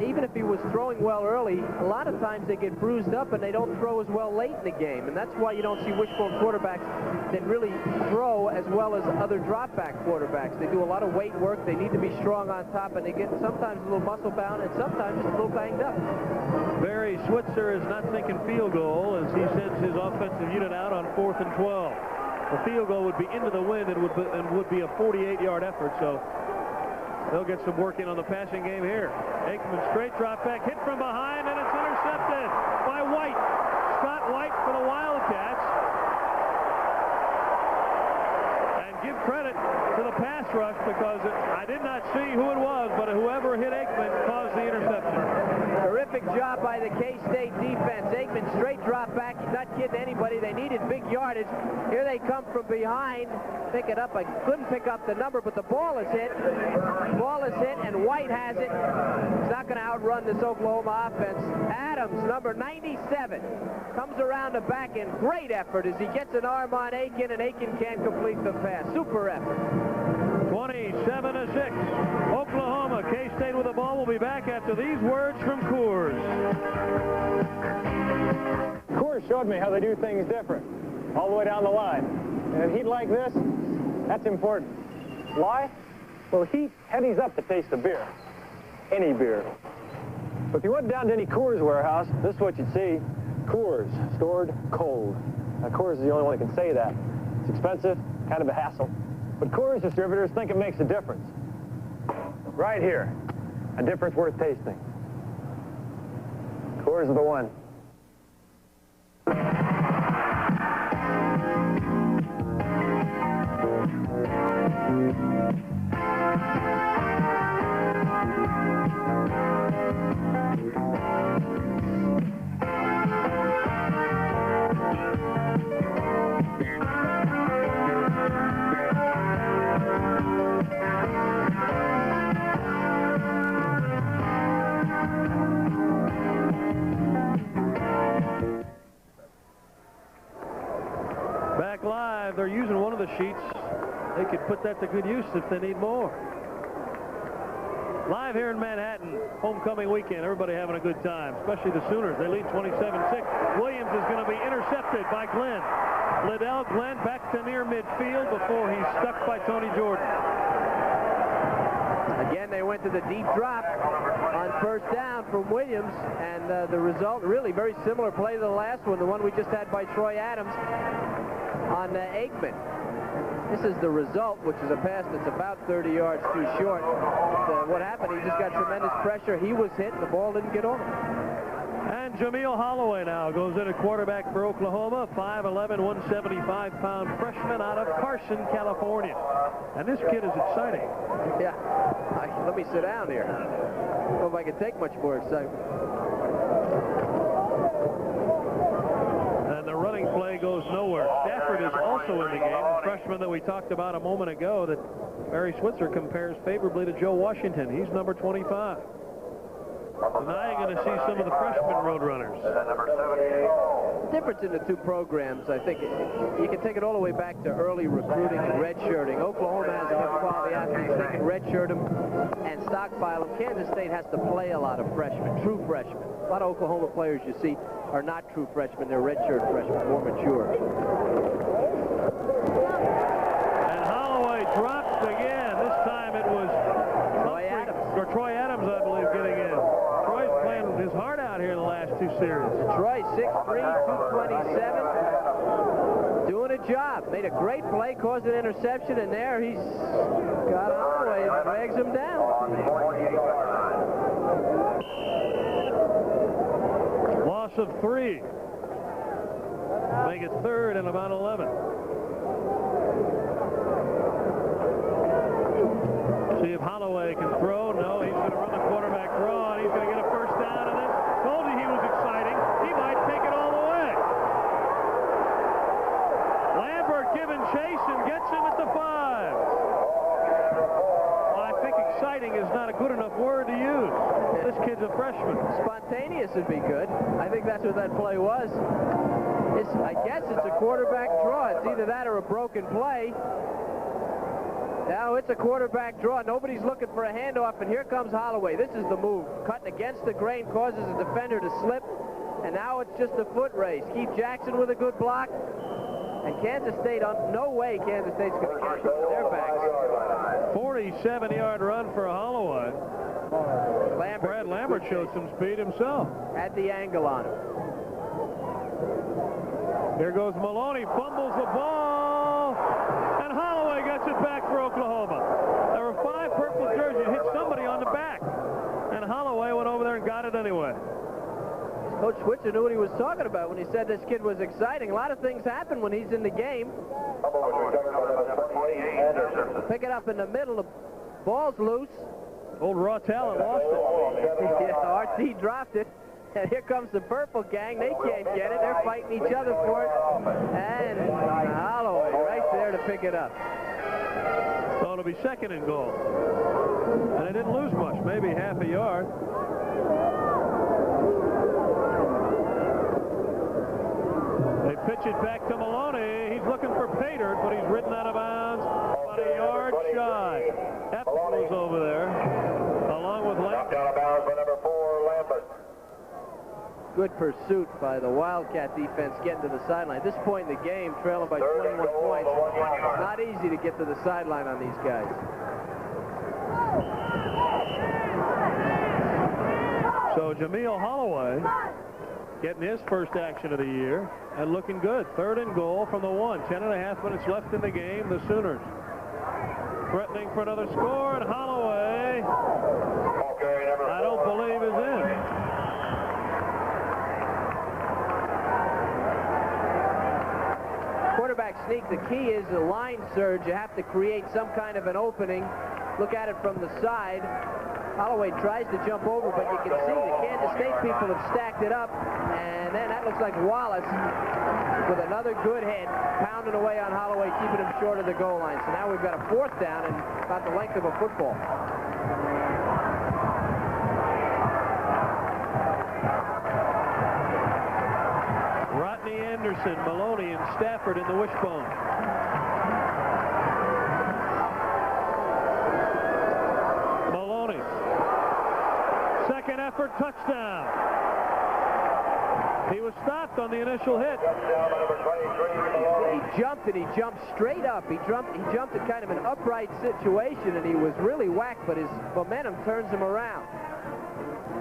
even if he was throwing well early, a lot of times they get bruised up and they don't throw as well late in the game. And that's why you don't see wishbone quarterbacks that really throw as well as other drop back quarterbacks. They do a lot of weight work. They need to be strong on top, and they get sometimes a little muscle bound and sometimes just a little banged up. Barry Switzer is not thinking field goal as he sends his offensive unit out on 4th and 12. The field goal would be into the wind and would be a 48-yard effort, so they'll get some work in on the passing game here. Aikman straight drop back, hit from behind, and it's intercepted by White. Scott White for the Wildcats. And give credit to the pass rush because I did not see who it was, but whoever hit Aikman caused the interception. Terrific job by the K-State defense. Aikman straight drop back. He's not kidding anybody. They needed big yardage. Here they come from behind. Pick it up. I couldn't pick up the number, but the ball is hit. Ball is hit, and White has it. He's not going to outrun this Oklahoma offense. Adams, number 97, comes around the back in great effort as he gets an arm on Aiken, and Aiken can't complete the pass. Super effort. 27-6. Oklahoma. K-State with the ball. Will be back after these words from Coors. Coors showed me how they do things different, all the way down the line. And in heat like this, that's important. Why? Well, heat headies up the taste of beer. Any beer. But if you went down to any Coors warehouse, this is what you'd see. Coors, stored cold. Now, Coors is the only one that can say that. It's expensive, kind of a hassle. But Coors distributors think it makes a difference. Right here. A difference worth tasting. Coors is the one. Back live, they're using one of the sheets. They could put that to good use if they need more. Live here in Manhattan, homecoming weekend. Everybody having a good time, especially the Sooners. They lead 27-6. Williams is going to be intercepted by Glenn. Liddell Glenn back to near midfield before he's stuck by Tony Jordan. Again, they went to the deep drop on 1st down from Williams, and the result really very similar play to the last one, the one we just had by Troy Adams on Aikman. This is the result, which is a pass that's about 30 yards too short. What happened, he just got tremendous pressure. He was hit, and the ball didn't get on him. And Jameel Holloway now goes in at quarterback for Oklahoma, 5'11", 175-pound freshman out of Carson, California. And this kid is exciting. Yeah. Let me sit down here. I don't know if I can take much more excitement. And the running play goes nowhere. Stafford also in the game, the freshman that we talked about a moment ago that Barry Switzer compares favorably to Joe Washington. He's number 25. So now you're going to see some of the freshman Roadrunners. The difference in the two programs, I think, you can take it all the way back to early recruiting and redshirting. Oklahoma has enough quality athletes, they can redshirt them and stockpile them. Kansas State has to play a lot of freshmen, true freshmen. A lot of Oklahoma players you see are not true freshmen, they're redshirt freshmen, more mature. And Holloway dropped again. This time it was Troy Adams, I believe, getting in. Troy's playing his heart out here in the last two series. Troy, 6'3", 227, doing a job. Made a great play, caused an interception, and there he's got Holloway and drags him down. Loss of 3. Make it 3rd and about 11. See if Holloway can throw. No, he's going to run the quarterback draw, and he's going to get a first down. And then told you he was exciting. He might take it all the way. Lambert giving chase and gets him at the 5. Well, I think exciting is not a good enough word to use. This kid's a freshman. Spontaneous would be good. I think that's what that play was. I guess it's a quarterback draw. It's either that or a broken play. Now it's a quarterback draw. Nobody's looking for a handoff, and here comes Holloway. This is the move. Cutting against the grain causes a defender to slip, and now it's just a foot race. Keith Jackson with a good block, and Kansas State, no way Kansas State's going to catch it with their backs. 47-yard run for Holloway. Brad Lambert showed some speed himself. Had the angle on him. Here goes Maloney, fumbles the ball, and Holloway gets it back for Oklahoma. There were 5 purple jerseys, hit somebody on the back, and Holloway went over there and got it anyway. Coach Switzer knew what he was talking about when he said this kid was exciting. A lot of things happen when he's in the game. Pick it up in the middle, the ball's loose. Old raw talent lost it. Yeah, RT dropped it. And here comes the purple gang. They can't get it. They're fighting each other for it. And Holloway right there to pick it up. So it'll be 2nd and goal. And they didn't lose much, maybe half a yard. They pitch it back to Maloney. He's looking for Pater, but he's ridden out of bounds about a yard shy. Epps goes over there, along with Lambert. Out of bounds by number 4, Lambert. Good pursuit by the Wildcat defense getting to the sideline. At this point in the game, trailing by 21 points. It's not easy to get to the sideline on these guys. So Jameel Holloway getting his first action of the year and looking good. 3rd and goal from the 1. 10.5 minutes left in the game. The Sooners threatening for another score, and Holloway, I don't believe, is in. Quarterback sneak, the key is the line surge. You have to create some kind of an opening. Look at it from the side. Holloway tries to jump over, but you can see the Kansas State people have stacked it up, and then that looks like Wallace with another good hit, pounding away on Holloway, keeping him short of the goal line. So now we've got a 4th down and about the length of a football. Rodney Anderson, Maloney, and Stafford in the wishbone. Maloney. 2nd effort, touchdown. He was stopped on the initial hit. He jumped, and he jumped straight up. He jumped in kind of an upright situation, and he was really whacked, but his momentum turns him around.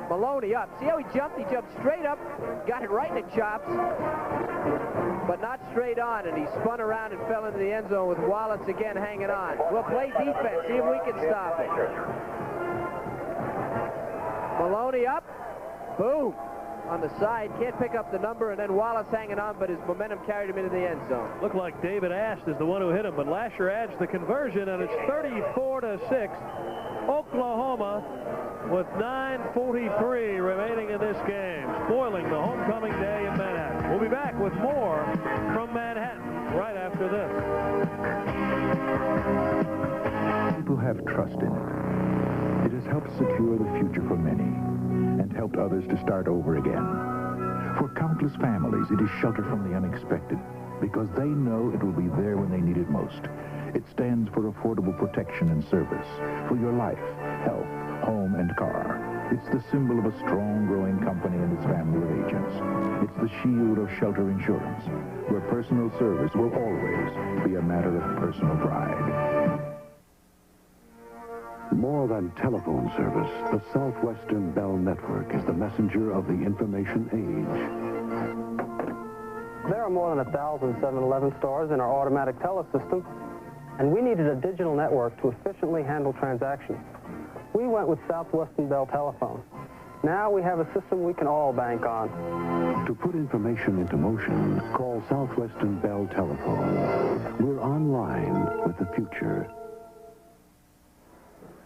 Maloney up. See how he jumped? He jumped straight up, got it right in the chops, but not straight on, and he spun around and fell into the end zone with Wallace again hanging on. We'll play defense, see if we can stop it. Maloney up. Boom. On the side, can't pick up the number, and then Wallace hanging on, but his momentum carried him into the end zone. Looked like David Ast is the one who hit him, but Lasher adds the conversion, and it's 34-6. Oklahoma with 9:43 remaining in this game, spoiling the homecoming day in Manhattan. We'll be back with more from Manhattan right after after this. People have trust in it. It has helped secure the future for many and helped others to start over again. For countless families, it is shelter from the unexpected because they know it will be there when they need it most. It stands for affordable protection and service for your life, health, home, and car. It's the symbol of a strong, growing company and its family of agents. It's the shield of Shelter Insurance, where personal service will always be a matter of personal pride. More than telephone service, the Southwestern Bell Network is the messenger of the information age. There are more than 1,000 7-Eleven stores in our automatic teller system, and we needed a digital network to efficiently handle transactions. We went with Southwestern Bell Telephone. Now we have a system we can all bank on. To put information into motion, call Southwestern Bell Telephone. We're online with the future.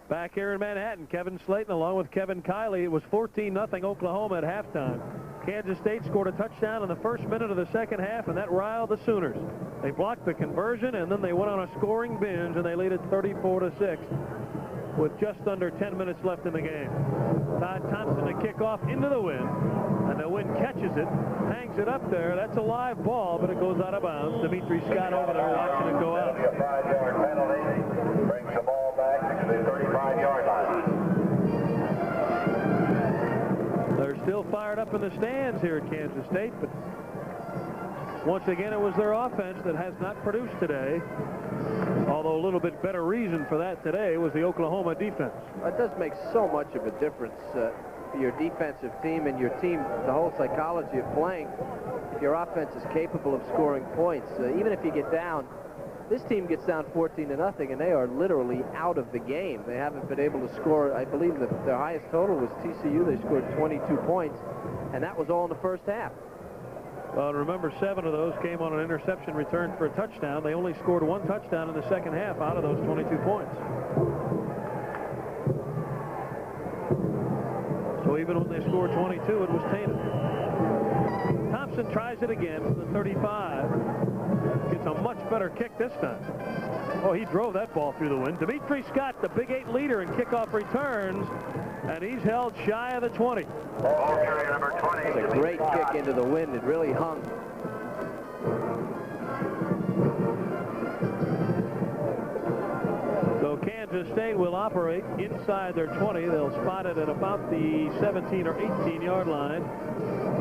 Back here in Manhattan, Kevin Slayton along with Kevin Kiley. It was 14-0 Oklahoma at halftime. Kansas State scored a touchdown in the first minute of the second half, and that riled the Sooners. They blocked the conversion, and then they went on a scoring binge, and they lead it 34-6 with just under 10 minutes left in the game. Todd Thompson to kick off into the wind, and the wind catches it, hangs it up there. That's a live ball, but it goes out of bounds. Dimitri Scott over there watching it go out. A 5-yard penalty brings the ball back to the 35-yard line. They're still fired up in the stands here at Kansas State, but once again, it was their offense that has not produced today. Although a little bit better reason for that today was the Oklahoma defense. It does make so much of a difference for your defensive team and your team, the whole psychology of playing. If your offense is capable of scoring points, even if you get down, this team gets down 14-0, and they are literally out of the game. They haven't been able to score. I believe that their highest total was TCU. They scored 22 points, and that was all in the first half. Well, remember, 7 of those came on an interception return for a touchdown. They only scored 1 touchdown in the second half out of those 22 points. So even when they scored 22, it was tainted. Thompson tries it again from the 35. Gets a much better kick this time. Oh, he drove that ball through the wind. Dimitri Scott, the Big 8 leader in kickoff returns, and he's held shy of the 20. Ball carrier number 20. It's a great kick into the wind. It really hung. So Kansas State will operate inside their 20. They'll spot it at about the 17 or 18-yard line,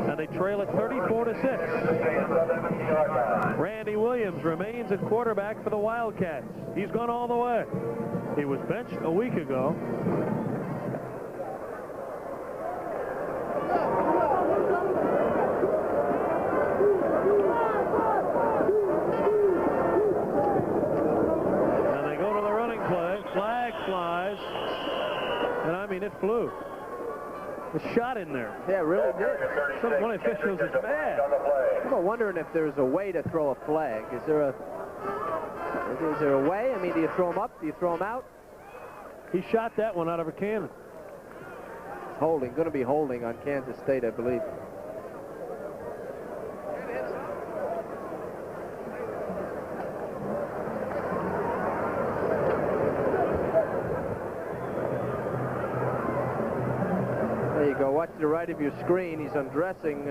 and they trail it 34-6. Randy Williams remains at quarterback for the Wildcats. He's gone all the way. He was benched a week ago. It flew. It shot in there. Yeah, it really did. One of the officials is mad. I'm wondering if there's a way to throw a flag. Is there a way? I mean, do you throw them up? Do you throw them out? He shot that one out of a cannon. Holding. Going to be holding on Kansas State, I believe. Watch to the right of your screen. He's undressing.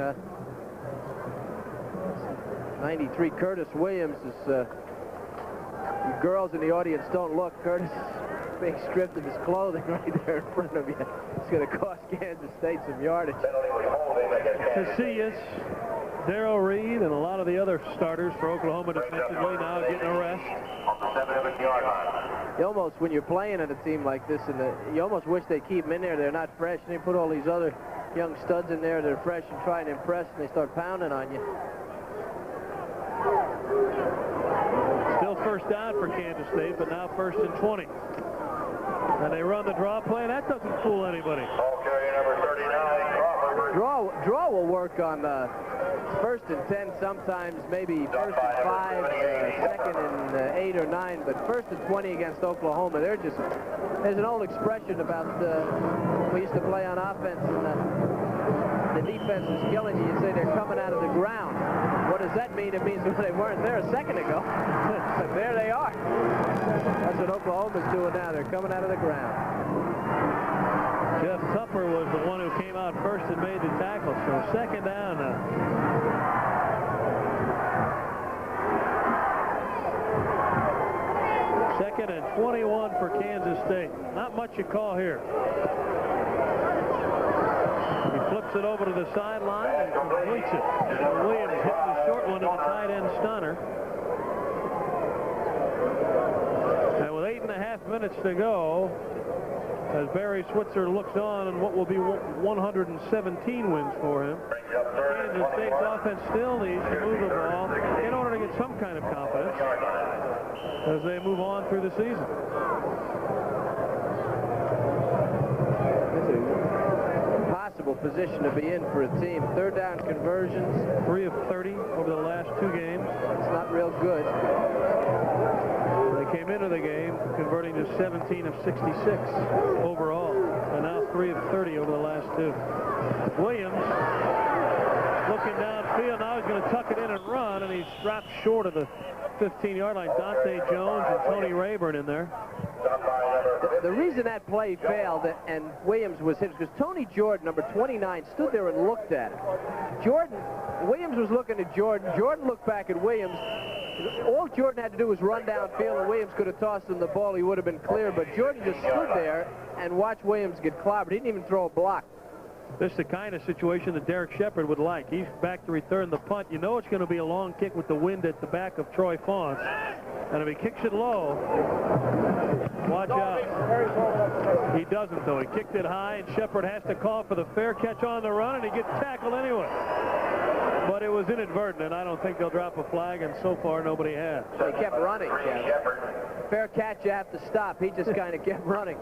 93 Curtis Williams is. You girls in the audience don't look. Curtis is being stripped of his clothing right there in front of you. It's going to cost Kansas State some yardage. Casillas, Darrell Reed, and a lot of the other starters for Oklahoma defensively now getting a rest. You almost, when you're playing on a team like this, you almost wish they keep them in there. They're not fresh. And they put all these other young studs in there that are fresh and try to impress, and they start pounding on you. Still first down for Kansas State, but now 1st and 20. And they run the draw play. That doesn't fool anybody. Ball carrier number 39, Crawford. Draw will work on 1st and 10 sometimes, maybe 1st and 5, 2nd and 8 or 9, but 1st and 20 against Oklahoma, there's an old expression about we used to play on offense and the defense is killing you. You say they're coming out of the ground. What what does that mean? It means that they weren't there a second ago. But there they are. That's what Oklahoma's doing now. They're coming out of the ground. Jeff Tupper was the one who came out first and made the tackle. So second down now. Second and 21 for Kansas State. Not much you call here. He flips it over to the sideline and completes it. And Williams hits the short one to the tight end Stunner. And with 8.5 minutes to go, as Barry Switzer looks on and what will be 117 wins for him, Kansas State's offense still needs to move the ball in order to get some kind of confidence as they move on through the season. It's a impossible position to be in for a team. Third down conversions. 3 of 30 over the last 2 games. It's not real good. They came into the game converting to 17 of 66 overall, and now 3 of 30 over the last 2. Williams looking downfield. Now he's going to tuck it in and run, and he's dropped short of the 15-yard line. Dante Jones and Tony Rayburn in there. The reason that play failed and Williams was hit was because Tony Jordan, number 29, stood there and looked at it. Williams was looking at Jordan. Jordan looked back at Williams. All Jordan had to do was run downfield, and Williams could have tossed him the ball. He would have been clear, but Jordan just stood there and watched Williams get clobbered. He didn't even throw a block. This is the kind of situation that Derek Shepard would like. He's back to return the punt. You know it's going to be a long kick with the wind at the back of Troy Fawn. And if he kicks it low, watch out. He doesn't, though. He kicked it high, and Shepard has to call for the fair catch on the run, and he gets tackled anyway. But it was inadvertent, and I don't think they'll drop a flag, and so far nobody has. They kept running, Kevin. Fair catch, you have to stop. He just kind of kept running.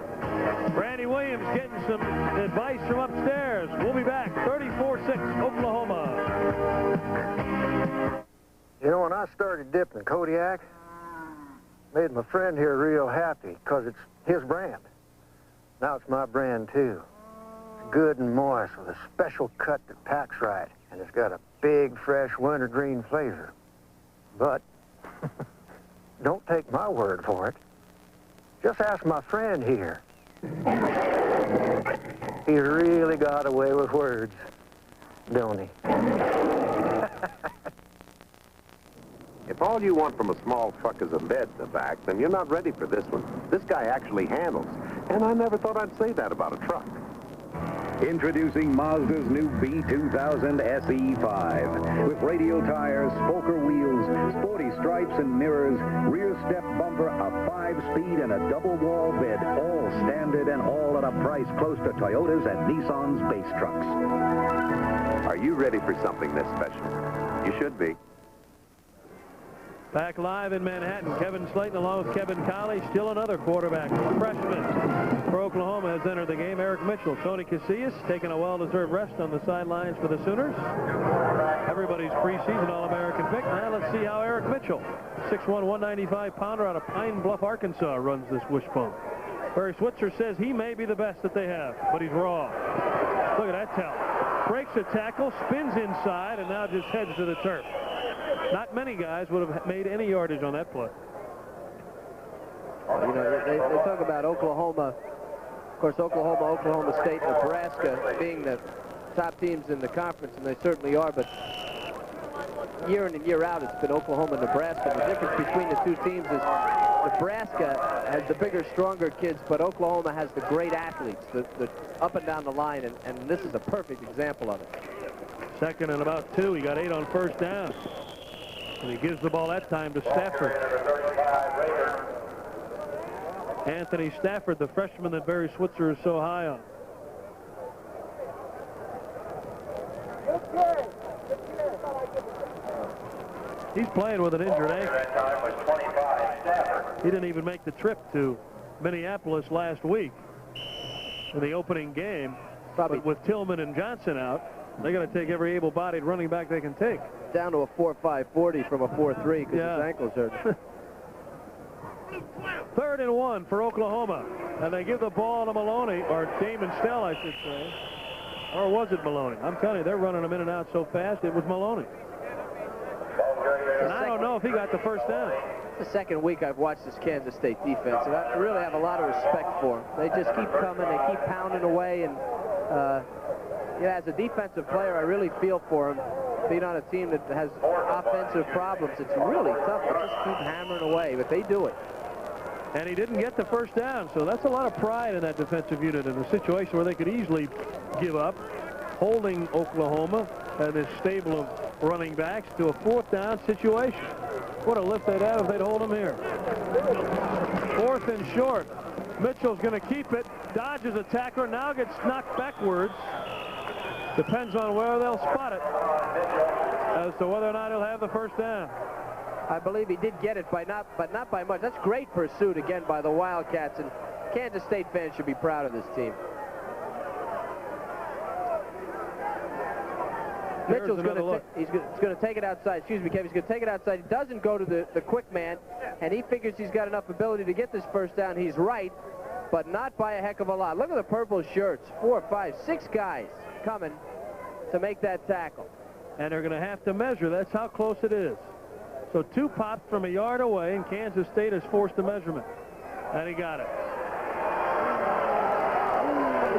Randy Williams getting some advice from upstairs. We'll be back. 34-6, Oklahoma. You know, when I started dipping Kodiak, made my friend here real happy because it's his brand. Now it's my brand, too. It's good and moist with a special cut that packs right, and it's got a big, fresh wintergreen flavor. But don't take my word for it. Just ask my friend here. He's really got away with words, don't he? If all you want from a small truck is a bed in the back, then you're not ready for this one. This guy actually handles. And I never thought I'd say that about a truck. Introducing Mazda's new B2000 SE5. With radial tires, spoker wheels, sporty stripes and mirrors, rear step bumper, a 5-speed and a double-wall bed, all standard and all at a price close to Toyota's and Nissan's base trucks. Are you ready for something this special? You should be. Back live in Manhattan, Kevin Slayton along with Kevin Colley. Still another quarterback, freshman for Oklahoma, has entered the game. Eric Mitchell, Tony Casillas taking a well-deserved rest on the sidelines for the Sooners. Everybody's preseason All-American pick. Now let's see how Eric Mitchell, 6'1", 195-pounder out of Pine Bluff, Arkansas, runs this wishbone. Barry Switzer says he may be the best that they have, but he's wrong. Look at that talent. Breaks a tackle, spins inside, and now just heads to the turf. Not many guys would have made any yardage on that play. You know, they talk about Oklahoma. Of course, Oklahoma State, Nebraska being the top teams in the conference, and they certainly are, but year in and year out, it's been Oklahoma and Nebraska. The difference between the two teams is Nebraska has the bigger, stronger kids, but Oklahoma has the great athletes, the up and down the line, and this is a perfect example of it. Second and about 2. He got 8 on first down. And he gives the ball that time to Stafford. Anthony Stafford, the freshman that Barry Switzer is so high on. He's playing with an injured ankle. He didn't even make the trip to Minneapolis last week in the opening game. But with Tillman and Johnson out, they got to take every able-bodied running back they can take. Down to a 4.5 40 from a 4.3 because his ankles hurt. 3rd and 1 for Oklahoma. And they give the ball to Maloney, or Damon Stell, I should say. Or was it Maloney? I'm telling you, they're running them in and out so fast, it was Maloney. And I don't know if he got the first down. The second week I've watched this Kansas State defense, and I really have a lot of respect for them. They just keep coming, they keep pounding away, and as a defensive player, I really feel for them. Being on a team that has offensive problems, it's really tough to just keep hammering away, but they do it. And he didn't get the first down, so that's a lot of pride in that defensive unit in a situation where they could easily give up, holding Oklahoma and his stable of running backs to a fourth down situation. What a lift they'd have if they'd hold him here. Fourth and short. Mitchell's going to keep it, dodges a tackler, now gets knocked backwards. Depends on where they'll spot it as to whether or not he'll have the first down. I believe he did get it, but not by much. That's great pursuit again by the Wildcats, and Kansas State fans should be proud of this team. Mitchell's going to take it outside. Excuse me, Kevin. He's going to take it outside. He doesn't go to the quick man, and he figures he's got enough ability to get this first down. He's right, but not by a heck of a lot. Look at the purple shirts. 4, 5, 6 guys coming to make that tackle. And they're going to have to measure. That's how close it is. So 2 pops from a yard away, and Kansas State has forced a measurement. And he got it.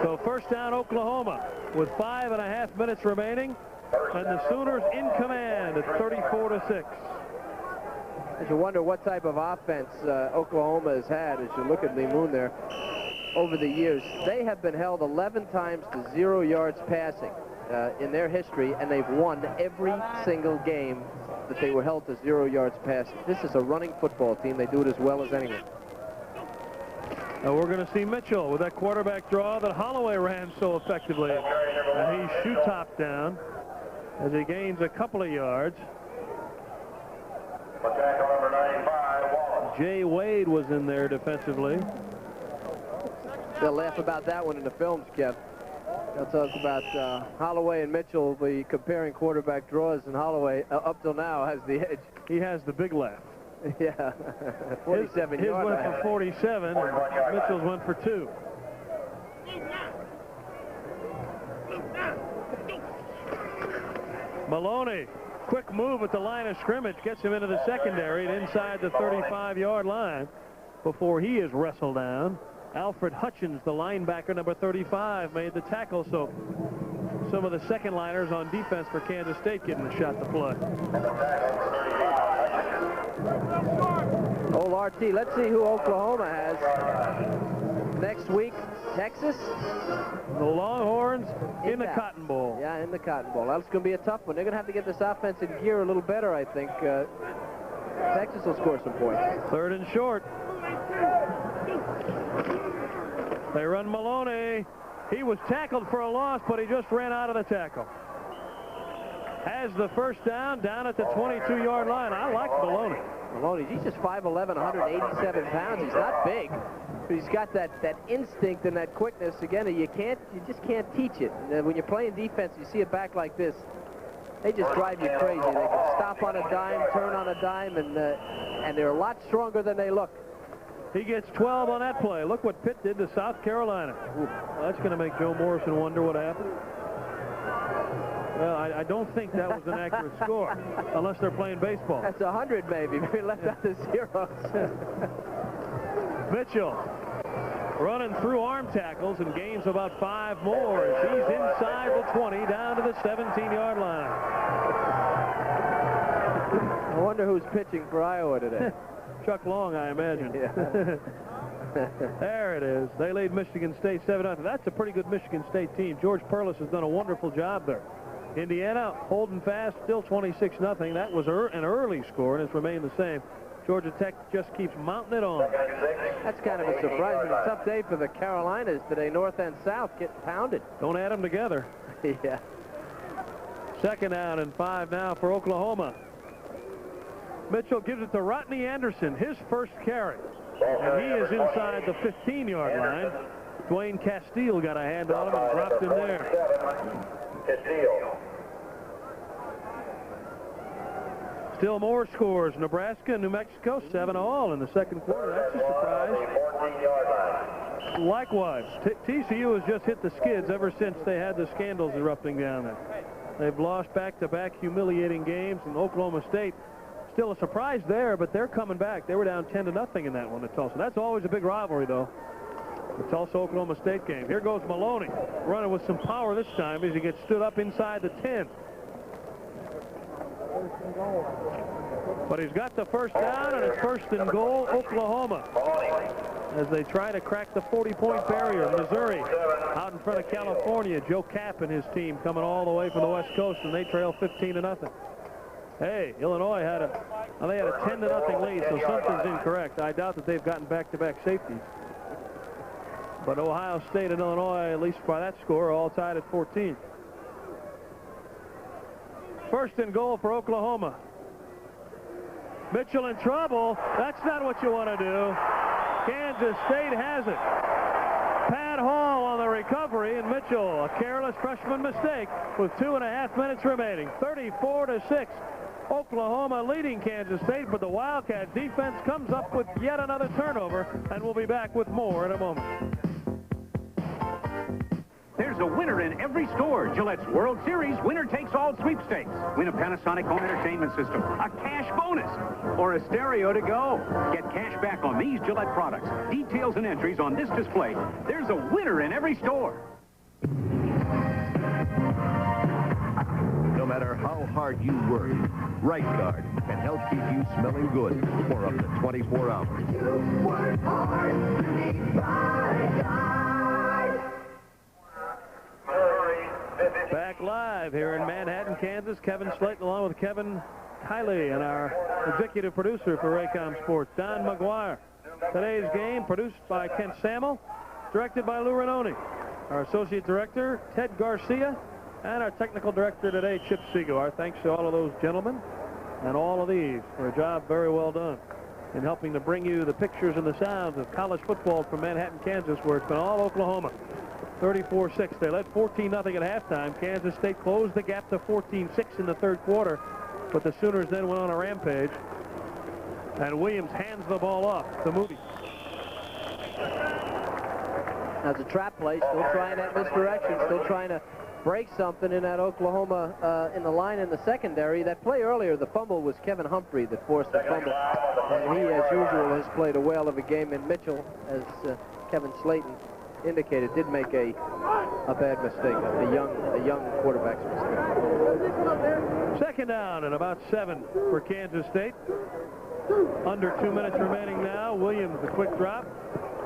So first down, Oklahoma, with 5.5 minutes remaining. And the Sooners in command at 34-6. As you wonder what type of offense Oklahoma has had, as you look at Lee Moon there, over the years, they have been held 11 times to 0 yards passing in their history, and they've won every single game that they were held to 0 yards passing. This is a running football team. They do it as well as anyone. Now we're going to see Mitchell with that quarterback draw that Holloway ran so effectively. And he shoot top down as he gains a couple of yards. Jay Wade was in there defensively. They'll laugh about that one in the films, Kev. They'll talk about Holloway and Mitchell will be comparing quarterback draws, and Holloway, up till now, has the edge. He has the big laugh. Yeah, 47 His yards. went for 47, and Mitchell's went for 2. Maloney, quick move at the line of scrimmage, gets him into the secondary and inside the 35-yard line before he is wrestled down. Alfred Hutchins, the linebacker, number 35, made the tackle, so some of the second liners on defense for Kansas State getting a shot to play. Old RT, let's see who Oklahoma has. Next week, Texas. The Longhorns in the Cotton Bowl. Yeah, in the Cotton Bowl. That's going to be a tough one. They're going to have to get this offense in gear a little better, I think. Texas will score some points. Third and short. They run Maloney. He was tackled for a loss, but he just ran out of the tackle. Has the first down at the 22-yard line. I like Maloney. Maloney, he's just 5'11", 187 pounds. He's not big, but he's got that instinct and that quickness. Again, you just can't teach it. When you're playing defense, you see a back like this, they just drive you crazy. They can stop on a dime, turn on a dime, and they're a lot stronger than they look. He gets 12 on that play. Look what Pitt did to South Carolina. Well, that's going to make Joe Morrison wonder what happened. Well, I don't think that was an accurate score, unless they're playing baseball. That's 100, maybe. Maybe left out the zeros. Mitchell running through arm tackles and gains about 5 more as he's inside the 20, down to the 17-yard line. I wonder who's pitching for Iowa today. Chuck Long, I imagine. Yeah. There it is. They lead Michigan State 7-0. That's a pretty good Michigan State team. George Perlis has done a wonderful job there. Indiana holding fast, still 26-0. That was an early score, and it's remained the same. Georgia Tech just keeps mounting it on. That's kind of a surprise. It's a tough day for the Carolinas today. North and South getting pounded. Don't add them together. Yeah. Second down and 5 now for Oklahoma. Mitchell gives it to Rodney Anderson, his first carry. And he is inside the 15-yard line. Dwayne Castile got a hand on him and dropped him there. Still more scores. Nebraska and New Mexico, 7-all in the second quarter. That's a surprise. Likewise, TCU has just hit the skids ever since they had the scandals erupting down there. They've lost back-to-back humiliating games, and Oklahoma State still a surprise there, but they're coming back. They were down 10-0 in that one at Tulsa. That's always a big rivalry, though. The Tulsa-Oklahoma State game. Here goes Maloney, running with some power this time as he gets stood up inside the 10. But he's got the first down, and it's first and goal, Oklahoma, as they try to crack the 40-point barrier. Missouri out in front of California. Joe Kapp and his team coming all the way from the West Coast, and they trail 15-0. Hey, Illinois had a 10-0 lead, so something's incorrect. I doubt that they've gotten back-to-back safeties. But Ohio State and Illinois, at least by that score, are all tied at 14. First and goal for Oklahoma. Mitchell in trouble. That's not what you want to do. Kansas State has it. Pat Hall on the recovery, and Mitchell, a careless freshman mistake with 2.5 minutes remaining. 34-6. Oklahoma leading Kansas State, but the Wildcat defense comes up with yet another turnover, and we'll be back with more in a moment. There's a winner in every store. Gillette's World Series Winner Takes All Sweepstakes. Win a Panasonic home entertainment system, a cash bonus, or a stereo to go. Get cash back on these Gillette products. Details and entries on this display. There's a winner in every store. No matter how hard you work, Right Guard can help keep you smelling good for up to 24 hours. You work hard, need Right Guard. Back live here in Manhattan, Kansas. Kevin Slayton along with Kevin Kiley and our executive producer for Raycom Sports, Don McGuire. Today's game produced by Kent Samuel, directed by Lou Ranoni. Our associate director, Ted Garcia, and our technical director today, Chip Segal. Our thanks to all of those gentlemen and all of these for a job very well done in helping to bring you the pictures and the sounds of college football from Manhattan, Kansas, where it's been all Oklahoma. 34-6. They led 14-0 at halftime. Kansas State closed the gap to 14-6 in the third quarter, but the Sooners then went on a rampage. And Williams hands the ball off to Moody. That's a trap play, still trying that misdirection, still trying to break something in that Oklahoma in the line in the secondary. That play earlier, the fumble, was Kevin Humphrey that forced the fumble. And he, as usual, has played a whale of a game. And Mitchell, as Kevin Slayton indicated, did make a bad mistake, a young quarterback's mistake. Second down and about 7 for Kansas State. Under 2 minutes remaining now. Williams, the quick drop.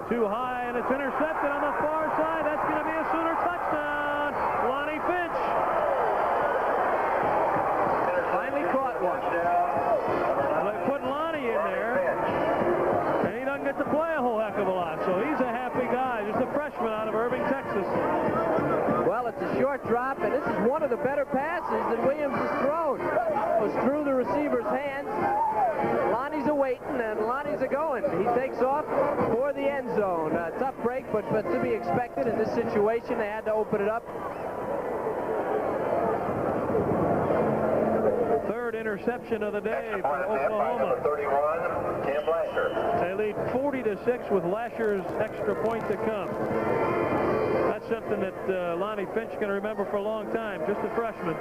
Too high, and it's intercepted on the far side. That's going to be a Sooner touchdown. Lonnie Finch. Finally caught one. Well, they put Lonnie in there, and he doesn't get to play a whole heck of a lot, so he's a happy guy. Just a freshman out of Irving, Texas. Well, it's a short drop, and this is one of the better passes that Williams has thrown. It was through the receiver's hands. Lonnie's a-waiting, and Lonnie's a-going. He takes off for the end zone. Tough break, but to be expected in this situation. They had to open it up. Third interception of the day for Oklahoma. 31, Tim Lasher. They lead 40-6 with Lasher's extra point to come. That's something that Lonnie Finch can remember for a long time, just a freshman.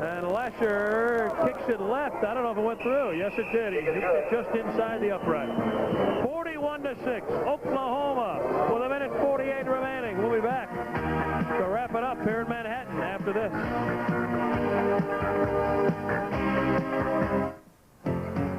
And Lasher kicks it left. I don't know if it went through. Yes, it did. He hit it just inside the upright. 41-6. Oklahoma with 1:48 remaining. We'll be back to wrap it up here in Manhattan after this.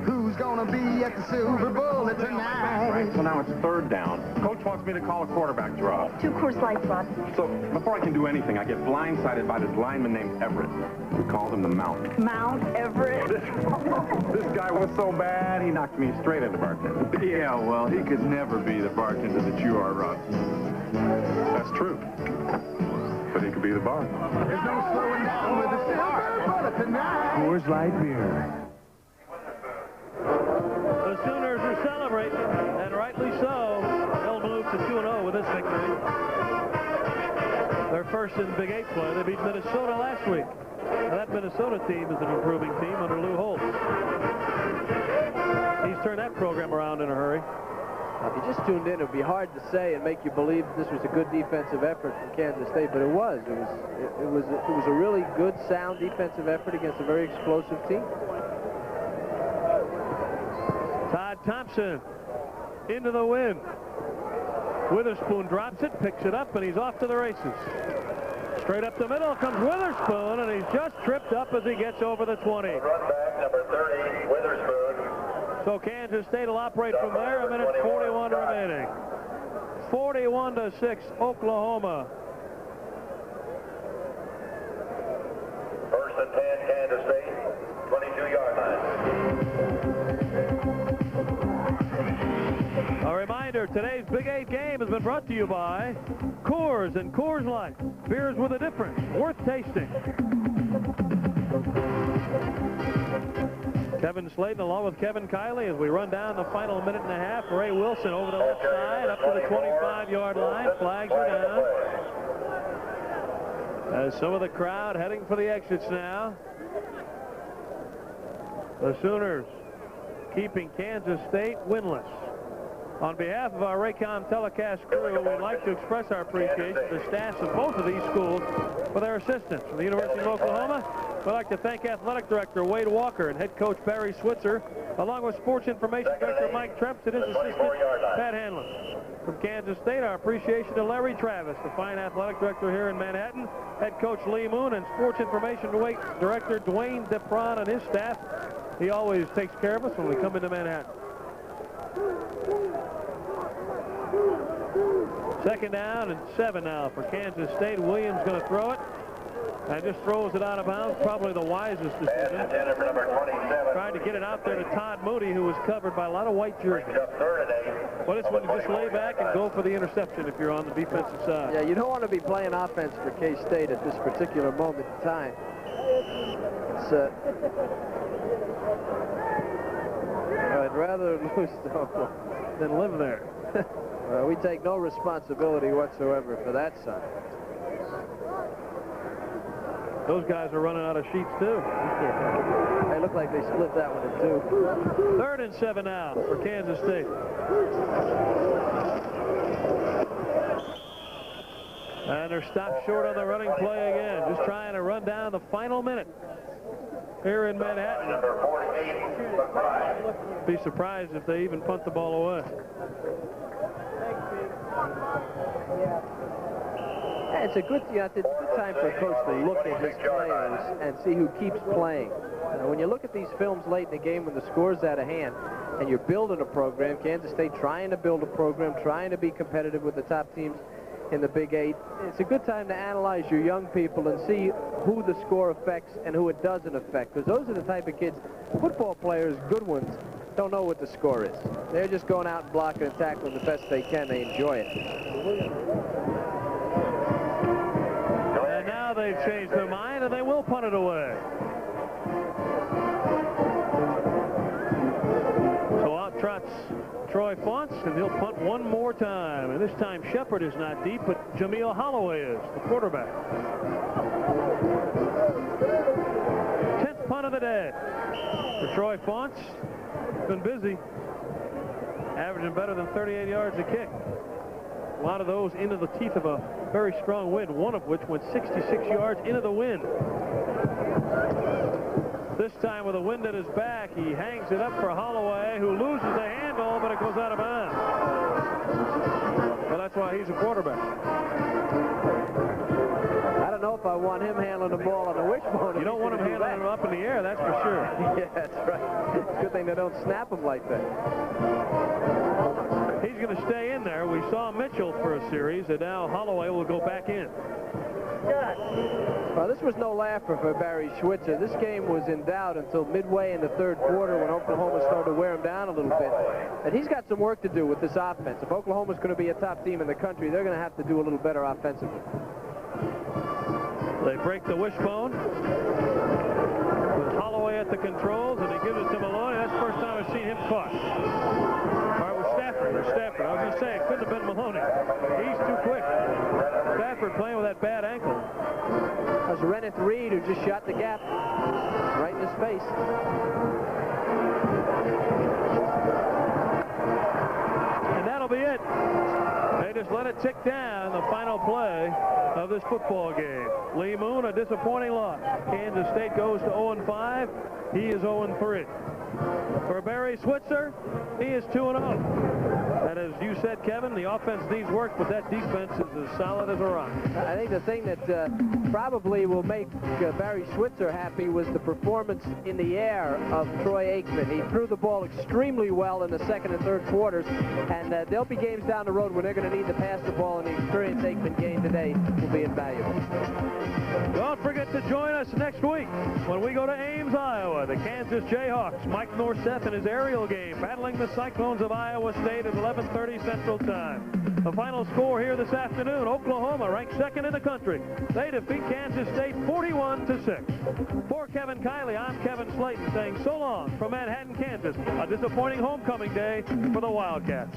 Who's gonna be at the Silver Bullet tonight? So now it's third down. Coach wants me to call a quarterback draw. 2 Coors Lights, boss. So before I can do anything, I get blindsided by this lineman named Everett. We called him the Mount. Mount Everett. This guy was so bad, he knocked me straight into bartender. Yeah, well, he could never be the bartender that you are, Russ. That's true. But he could be the bar. There's no slowing down with the Silver Bullet tonight. Coors Light beer. The Sooners are celebrating, and rightly so. They'll move to 2-0 with this victory. Their first in Big 8 play. They beat Minnesota last week. Now, that Minnesota team is an improving team under Lou Holtz. He's turned that program around in a hurry. If you just tuned in, it would be hard to say and make you believe this was a good defensive effort from Kansas State, but it was. It was a really good, sound defensive effort against a very explosive team. Todd Thompson into the wind. Witherspoon drops it, picks it up, and he's off to the races. Straight up the middle comes Witherspoon, and he's just tripped up as he gets over the 20. Run back, number 30, Witherspoon. So Kansas State will operate from there. 1:41 remaining. 41-6, Oklahoma. First and 10, Kansas State, 22-yard line. A reminder, today's Big 8 game has been brought to you by Coors and Coors Light. Beers with a difference, worth tasting. Kevin Slayton along with Kevin Kiley as we run down the final minute and a half. Ray Wilson over the left side up to the 25-yard line. Flags are down. As some of the crowd heading for the exits now. The Sooners keeping Kansas State winless. On behalf of our Raycom telecast crew, we'd like to express our appreciation to the staffs of both of these schools for their assistance. From the University of Oklahoma, we'd like to thank Athletic Director Wade Walker and Head Coach Barry Switzer, along with Sports Information Director Mike Tremps and his assistant Pat Hanlon. From Kansas State, our appreciation to Larry Travis, the fine Athletic Director here in Manhattan, Head Coach Lee Moon, and Sports Information Director Dwayne Depron and his staff. He always takes care of us when we come into Manhattan. Second down and 7 now for Kansas State. Williams going to throw it and just throws it out of bounds. Probably the wisest decision. Tried to get it out there to Todd Moody, who was covered by a lot of white jerseys. Well, it's when you just lay back and go for the interception if you're on the defensive side. Yeah, you don't want to be playing offense for K-State at this particular moment in time. It's, I'd rather lose than live there. We take no responsibility whatsoever for that side. Those guys are running out of sheets, too. They look like they split that one in two. 3rd and 7 now for Kansas State. And they're stopped short on the running play again. Just trying to run down the final minute here in Manhattan. Be surprised if they even punt the ball away. Yeah, it's a good time for a coach to look at his players and see who keeps playing. When you look at these films late in the game when the score's out of hand and you're building a program, Kansas State trying to build a program, trying to be competitive with the top teams in the Big 8, it's a good time to analyze your young people and see who the score affects and who it doesn't affect, because those are the type of kids, football players, good ones, don't know what the score is. They're just going out and blocking and tackling the best they can. They enjoy it. And now they've changed their mind and they will punt it away. So out trots Troy Fonts, and he'll punt one more time. And this time Shepard is not deep, but Jameel Holloway is, the quarterback. 10th punt of the day for Troy Fonts. Been busy, averaging better than 38 yards a kick. A lot of those into the teeth of a very strong wind, one of which went 66 yards into the wind. This time with the wind at his back, he hangs it up for Holloway, who loses the handle, but it goes out of bounds. Well, that's why he's a quarterback. I don't know if I want him handling the ball on the wishbone. You don't want him handling it up in the air, that's for sure. Yeah, that's right. It's a good thing they don't snap him like that. He's going to stay in there. We saw Mitchell for a series, and now Holloway will go back in. Well, this was no laugher for Barry Switzer. This game was in doubt until midway in the third quarter when Oklahoma started to wear him down a little bit. And he's got some work to do with this offense. If Oklahoma's going to be a top team in the country, they're going to have to do a little better offensively. They break the wishbone with Holloway at the controls, and he gives it to Maloney. That's the first time I've seen him caught. All right, with Stafford. I was going to say, it couldn't have been Maloney. He's too quick. Stafford playing with that bad ankle. That was Reneth Reed, who just shot the gap right in his face. And that They just let it tick down the final play of this football game. Lee Moon, a disappointing loss. Kansas State goes to 0-5. He is 0-3. For Barry Switzer, he is 2-0. And as you said, Kevin, the offense needs work, but that defense is as solid as a rock. I think the thing that probably will make Barry Switzer happy was the performance in the air of Troy Aikman. He threw the ball extremely well in the second and third quarters, and there'll be games down the road when they're going to need to pass the ball, and the experience Aikman gained today will be invaluable. Don't forget to join us next week when we go to Ames, Iowa. The Kansas Jayhawks, Mike Norseth in his aerial game, battling the Cyclones of Iowa State at 11:30 Central Time. The final score here this afternoon, Oklahoma ranked second in the country. They defeat Kansas State 41-6. For Kevin Kiley, I'm Kevin Slayton saying so long from Manhattan, Kansas. A disappointing homecoming day for the Wildcats.